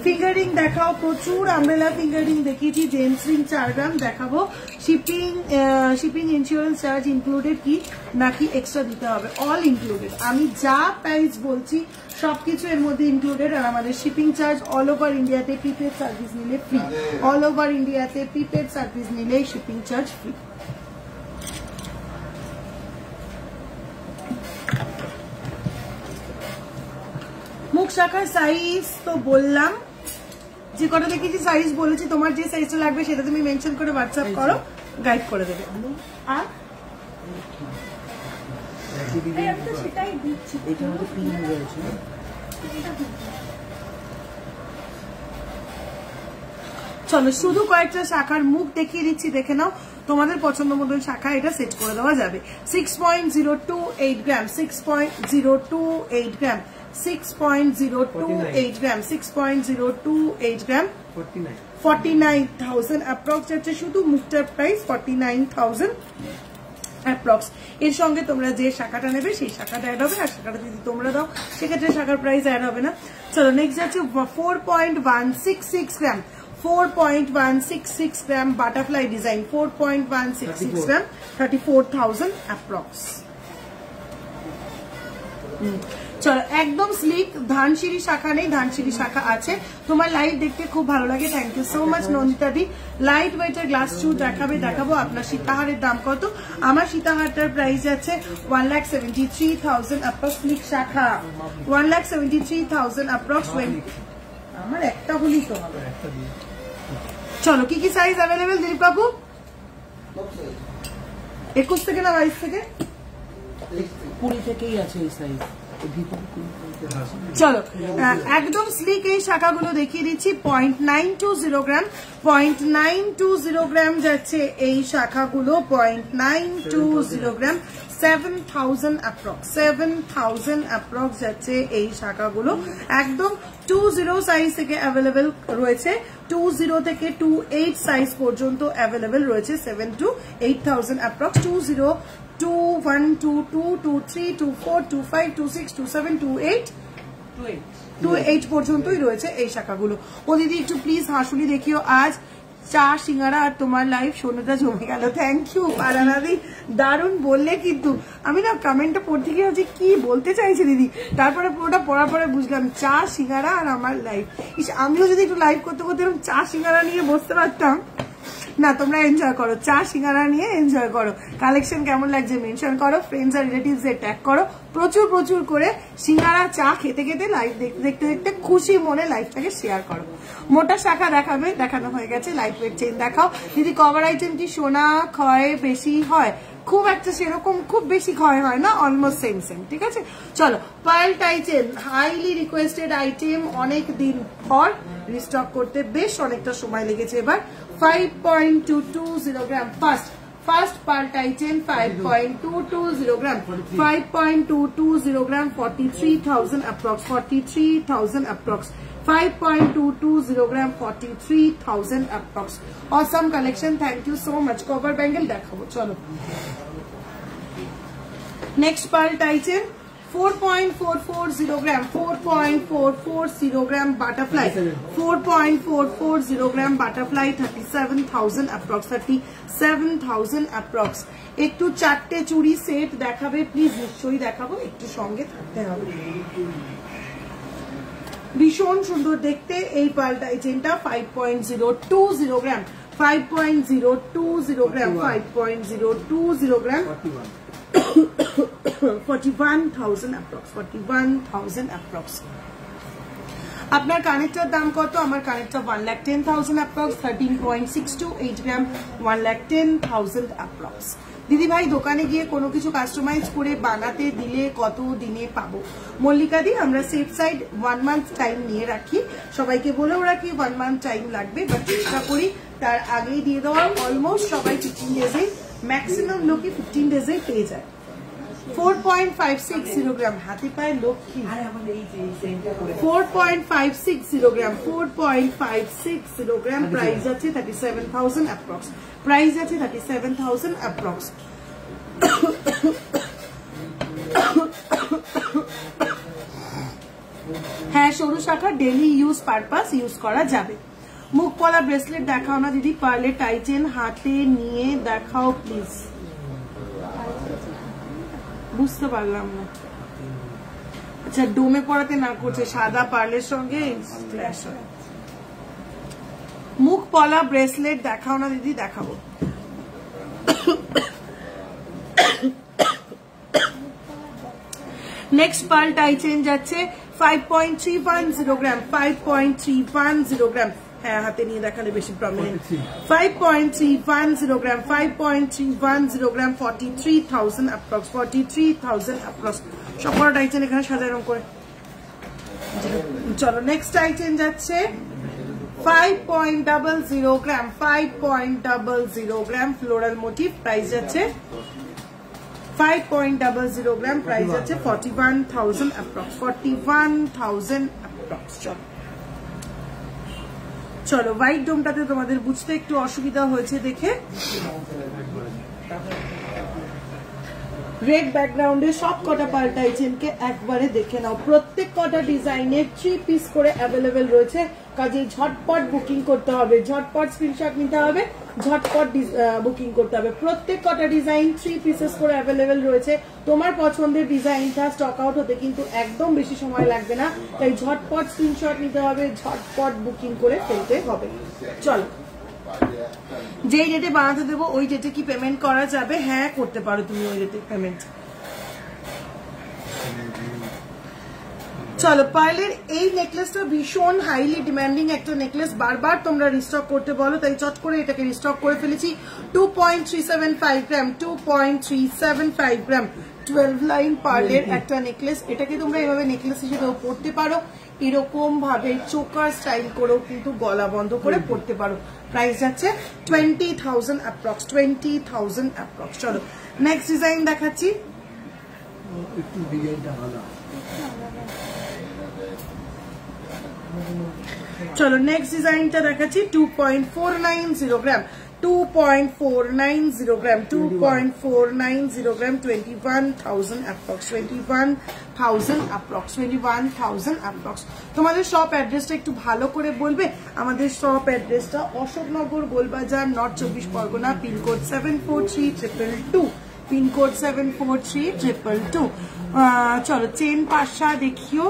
ফিঙ্গারিং দেখাও, প্রচুর আমব্রেলা ফিঙ্গারিং দেখিয়েছি, জেমস রিং 4 গ্রাম দেখাবো। শিপিং ইন্স্যুরেন্স চার্জ ইনক্লুডেড কি নাকি এক্সট্রা দিতে হবে? অল ইনক্লুডেড, আমি যা প্রাইস বলছি সবকিছু এর মধ্যে ইনক্লুডেড। আর আমাদের শিপিং চার্জ অল ওভার ইন্ডিয়াতে প্রিপেড সার্ভিস নিলে ফ্রি, অল ওভার ইন্ডিয়াতে প্রিপেড সার্ভিস নিলে শিপিং চার্জ ফ্রি। মুখ শাখার সাইজ তো বললাম, যে কটা দেখেছি সাইজ বলেছি, তোমার যে সাইজটা লাগবে সেটা তুমি মেনশন করে হোয়াটসঅ্যাপ করো, গাইড করে দেবে। আর সেটাই দিচ্ছি, এটার মধ্যে পিন রয়েছে। চলো শুধু কয়েকটা শাখার মুখ দেখিয়ে দিচ্ছি, দেখে নাও, তোমাদের পছন্দ মতন শাখা এটা সেট করে দেওয়া যাবে। 6.028 গ্রাম, 6.028 গ্রাম, 6.028 গ্রাম, 6.028 গ্রাম, 49,000 অ্যাপ্রক্স যাচ্ছে। শুধু মুখটার প্রাইস 49,000 অ্যাপ্রক্স। এর সঙ্গে তোমরা যে শাখাটা নেবে সেই শাখাটা অ্যাড হবে, আর শাখাটা যদি তোমরা দাও সেক্ষেত্রে শাখার প্রাইস অ্যাড হবে না। চলো নেক্সট যাচ্ছে 4.166 গ্রাম, 4.166 গ্রাম বাটারফ্লাই ডিজাইন, 4.166 গ্রাম, 34,000 অ্যাপ্রক্স। চলো একদম স্লিক, ধানসিঁড়ি শাখা নেই, ধানসিঁড়ি শাখা আছে। তোমার লাইট দেখতে খুব ভালো লাগে, thank you so much Nandita দি। লাইট ওয়েটের গ্লাস চু দেখাবো। আপনার সীতাহারের দাম কত? আমার সীতাহারটার প্রাইস আছে 1,73,000 অ্যাপ্রক্স। স্লিক শাখা 1,73,000 অ্যাপ্রক্স। আমার একটা হলেই তো হবে। চলো কি কি সাইজ অ্যাভেলেবেল দিলীপ বাবু? 21 থেকে না 22 থেকে? 20 থেকেই আছে এই সাইজ। চলো একদম স্লিক এই শাখাগুলো দেখিয়ে দিচ্ছি। 0.920 গ্রাম, 0.920 গ্রাম যাচ্ছে এই শাখাগুলো, 0.920 গ্রাম, 7,000 অ্যাপ্রক্স, 7,000 অ্যাপ্রক্স যাচ্ছে এই শাখাগুলো। একদম 20 সাইজ থেকে অ্যাভেলেবেল রয়েছে, 20 থেকে 28 সাইজ পর্যন্ত অ্যাভেলেবেল রয়েছে, 7 to 8,000 অ্যাপ্রক্স। 20 21 22 23 24 25 26 27 28 পর্যন্তই রয়েছে এই শাখাগুলো। ও দিদি একটু প্লিজ হাসুলি দেখিও, আজ চা সিঙ্গারা আর তোমার লাইভ সোনাটা জমে গেল। থ্যাংক ইউ পারানাদি, দারুণ বললে। কিন্তু আমি না কমেন্টটা পড়তে গিয়ে যে কি বলতে চাইছে দিদি, তারপরে পুরোটা পড়ার পরে বুঝলাম চা সিঙ্গারা আর আমার লাইভ। আমিও যদি একটু লাইভ করতে করতে এরকম চা সিঙ্গারা নিয়ে বসতে পারতাম না। তোমরা এনজয় করো, চা সিঙ্গারা নিয়ে এনজয় করো। কালেকশন কেমন লাগছে মেনশন করো, ফ্রেন্ডস আর রিলেটিভস এর ট্যাগ করো। প্রচুর প্রচুর করে সিঙ্গারা চা খেতে খেতে লাইভ দেখতে দেখতে খুশি মনে লাইভটাকে শেয়ার করো। মোটা শাখা দেখানো হয়ে গেছে। লাইট ওয়েট চেন দেখাও দিদি। কভার আইটেম কি সোনা ক্ষয় বেশি হয়? খুব একটা সেরকম খুব বেশি ক্ষয় হয় না, অলমোস্ট সেম সেম। ঠিক আছে, চলো pearl Titan highly requested item, অনেক দিন পর রিস্টক করতে বেশ অনেকটা সময় লেগেছে। এবার 5.220 gram first pearl Titan 5.220 gram 5.220 gram 43,000 approx 43,000 approx 5.220 gram 43,000 approx. Awesome collection, thank you so much. Cover bangle দেখাবো, চলো next pearl Titan 4.440 gram 4.440 gram butterfly 4.440 gram butterfly 37,000 approx 37,000 approx. একটু চারটে চুড়ি সেট দেখাবে প্লিজ? নিশ্চয়ই দেখাবো, একটু সঙ্গে থাকতে হবে। ভীষণ সুন্দর দেখতে এই পার্ল টাইটেনটা 5.020 গ্রাম 5.020 গ্রাম 5.020 গ্রাম 41,000 অ্যাপ্রক্স 41,000 অ্যাপ্রক্স। আপনার কানেক্টর দাম কত? আমার কানেক্টর 1,10,000 অ্যাপ্রক্স 13.628 গ্রাম 1,10,000 অ্যাপ্রক্স। দিদি ভাই দোকানে গিয়ে কোনো কিছু কাস্টমাইজ করে বানাতে দিলে কত দিনে পাবো? মল্লিকা দি, আমরা সেফ সাইড 1 মান্থ টাইম নিয়ে রাখি, সবাইকে বলেও রাখি 1 মান্থ টাইম লাগবে, বাট চেষ্টা করি তার আগেই দিয়ে দেওয়ার। অলমোস্ট সবাই 15 ডেজে, ম্যাক্সিমাম লোকে 15 ডেজে পেয়ে যায়। 4.560 গ্রাম হাতে পায়ে লক্ষ্মী 4.560 গ্রাম 4.560 গ্রাম প্রাইস আছে 37,000 অ্যাপ্রক্স প্রাইস আছে 37,000 অ্যাপ্রক্স। হ্যাঁ সরু শাখা ডেলি ইউজ পারপাস ইউজ করা যাবে। মুখ পলা ব্রেসলেট দেখাও না দিদি, পার্লের টাইটেন হাতে নিয়ে দেখাও প্লিজ। বুঝতে পারলাম না, আচ্ছা ডোমে পড়াতে না করছে, সাদা পার্লের সঙ্গে ক্ল্যাশ হয়। মুখ পলা ব্রেসলেট দেখাও না দিদি, দেখাবো। নেক্সট পার্ল টাইটেন যাচ্ছে 5.310 গ্রাম 5.310 গ্রাম, হ্যাঁ হাতে নিয়ে দেখালে বেশি প্রমিনেন্ট। 5.310 গ্রাম 5.310 গ্রাম 43,000 অ্যাপ্রক্স 43,000 অ্যাপ্রক্স। সবকটা টাইটেন এখানে সাদা রকম করে। চলো নেক্সট টাইটেন যাচ্ছে 5.00 গ্রাম 5.00 গ্রাম ফ্লোরাল মোটিভ, প্রাইস যাচ্ছে 5.00 গ্রাম প্রাইস আছে 41,000 অ্যাপ্রক্স 41,000 অ্যাপ্রক্স। চলো হোয়াইট ডোমটাতে তোমাদের বুঝতে একটু অসুবিধা হয়েছে দেখে, রেড ব্যাকগ্রাউন্ডে সব কটা পার্ল টাইটেনকে একবারে দেখে নাও। প্রত্যেক কটা ডিজাইনের 3 পিস করে অ্যাভেলেবেল রয়েছে, কাজে ঝটপট বুকিং করতে হবে, ঝটপট স্ক্রিনশট নিতে হবে, ঝটপট বুকিং করতে হবে। প্রত্যেক কটা ডিজাইন 3 পিসেস করে অ্যাভেলেবেল রয়েছে। তোমার পছন্দের ডিজাইনটা স্টক আউট হতে কিন্তু একদম বেশি সময় লাগবে না, তাই ঝটপট স্ক্রিনশট নিতে হবে, ঝটপট বুকিং করে ফেলতে হবে। চলো যেই ডেটে বানাতে দেবো ওই ডেটে কি পেমেন্ট করা যাবে? হ্যাঁ করতে পারো তুমি ওই ডেটে পেমেন্ট। চলো পার্লের এই নেকলেসটা ভীষণ হাইলি ডিমান্ডিং একটা নেকলেস, বারবার তোমরা রিস্টক করতে বলো, তাই চট করে এটাকে রিস্টক করে ফেলেছি। 2.375 গ্রাম 2.375 গ্রাম 12 লাইন পার্লের একটা নেকলেস। এটাকে তোমরা এভাবে নেকলেস হিসেবে পরতে পারো, এরকম ভাবে চোকার স্টাইল করেও কিন্তু গলা বন্ধ করে পরতে পারো। প্রাইস যাচ্ছে 20,000 অ্যাপ্রক্স 20,000 অ্যাপ্রক্স। চলো নেক্সট ডিজাইন দেখাচ্ছি। একটু ডিজাইনটা ভালো। চলো নেক্সট ডিজাইনটা দেখাচ্ছি 2.490 gram 2.490 gram 2.490 gram 21,000 approx 21,000 approx 21,000 approx. তোমাদের শপ অ্যাড্রেসটা একটু ভালো করে বলবে? আমাদের শপ অ্যাড্রেসটা Ashoknagar Golbazar, north 24 Pargana, pin code 74322 pin code 74322। চলো চেন পাশা দেখিও,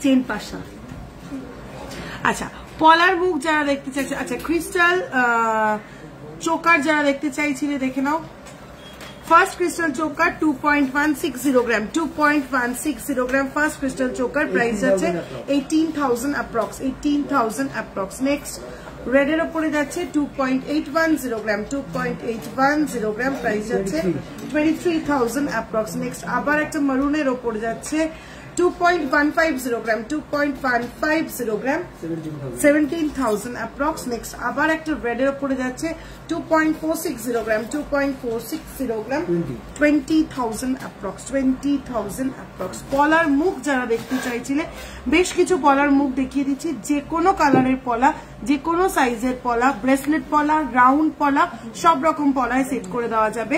চেন পাশা। আচ্ছা পলার বুক যারা দেখতে চাইছে, আচ্ছা ক্রিস্টাল চোকার যারা দেখতে চাইছিলে দেখে নাও। ফার্স্ট ক্রিস্টাল চোকার 2.160 গ্রাম 2.160 গ্রাম ফার্স্ট ক্রিস্টাল চোকার, প্রাইস আছে 18,000 অ্যাপ্রক্স 18,000 অ্যাপ্রক্স। নেক্সট রেড এর উপরে যাচ্ছে 2.810 গ্রাম, 2.810 গ্রাম, প্রাইস যাচ্ছে 23,000 অ্যাপ্রক্স। নেক্সট আবার একটা মারুনের উপরে যাচ্ছে 2.150 গ্রাম, 2.150 গ্রাম, 17,000 অ্যাপ্রক্স। নেক্সট আবার একটা রেড এর উপরে যাচ্ছে 2.460 গ্রাম, 2.460 গ্রাম, 20,000 অ্যাপ্রক্স, 20,000 অ্যাপ্রক্স। পলার মুখ যারা দেখতে চাইছিলে বেশ কিছু পলার মুখ দেখিয়ে দিচ্ছি, যে কোনো কালারের পলা, যে কোনো সাইজের পলা, ব্রেসলেট পলা, রাউন্ড পলা, সব রকম পলায় সেট করে দেওয়া যাবে।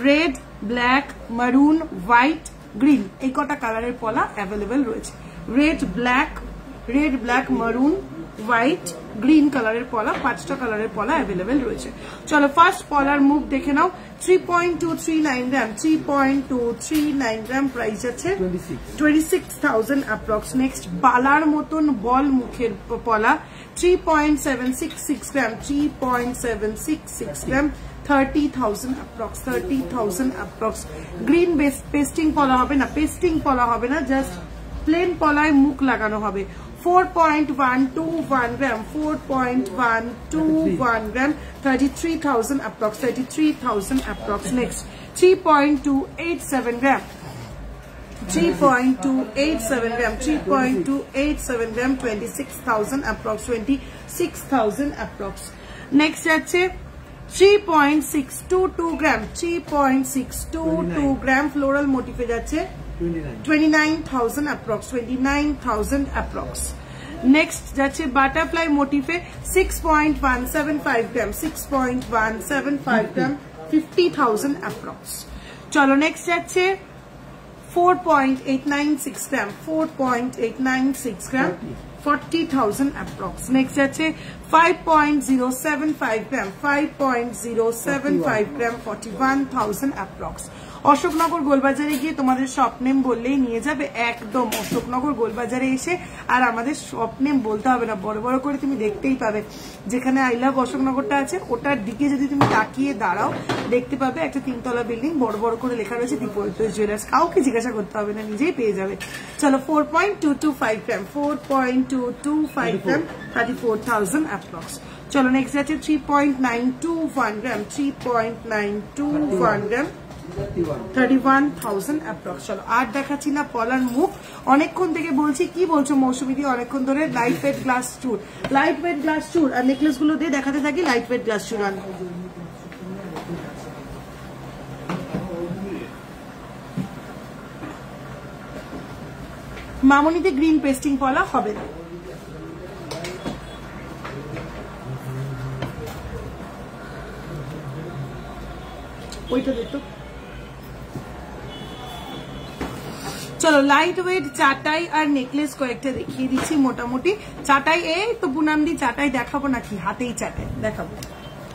রেড, ব্ল্যাক, মারুন, হোয়াইট, গ্রিন, এই কটা কালারের পলা অ্যাভেলেবেল রয়েছে। রেড, ব্ল্যাক, মারুন, হোয়াইট, গ্রিন কালারের পলা, 5টা কালারের পলা অ্যাভেলেবেল রয়েছে। চলো ফার্স্ট পলার মুখ দেখে নাও। 3.239 গ্রাম, 3.239 গ্রাম, প্রাইস আছে 26,000 অ্যাপ্রক্স। নেক্সট বালার মতন বল মুখের পলা 3.766 গ্রাম, 3.766 গ্রাম, 30,000 অ্যাপ্রক্স, 30,000 অ্যাপ্রক্স। গ্রিন পেস্টিং পলা হবে না, পেস্টিং পলা হবে না, জাস্ট প্লেন পলায় মুখ লাগানো হবে। 4.121 গ্রাম, 4.121 গ্রাম, 33,000 অ্যাপ্রক্স, 33,000 অ্যাপ্রক্স। নেক্সট 3.287 গ্রাম, 3.287 গ্রাম, 3.287 গ্রাম, 26,000 অ্যাপ্রক্স, 26,000 অ্যাপ্রক্স। নেক্সট যাচ্ছে 3.622 গ্রাম, 3.622 গ্রাম, ফ্লোরাল মোটিফে যাচ্ছে 29,000 অ্যাপ্রক্স, 29,000 অ্যাপ্রক্স। নেক্সট যাচ্ছে বাটারফ্লাই মোটিফে 6.175 গ্রাম, 6.175 গ্রাম, 50,000 অ্যাপ্রক্স। চলো নেক্সট যাচ্ছে 4.896 গ্রাম, 4.896 গ্রাম, 40,000 অ্যাপ্রক্স। নেক্সট যাচ্ছে 5.075 গ্রাম, 5.075 গ্রাম, 41,000 অ্যাপ্রক্স। অশোকনগর গোলবাজারে গিয়ে তোমাদের শপ নেম বললেই নিয়ে যাবে, একদম অশোকনগর গোলবাজারে এসে আর আমাদের শপ নেম বলতে হবে না, বড় বড় করে তুমি দেখতেই পাবে। যেখানে আই লাভ অশোকনগরটা আছে ওটার দিকে যদি তুমি তাকিয়ে দাঁড়াও দেখতে পাবে একটা 3তলা বিল্ডিং, বড় বড় করে লেখা রয়েছে দীপোত্তর জুয়েলার্স, কাউকে জিজ্ঞাসা করতে হবে না, নিজেই পেয়ে যাবে। চলো 4.225 গ্রাম, 4.225 গ্রাম, 34,000 অ্যাপ্রক্স। চলো নেক্সট যাচ্ছে 3.921 গ্রাম, 3.921 গ্রাম, 31,000 অ্যাপ্রক্স। চলো আর দেখাচ্ছি না পলার মুখ, অনেকক্ষণ থেকে বলছি, কি বলছো মৌসুমী দি অনেকক্ষণ ধরে? লাইট ওয়েট গ্লাস চুর, লাইট ওয়েট গ্লাস চুর আর নেকলেস গুলো দিয়ে দেখাতে থাকি লাইট ওয়েট গ্লাস চুর। আর মামনিতে গ্রিন পেস্টিং পলা হবে না। ওইটা দেখো। চলো লাইট ওয়েট চাটাই আর নেকলেস কয়েকটা দেখিয়ে দিচ্ছি মোটামুটি। চাটাই এই তো পুনামদি চাটাই দেখাবো নাকি, হাতেই চাটাই দেখাবো।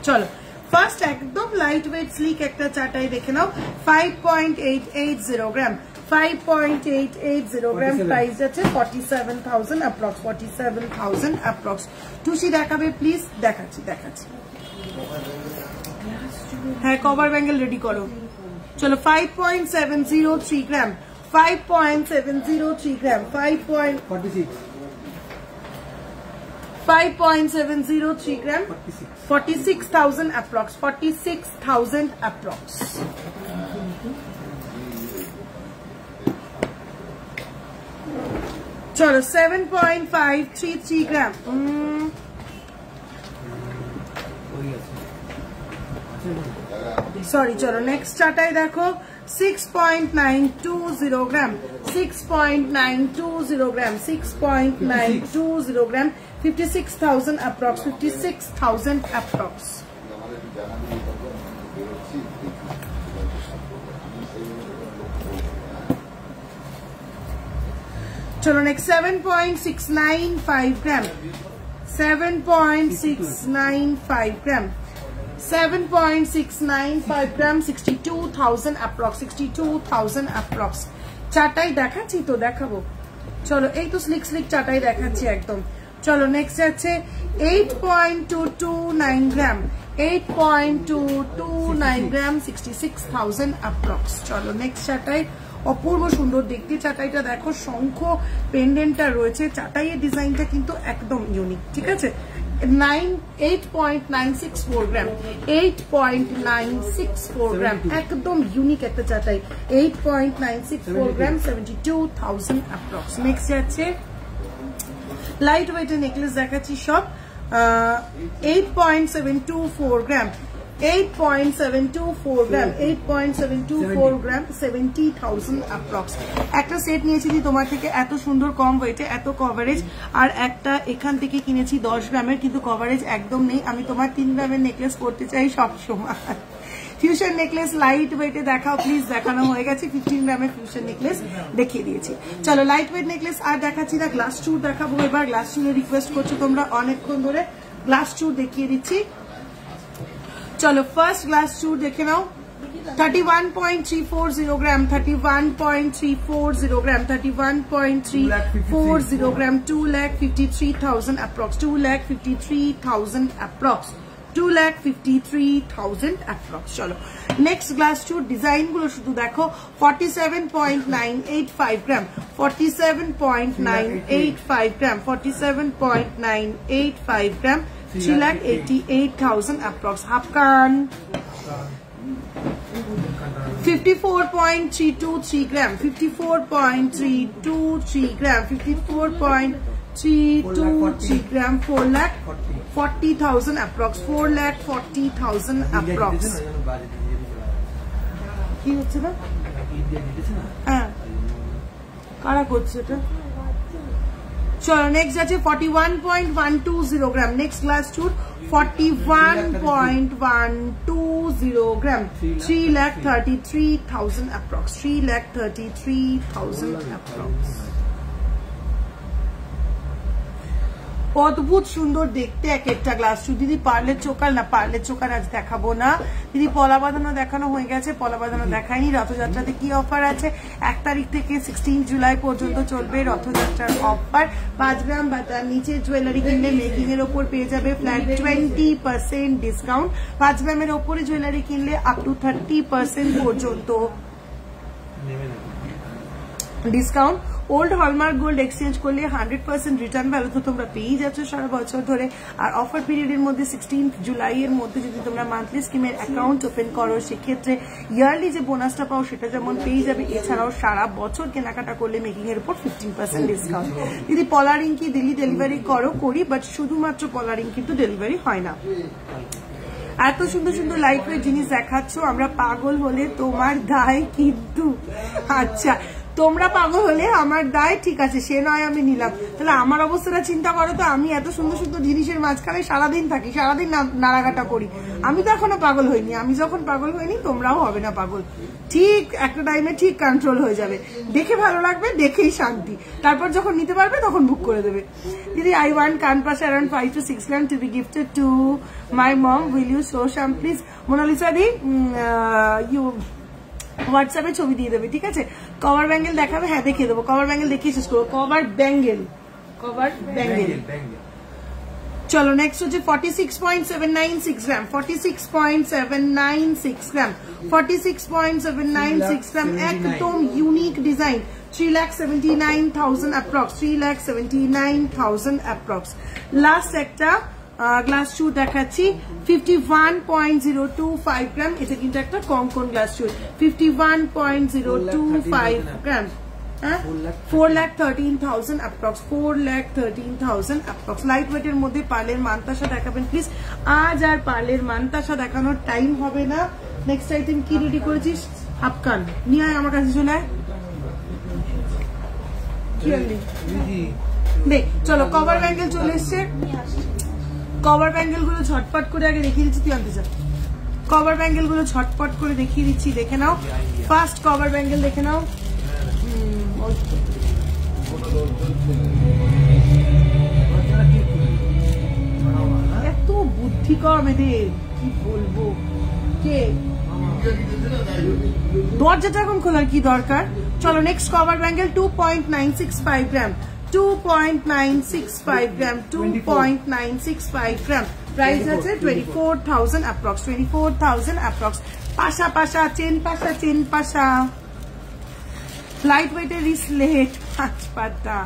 চলো ফার্স্ট একদম লাইট ওয়েট স্লিক একটা চাটাই দেখে নাও, 5.880 গ্রাম, 5.880 গ্রাম, প্রাইস আছে 47,000 অ্যাপ্রক্স, 47,000 অ্যাপ্রক্স। টুসি দেখাবে প্লিজ? দেখাচ্ছি দেখাচ্ছি, হ্যাঁ কভার ব্যাঙ্গেল রেডি করো। চলো 5.703 গ্রাম, 5.703 গ্রাম, 5.703 গ্রাম, 46,000 অ্যাপ্রক্স, 46,000 অ্যাপ্রক্স। চলো 7.533 গ্রাম, সরি। চলো নেক্সট চাটাই দেখো 6.920 গ্রাম, 6.920 গ্রাম, 6.920 গ্রাম, 56,000 অ্যাপ্রক্স, 56,000 অ্যাপ্রক্স। চলো নেক্সট 7.695 গ্রাম, 7.695 গ্রাম, 7.695 গ্রাম, 62,000 অ্যাপ্রক্স, 62,000 অ্যাপ্রক্স। চাটাই দেখাচ্ছি তো দেখাবো, চলো এই তো স্লিক স্লিক চাটাই দেখাচ্ছি একদম। চলো নেক্সট আছে 8.229 গ্রাম, 8.229 গ্রাম, 66,000 অ্যাপ্রক্স। চলো নেক্সট চাটাই, অপূর্ব সুন্দর দেখতে চাটাইটা দেখো, শঙ্খ পেন্ডেন্টটা রয়েছে, চাটাইয়ের ডিজাইনটা কিন্তু একদম ইউনিক, ঠিক আছে। 8.964 গ্রাম, 8.964 গ্রাম, একদম ইউনিক একটা চাটাই। 8.964 গ্রাম, 72,000 অ্যাপ্রক্স। নেক্সট যাচ্ছে লাইট ওয়েটের নেকলেস দেখাচ্ছি সব। 8.724 গ্রাম, 8.724 গ্রাম, 8.724 গ্রাম, 70,000 অ্যাপ্রক্স। একটা সেট নিয়েছি তোমার থেকে, এত সুন্দর কম ওয়েটে, এত কভারেজ। আর একটা এখান থেকে কিনেছি 10 গ্রামের, কিন্তু কভারেজ একদম নেই। আমি তোমার 3 গ্রামের নেকলেস করতে চাই সবসময়। ফিউশন নেকলেস লাইট ওয়েটে দেখাও প্লিজ। দেখানো হয়ে গেছে, 15 গ্রামের ফিউশন নেকলেস দেখিয়ে দিয়েছি। চলো লাইট ওয়েট নেকলেস আর দেখাচ্ছি না, গ্লাস চুর দেখাবো এবার। গ্লাস চুরের রিকোয়েস্ট করছো তোমরা অনেকক্ষণ ধরে, গ্লাস চুর দেখিয়ে দিচ্ছি। চলো ফার্স্ট গ্লাস চুর দেখে নাও। 31.340 গ্রাম, 31.340 গ্রাম, 31.340 গ্রাম, 2,53,000 অ্যাপ্রক্স, 2,53,000 অ্যাপ্রক্স, 2,53,000 অ্যাপ্রক্স। চলো নেক্সট গ্লাস চুর ডিজাইন গুলো শুধু দেখো। 47.985 গ্রাম, 47.985 গ্রাম, 47.985 গ্রাম, 3,88,000 approx. Hapkan 54.323 gram, 54.323 gram, 54.323 gram, 4,40,000 approx, 4,40,000 approx. কি হচ্ছে না? হ্যাঁ কারা করছে এটা? চলো নেক্সট আছে 41.120 গ্রাম, নেক্সট গ্লাস চুর 41.120 গ্রাম, 3,33,000 approx, 3,33,000 approx. অদ্ভুত সুন্দর দেখতে এক একটা গ্লাস চুর। দিদি পার্লের চোকার না, পার্লের চোকার আজ দেখাবো না দিদি। পলা বাঁধানো দেখানো হয়ে গেছে, পলা বাঁধানো দেখায়নি। রথযাত্রাতে কি অফার আছে? 1 তারিখ থেকে 16 জুলাই পর্যন্ত চলবে রথযাত্রার অফার। 5 গ্রাম বা তার নিচের জুয়েলারি কিনলে মেকিং এর ওপর পেয়ে যাবে ফ্ল্যাট 20% ডিসকাউন্ট। 5 গ্রামের ওপরে জুয়েলারি কিনলে আপ টু 30% পর্যন্ত discount. Old hallmark gold exchange করলে 100% রিটার্ন ভ্যালু তো তোমরা পেয়েই যাচ্ছ সারা বছর ধরে। আর অফার পিরিয়ডের মধ্যে 16 জুলাই এর মধ্যে যদি তোমরা মান্থলি স্কিমের অ্যাকাউন্ট ওপেন করো, সেক্ষেত্রে ইয়ারলি যে বোনাসটা পাও সেটা যেমন পেয়ে যাবে, এছাড়াও সারা বছর কেনাকাটা করলে মেকিং এর উপর 15% ডিসকাউন্ট। যদি পলারিং কি দিল্লি ডেলিভারি করি, বাট শুধুমাত্র পলারিং কিন্তু ডেলিভারি হয় না। এত সুন্দর সুন্দর লাইট ওয়েট জিনিস দেখাচ্ছ, আমরা পাগল হলে তোমার দায় কিন্তু। আচ্ছা তোমরা পাগল হলে আমার দায়, ঠিক আছে সে নয় আমি নিলাম। তাহলে আমার অবস্থাটা চিন্তা করো তো, আমি এত সুন্দর সুন্দর জিনিসের মাঝখানে সারাদিন থাকি, সারাদিন নাড়াঘাটা করি। আমি তো এখনো পাগল হইনি। আমি যখন পাগল হইনি তোমরাও হবে না পাগল। ঠিক একটা টাইমে ঠিক কন্ট্রোল হয়ে যাবে। দেখে ভালো লাগবে, দেখেই শান্তি। তারপর যখন নিতে পারবে তখন বুক করে দেবে। দিদি I want কানপাশা around 5 to 6 gram to be gifted to my mom. Will you show some please? Monalisa দি you হোয়াটসঅ্যাপে ছবি দিয়ে দেবে, ঠিক আছে? কভার ব্যাঙ্গেল দেখাবে, হ্যাঁ দেখিয়ে দেবো। কভার ব্যাঙ্গেল দেখিয়ে শেষ করবো। Cover bangle, cover bangle. চলো নেক্সট হচ্ছে 46.796 গ্রাম, 46.796 গ্রাম, 46.796 গ্রাম, একদম unique design. 3,79,000 approx, 3,79,000 approx. Last একটা গ্লাস চুর দেখাচ্ছি 51.025 গ্রাম। এটা কিন্তু একটা কঙ্কন গ্লাস চুর। 51.025 গ্রাম, 4,13,000 approx, 4,13,000 approx. লাইট ওয়েটের মধ্যে পার্লের মানতাসা দেখাবেন প্লিজ। আজ আর পার্লের মানতাসা দেখানোর টাইম হবে না। নেক্সট আইটেম কি রেডি করেছিস? হাফকান নিয়ে আয় আমার কাছে, চলে আয়। কি আনলি দেখ। চলো কভার ব্যাঙ্গেল চলে এসছে। কভার ব্যাঙ্গেল গুলো ঝটপট করে আগে দেখিয়ে দিচ্ছি। তুই আনতে চা। কভার ব্যাঙ্গেল গুলো ঝটপট করে দেখিয়ে দিচ্ছি, দেখে নাও। ফার্স্ট কভার ব্যাঙ্গেল দেখে নাও। এত বুদ্ধি কম এদের, কি বলবো। কে দরজাটা এখন খোলার কি দরকার? চলো নেক্সট কভার ব্যাঙ্গেল 2.965 গ্রাম, 2.965 গ্রাম, 2.965 গ্রাম। প্রাইস আছে 24,000 approx, 24,000 approx. পাশা পাশা চেন পাশা, চেন পাশা। লাইট ওয়েটের রিসলেট 5 পাতা।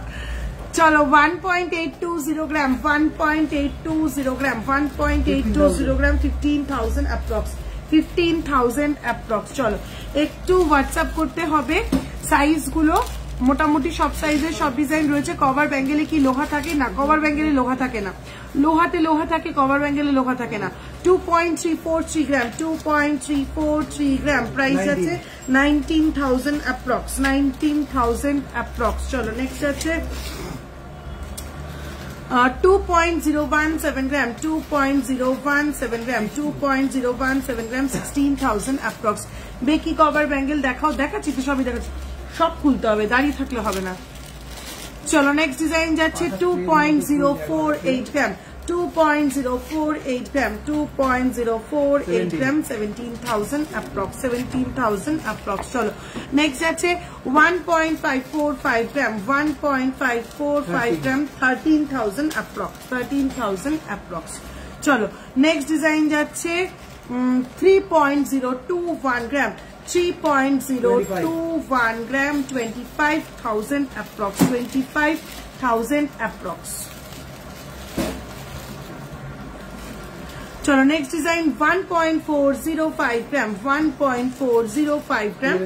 চলো 1.820 গ্রাম 1.820 গ্রাম 1.820 গ্রাম 15,000 অ্যাপ্রক্স 15,000 অ্যাপ্রক্স। চলো একটু হোয়াটসঅ্যাপ করতে হবে সাইজ গুলো, মোটামুটি সব সাইজের সব ডিজাইন রয়েছে। কভার ব্যাঙ্গেলে কি লোহা থাকে? না, কভার ব্যাঙ্গেলে লোহা থাকে না। লোহাতে লোহা থাকে, কভার ব্যাঙ্গেলে লোহা থাকে না। 2.343 গ্রাম 2.343 গ্রাম প্রাইস আছে 19,000 অ্যাপ্রক্স 19,000 অ্যাপ্রক্স। চলো নেক্সট আছে 2.017 গ্রাম 2.017 গ্রাম 2.017 গ্রাম 16,000 অ্যাপ্রক্স। বেকি কভার ব্যাঙ্গেল দেখাও, দেখাচ্ছি তো সবই দেখাচ্ছি, সব খুলতে হবে, দাঁড়িয়ে থাকলে হবে না। চলো নেক্সট ডিজাইন যাচ্ছে 2.048 গ্রাম 2.048 গ্রাম 2.048 গ্রাম 17,000 অ্যাপ্রক্স 17,000 অ্যাপ্রক্স। চলো নেক্সট যাচ্ছে 1.545 গ্রাম 1.545 গ্রাম 13,000 অ্যাপ্রক্স 13,000 অ্যাপ্রক্স। চলো নেক্সট ডিজাইন যাচ্ছে 3.021 গ্রাম 3.021 গ্রাম 25,000 অ্যাপ্রক্স 25,000 অ্যাপ্রক্স। চলো নেক্সট ডিজাইন 1.405 গ্রাম 1.405 গ্রাম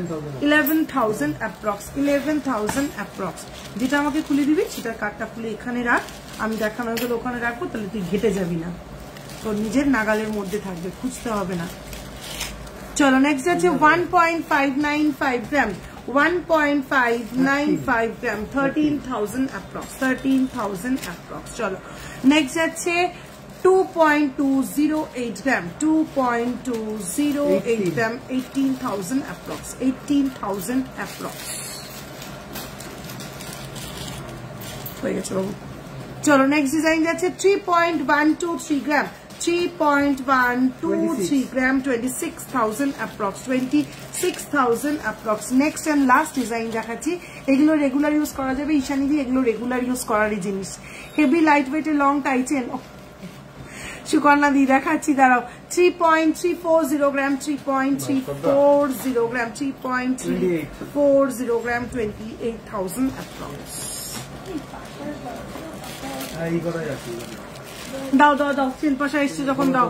11,000 অ্যাপ্রক্স 11,000 অ্যাপ্রক্স। যেটা আমাকে খুলে দিবি সেটার কার্ডটা খুলে এখানে রাখ, আমি দেখানো গেলে ওখানে রাখবো, তাহলে তুই ঘেটে যাবি না, তোর নিজের নাগালের মধ্যে থাকবে, খুঁজতে হবে না। চলো নেক্সট আছে 1.595 গ্রাম 1.595 গ্রাম 13,000 অ্যাপ্রক্স 13,000 অ্যাপ্রক্স। চলো নেক্সট আছে 2.208 গ্রাম 2.208 গ্রাম 18,000 অ্যাপ্রক্স 18,000 অ্যাপ্রক্স হয়ে গেছে বাবু। চলো নেক্সট ডিজাইন যাচ্ছে 3.123 gram 3.123 gram 26,000 approx 26,000 approx. Next and last design দেখাচ্ছি, এগুলো রেগুলার ইউজ করা যাবে ঈশানী দি, এগুলো রেগুলার ইউজ করারই জিনিস। হেভি লাইট ওয়েটের লং টাইচেন সুকন্যা দি দেখাচ্ছি, দাঁড়াও 3.340 গ্রাম 3.340 গ্রাম 3.340 গ্রাম 28,000 অ্যাপ্রক্স। দাও দাও দাও, চেন পাশা এসছে যখন দাও।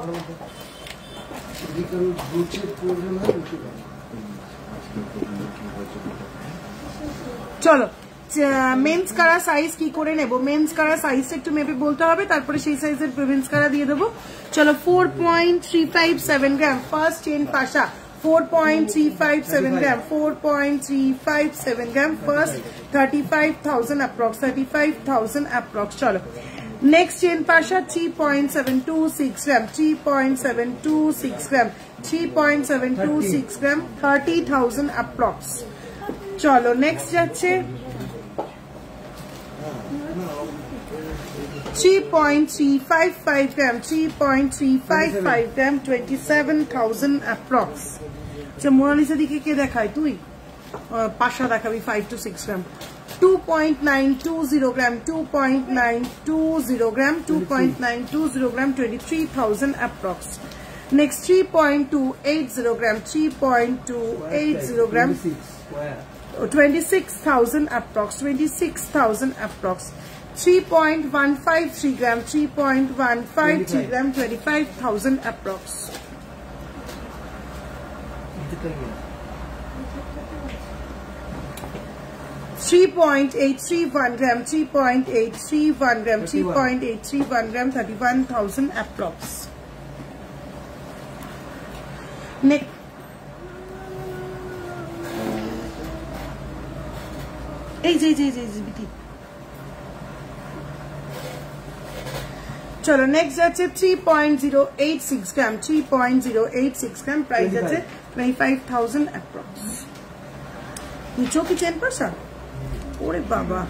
চলো মেন্স কারা সাইজ কি করে নেব, মেন্স কারা সাইজটা একটু মেপে বলতে হবে, তারপরে সেই সাইজের মেন্স কারা দিয়ে দেবো। চলো 4.357 গ্রাম ফার্স্ট চেন পাশা 4.357 গ্রাম 4.357 গ্রাম ফার্স্ট 35,000 অ্যাপ্রক্স 35,000 অ্যাপ্রক্স। চলো নেক্সট চেন পাশা 3.726 গ্রাম 3.726 গ্রাম 3.726 গ্রাম 30,000 অ্যাপ্রক্স। চলো নেক্সট যাচ্ছে 3.355 গ্রাম 3.355 গ্রাম 27,000 অ্যাপ্রক্স। মোনালিসা দিকে কে দেখায়? তুই পাশা দেখাবি 5 to 6 gram 2.920 gram 2.920 gram 2.920 gram 23,000 approx. Next 3.280 gram 3.280 gram 26,000 approx 26,000 approx 3.153 gram 3.153 gram 25,000 approx 3.831 gram 3.831 gram 3.831 gram 31,000 approx. Next চলো নেক্সট আছে 3.086 গ্রাম 3.086 গ্রাম price আছে 25,000 অ্যাপ্রক্স। নিচো কি চেন পাশা? ওরে বাবা।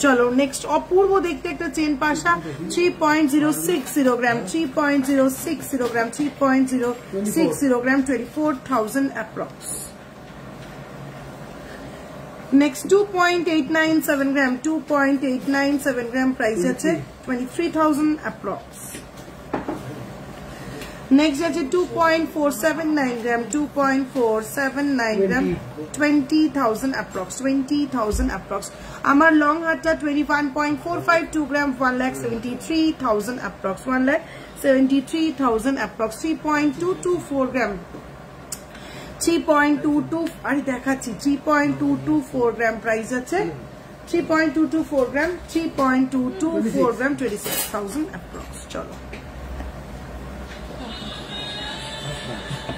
চলো নেক্সট অপূর্ব দেখতে একটা চেন পাশা 3.060 গ্রাম 3.060 গ্রাম 3.060 গ্রাম 24,000 approx. Next 2.897 gram 2.897 gram price আছে 23,000 approx. নেক্সট আছে 2.479 গ্রাম, 2.479 গ্রাম, 20,000 অ্যাপ্রক্স, 20,000 অ্যাপ্রক্স। আমার লং হাতটা 21.452 গ্রাম, 1,73,000 অ্যাপ্রক্স, 1,73,000 অ্যাপ্রক্স। 3.224 গ্রাম, 3.22 আরে দেখাচ্ছি, 3.224 গ্রাম প্রাইস আছে, 3.224 গ্রাম, 3.224 গ্রাম, 26,000 অ্যাপ্রক্স। চলো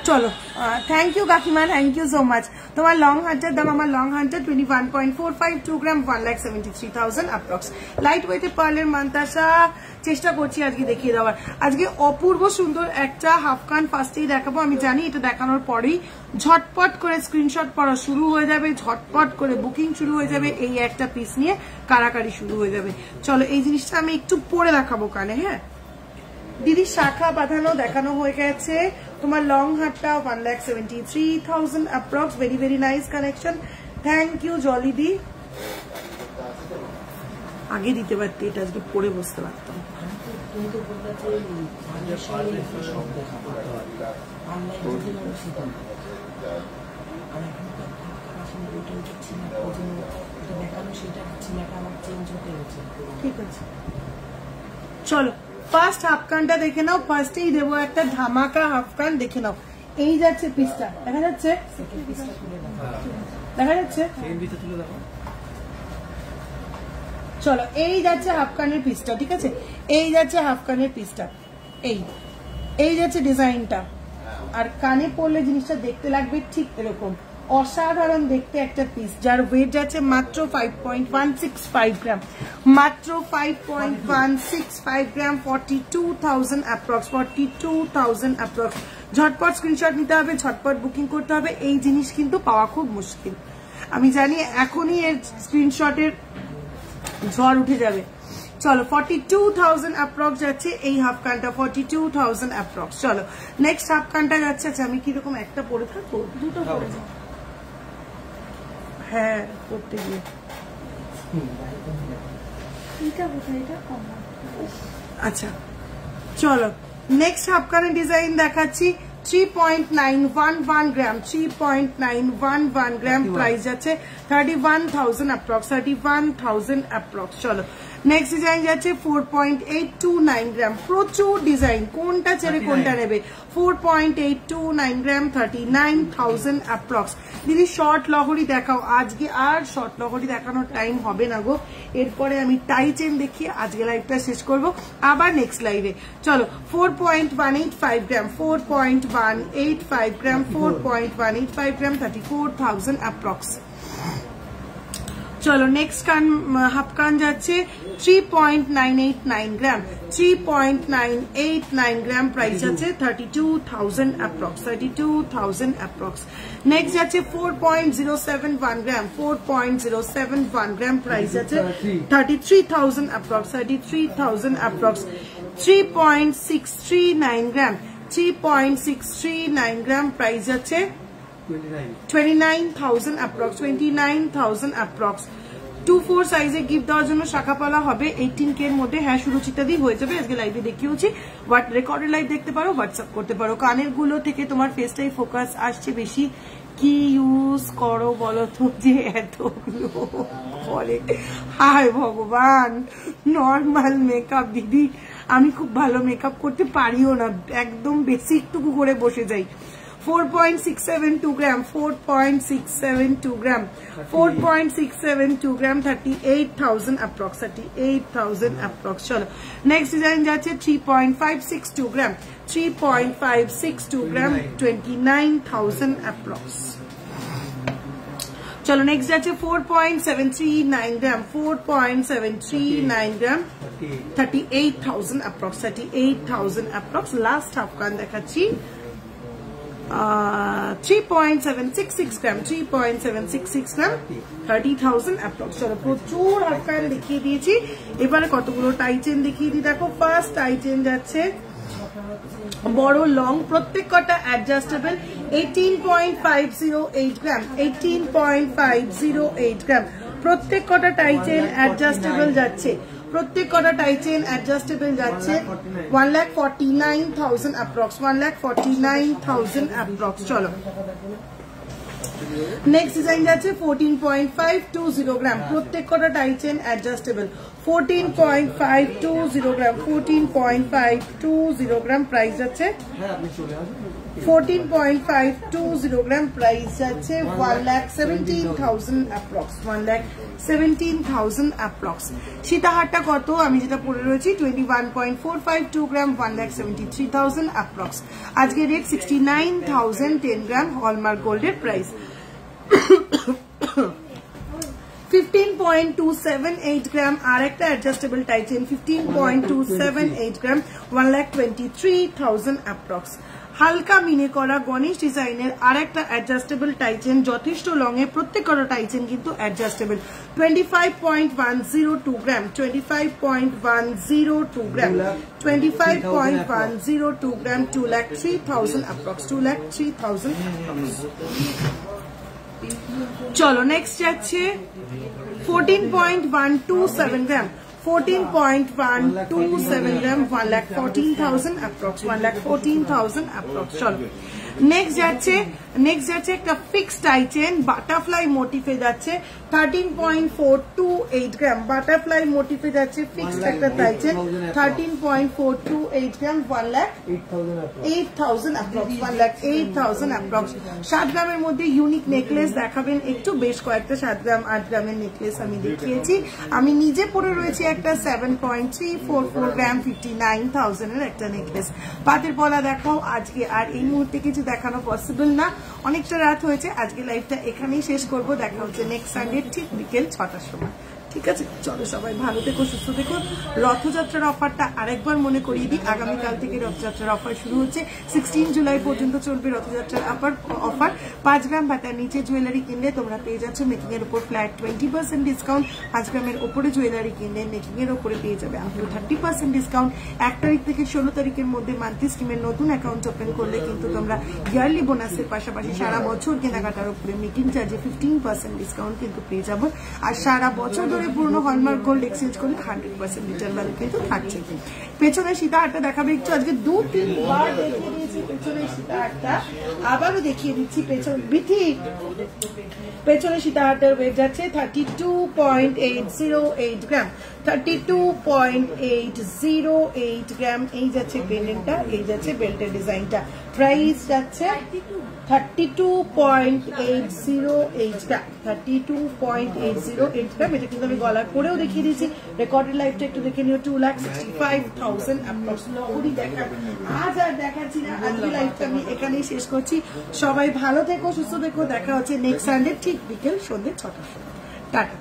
চলো, থ্যাংক ইউ কাকিমা, থ্যাংক ইউ সো মাচ। তোমার লং হান্টার দাম, আমার লং হান্টার 21.452 গ্রাম, 1,73,000 অ্যাপ্রক্স। লাইট ওয়েটে পার্লের মান্তাসা চেষ্টা করছি আজকে দেখিয়ে দেওয়ার। আজকে অপূর্ব সুন্দর একটা হাফ কান ফার্স্টেই দেখাবো। আমি জানি এটা দেখানোর পরেই ঝটপট করে স্ক্রিনশট পড়া শুরু হয়ে যাবে, ঝটপট করে বুকিং শুরু হয়ে যাবে, এই একটা পিস নিয়ে কারাকারি শুরু হয়ে যাবে। চলো এই জিনিসটা আমি একটু পরে দেখাবো কানে। হ্যাঁ দিদি, শাখা বাঁধানো দেখানো হয়ে গেছে। তোমার লং হাতটা 1,73,000 approx. Very very nice collection, thank you Jolly দি। আগে দিতে পারতে, এটা আজকে পরে বসতে পারতাম। তুমি তো বললে যে সব দেখাবো, অনলাইন সেটা, আর এখন তো আসলে ওটা দিচ্ছি না, ওই জন্য এটা দেখানো সেটা দিচ্ছি না, আমার চেঞ্জ হতে হচ্ছে। ঠিক আছে চলো ফার্স্ট হাফ কানটা দেখে নাও। ফার্স্টেই দেবো একটা ধামাকা হাফ কান, দেখে নাও। এই যাচ্ছে পিসটা, দেখা যাচ্ছে, দেখা যাচ্ছে। চলো এই যাচ্ছে হাফ কানের পিসটা, ঠিক আছে, এই যাচ্ছে হাফ কানের পিসটা, এই যাচ্ছে ডিজাইনটা। আর কানে পরলে জিনিসটা দেখতে লাগবে ঠিক এরকম অসাধারণ দেখতে একটা পিস, যার ওয়েট যাচ্ছে মাত্র 5.165 গ্রাম, মাত্র 5.165 গ্রাম, 42,000 অ্যাপ্রক্স, 42,000 অ্যাপ্রক্স। ঝটপট স্ক্রিনশট নিতে হবে, ঝটপট বুকিং করতে হবে। এই জিনিস কিন্তু পাওয়া খুব মুশকিল, আমি জানি। এখনই এর স্ক্রিনশটের ঝড় উঠে যাবে। চলো 42,000 অ্যাপ্রক্স যাচ্ছে এই হাফ কানটা, 42,000 অ্যাপ্রক্স। চলো নেক্সট হাফ কানটা যাচ্ছে। আচ্ছা আমি কিরকম একটা পরে থাকবো, দুটো পরে যাবো। হ্যাঁ করতে গিয়ে আচ্ছা চলো নেক্সট হাফ কানের ডিজাইন দেখাচ্ছি। 3.911 গ্রাম, 3.911 গ্রাম, প্রাইস যাচ্ছে 31,000 অ্যাপ্রক্স, 31,000 অ্যাপ্রক্স। চলো নেক্সট ডিজাইন যাচ্ছে 4.829 গ্রাম। প্রচুর ডিজাইন, কোনটা ছেড়ে কোনটা নেবে। 4.829 গ্রাম, 39,000 অ্যাপ্রক্স। দিদি শর্ট লহরি দেখাও। আজকে আর শর্ট লহরি দেখানোর টাইম হবে না গো, এরপরে আমি টাই চেন দেখিয়ে আজকে লাইভটা শেষ করব, আবার নেক্সট লাইভে। চলো 4.185 গ্রাম, 4.185 গ্রাম, 4.185 গ্রাম, 34,000 অ্যাপ্রক্স। চলো নেক্সট কান হাফ কান যাচ্ছে 3.989 গ্রাম, 3.989 গ্রাম, প্রাইস আছে 32,000 অ্যাপ্রক্স, 32,000 অ্যাপ্রক্স। নেক্সট যাচ্ছে 4.071 গ্রাম, 4.071 গ্রাম, প্রাইস আছে 33,000 অ্যাপ্রক্স, 33,000 অ্যাপ্রক্স। 3.639 গ্রাম, 3.639 গ্রাম, প্রাইস আছে 29,000 অ্যাপ্রক্স, 29,000 অ্যাপ্রক্স। 2-4 সাইজে গিফট দেওয়ার জন্য শাখাপালা হবে 18K এর মধ্যে। হ্যাঁ সুরুচিতা দি হয়ে যাবে, আজকে লাইভে দেখিয়েছি। রেকর্ডেড লাইভ দেখতে পারো, হোয়াটসঅ্যাপ করতে পারো। কানের গুলো থেকে তোমার ফেসটাই ফোকাস আসছে বেশি, কি ইউজ করো বলো তো যে এতগুলো বলে। হায় ভগবান, নর্মাল মেকআপ দিদি, আমি খুব ভালো মেকআপ করতে পারিও না, একদম বেসিক টুকু করে বসে যাই। 4.672 গ্রাম, 4.672 গ্রাম, 4.672 গ্রাম, 38,000 অ্যাপ্রক্স, 38,000 অ্যাপ্রক্স। চলো নেক্সট ডিজাইন যাচ্ছে 3.562 গ্রাম, 3.562 গ্রাম, 29,000 অ্যাপ্রক্স। চলো নেক্সট যাচ্ছে 4.739 গ্রাম, 4.739 গ্রাম, 38,000 অ্যাপ্রক্স, 38,000 অ্যাপ্রক্স। লাস্ট হাফ কান দেখাচ্ছি 3.766 গ্রাম, 3.766 গ্রাম, 30,000 অ্যাপ্রক্স। চলো প্রচুর হাফ কান দেখিয়ে দিয়েছি, এবারে কতগুলো টাই চেন দেখিয়ে দিই। দেখো ফার্স্ট টাই চেন যাচ্ছে বড় লং, প্রত্যেক কটা অ্যাডজাস্টেবল, 18.508 গ্রাম, 18.508 গ্রাম, প্রত্যেক কটা টাই চেন অ্যাডজাস্টেবল যাচ্ছে। প্রত্যেক কটা টাইচেন অ্যাডজাস্টেবল যাচ্ছে 1,49,000 অ্যাপ্রক্স, 1,49,000 অ্যাপ্রক্স। চলো নেক্সট ডিজাইন যাচ্ছে 14.520 গ্রাম, প্রত্যেক কটা টাইচেন অ্যাডজাস্টেবল 14.520 গ্রাম, 14.520 গ্রাম প্রাইস যাচ্ছে 14.520 গ্রাম প্রাইস যাচ্ছে 1,17,000 অ্যাপ্রক্স, 1,17,000 অ্যাপ্রক্স। সীতাহারটা কত আমি যেটা পরে রয়েছি 21.452 গ্রাম, 1,73,000 অ্যাপ্রক্স। আজকে রেট 69,000 10 গ্রাম হলমার্ক গোল্ডের প্রাইস। 15.278 গ্রাম আর একটা অ্যাডজাস্টেবল টাইচেন 15.278 গ্রাম, 1,23,000 অ্যাপ্রক্স। হালকা মিনে করা গণেশ ডিজাইনের আর একটা অ্যাডজাস্টেবল টাইচেন, যথেষ্ট লং এ, প্রত্যেক কটা টাইচেন কিন্তু অ্যাডজাস্টেবল 25.102 গ্রাম, 25.102 গ্রাম, 25.102 গ্রাম, 2,03,000 অ্যাপ্রক্স, 2,03,000 অ্যাপ্রক্স। চলো নেক্সট যাচ্ছে 14.127 গ্রাম, 14.127 গ্রাম, 1,14,000 অ্যাপ্রক্স, 1,14,000 অ্যাপ্রক্স। চলো নেক্সট যাচ্ছে একটা ফিক্সড টাইচেন বাটারফ্লাই মোটিফে যাচ্ছে 13.428 গ্রাম, বাটারফ্লাই মোটিফে যাচ্ছে ফিক্সড একটা টাইচেন 13.428 গ্রাম, 1,08,000 অ্যাপ্রক্স, 1,08,000 অ্যাপ্রক্স। 7 গ্রামের মধ্যে ইউনিক নেকলেস দেখাবেন একটু, বেশ কয়েকটা 7 গ্রাম 8 গ্রামের নেকলেস আমি দেখিয়েছি। আমি নিজে পরে রয়েছে একটা 7.344 গ্রাম 59,000 এর একটা নেকলেস। পাতের পলা দেখাও আজকে আর এই মুহূর্তে কিছু দেখানো পসিবল না, অনেকটা রাত হয়েছে। আজকে লাইভটা এখানেই শেষ করব, দেখা হচ্ছে নেক্সট সানডে ঠিক বিকেল 6টার সময়। ঠিক আছে, চলো সবাই ভালো থেকো, সুস্থ থেকো। রথযাত্রার অফারটা আরেকবার মনে করিয়ে দিই, আগামীকাল থেকে রথযাত্রার অফার শুরু হচ্ছে, 16 জুলাই পর্যন্ত চলবে রথযাত্রার অফার। 5 গ্রাম বা তার নিচে জুয়েলারি কিনলে তোমরা পেয়ে যাচ্ছ মেকিং এর উপর ফ্ল্যাট 20% ডিসকাউন্ট, 5 গ্রামের উপরে জুয়েলারি কিনলে মেকিং এর উপরে পেয়ে যাবে আপ টু 30% ডিসকাউন্ট। 1 তারিখ থেকে 16 তারিখের মধ্যে মান্থলি স্কিমের নতুন অ্যাকাউন্ট ওপেন করলে কিন্তু তোমরা ইয়ারলি বোনাসের পাশাপাশি সারা বছর কেনাকাটার উপরে মেকিং চার্জে 15% ডিসকাউন্ট কিন্তু পেয়ে যাবো। আর সারা বছর ধরে পুরনো হলমার্ক গোল্ড এক্সচেঞ্জ করলে 100% রিটার্ন ভ্যালু কিন্তু থাকছে। পেছনে সীতাহারটা দেখাবে একটু, আজকে 2-3 বার দেখিয়ে দিয়েছি পেছনে সীতাহারটা, আবারও দেখিয়ে দিচ্ছি পেছনে সীতাহারটার ওয়েট যাচ্ছে 32.808 গ্রাম, 32.808 গ্রাম। এই যাচ্ছে পেন্ডেন্টটা, এই যাচ্ছে বেল্টের ডিজাইনটা, প্রাইস যাচ্ছে 32.808 গ্রাম, 32.808 গ্রাম। এটা কিন্তু আমি গলার পরেও দেখিয়ে দিয়েছি, রেকর্ডেড লাইফটা একটু দেখে নিও, 2,65,000 অ্যাপ্রক্সিমেটলি দেখার। আজ আর দেখাচ্ছি না, আজকে লাইফটা আমি এখানেই শেষ করছি। সবাই ভালো থেকো, সুস্থ থেকো, দেখা হচ্ছে নেক্সট সানডে ঠিক বিকেল সন্ধ্যে 6টার সময়। টাটা।